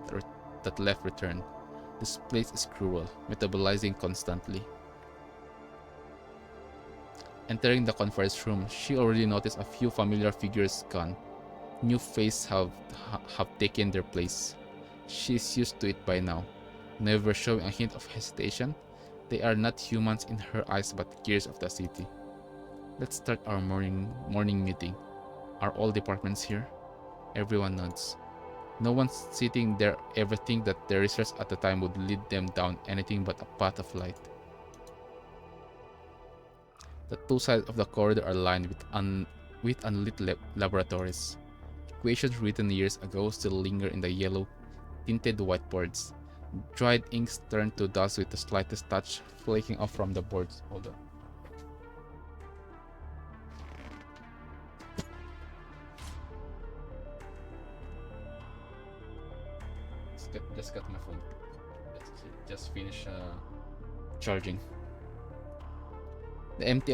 return. This place is cruel, metabolizing constantly. Entering the conference room, she already noticed a few familiar figures gone. New faces have taken their place. She is used to it by now, never showing a hint of hesitation. They are not humans in her eyes but gears of the city. Let's start our morning meeting. Are all departments here? Everyone nods. No one sitting there ever think that their research at the time would lead them down anything but a path of light. The two sides of the corridor are lined with unlit laboratories. Equations written years ago still linger in the yellow, tinted whiteboards. Dried inks turn to dust with the slightest touch, flaking off from the boards. Hold on. Just got my phone. Just finish charging. The empty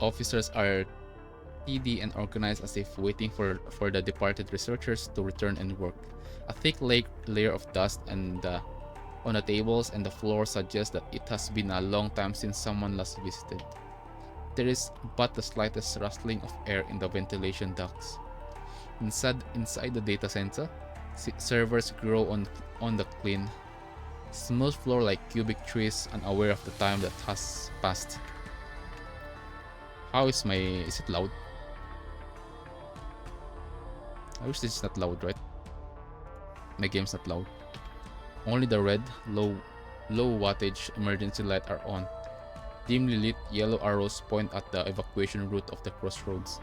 officers are tidy and organized as if waiting for the departed researchers to return and work. A thick layer of dust on the tables and the floor suggests that it has been a long time since someone last visited. There is but the slightest rustling of air in the ventilation ducts. Inside the data center, servers grow on the clean, smooth floor like cubic trees, unaware of the time that has passed. Is it loud? I wish this is not loud, right? My game's not loud. Only the red, low wattage emergency light are on. Dimly lit yellow arrows point at the evacuation route of the crossroads.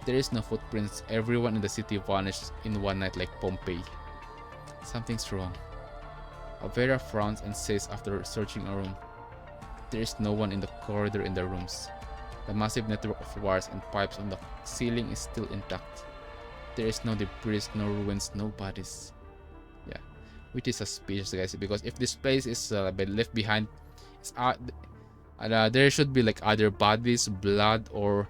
There is no footprints. Everyone in the city vanished in one night like Pompeii. Something's wrong. Avera frowns and says after searching a room, there is no one in the corridor in the rooms. The massive network of wires and pipes on the ceiling is still intact. There is no debris, no ruins, no bodies. Yeah, which is suspicious, guys, because if this place is left behind, there should be like either bodies, blood, or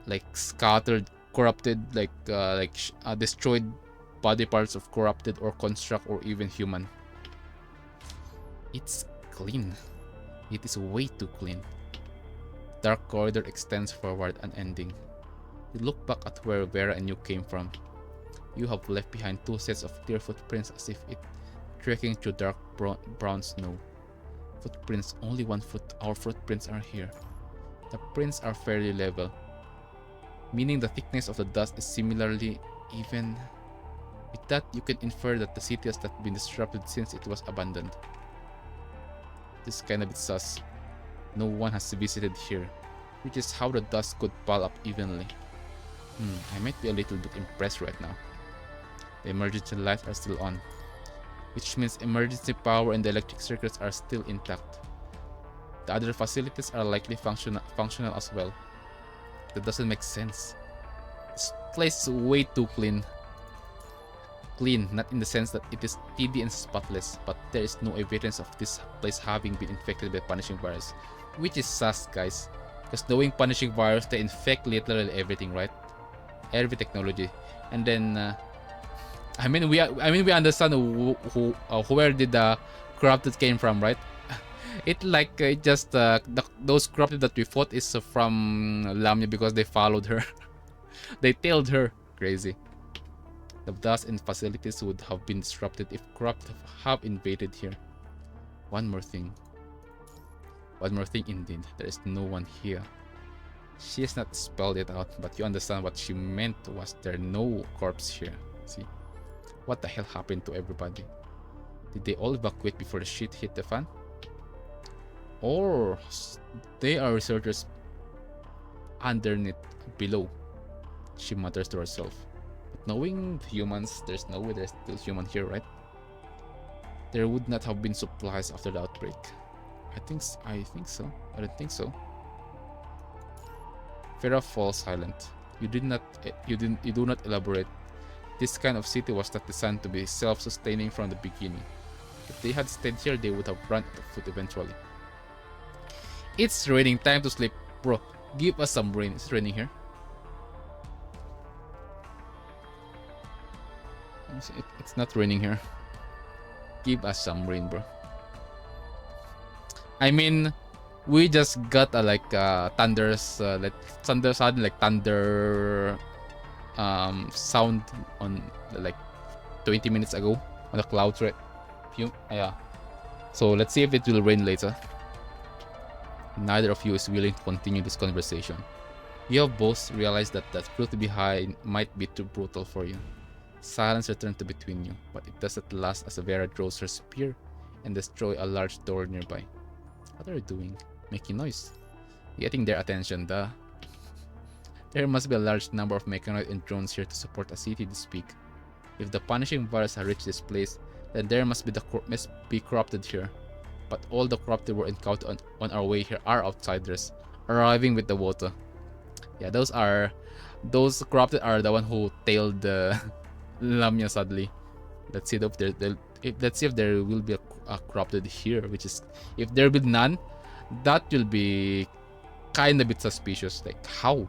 like scattered, corrupted, destroyed body parts of corrupted or construct or even human. It's clean. It is way too clean. Dark corridor extends forward, unending. You look back at where Vera and you came from. You have left behind two sets of clear footprints as if it trekking through dark brown snow. Footprints, only one foot. Our footprints are here. The prints are fairly level, meaning the thickness of the dust is similarly even. With that, you can infer that the city has not been disrupted since it was abandoned. This is kind of a bit sus. No one has visited here, which is how the dust could pile up evenly. I might be a little bit impressed right now. The emergency lights are still on, which means emergency power and the electric circuits are still intact. The other facilities are likely functional as well. That doesn't make sense. This place is way too clean. Clean, not in the sense that it is tidy and spotless, but there is no evidence of this place having been infected by punishing virus. Which is sus, guys. Because knowing punishing virus, they infect literally everything, right? Every technology. And then I mean, we understand where did the corrupted came from, right? It like just those corrupted that we fought is from Lamia because they followed her. They tailed her. Crazy. The dust and facilities would have been disrupted if corrupt have invaded here. One more thing. One more thing indeed. There is no one here. She has not spelled it out, but you understand what she meant. Was there no corpse here? See? What the hell happened to everybody? Did they all evacuate before the shit hit the fan? Or they are researchers underneath, below. She mutters to herself. But knowing humans, there's no way there's still human here, right? There would not have been supplies after the outbreak. I think so. I don't think so. Farah falls silent. You do not elaborate. This kind of city was not designed to be self-sustaining from the beginning. If they had stayed here, they would have run out of food eventually. It's raining. Time to sleep. Bro, give us some rain. It's raining here. It's not raining here. Give us some rain, bro. I mean, we just got thunder's like thunder sound, like thunder sound on like 20 minutes ago on the clouds, right? Yeah. So let's see if it will rain later. Neither of you is willing to continue this conversation. You have both realized that the truth behind might be too brutal for you. Silence returned to between you, but it does not last as Vera draws her spear and destroy a large door nearby. What are you doing? Making noise. Getting their attention, duh. There must be a large number of mechanoid and drones here to support a city this big. If the punishing virus has reached this place, then there must be corrupted here. But all the corrupted were encountered on our way here are outsiders, arriving with the water. Yeah, those corrupted are the one who tailed the Lamia, sadly. Let's see if there will be a corrupted here, which is, if there will be none, that will be kind of bit suspicious. Like, how?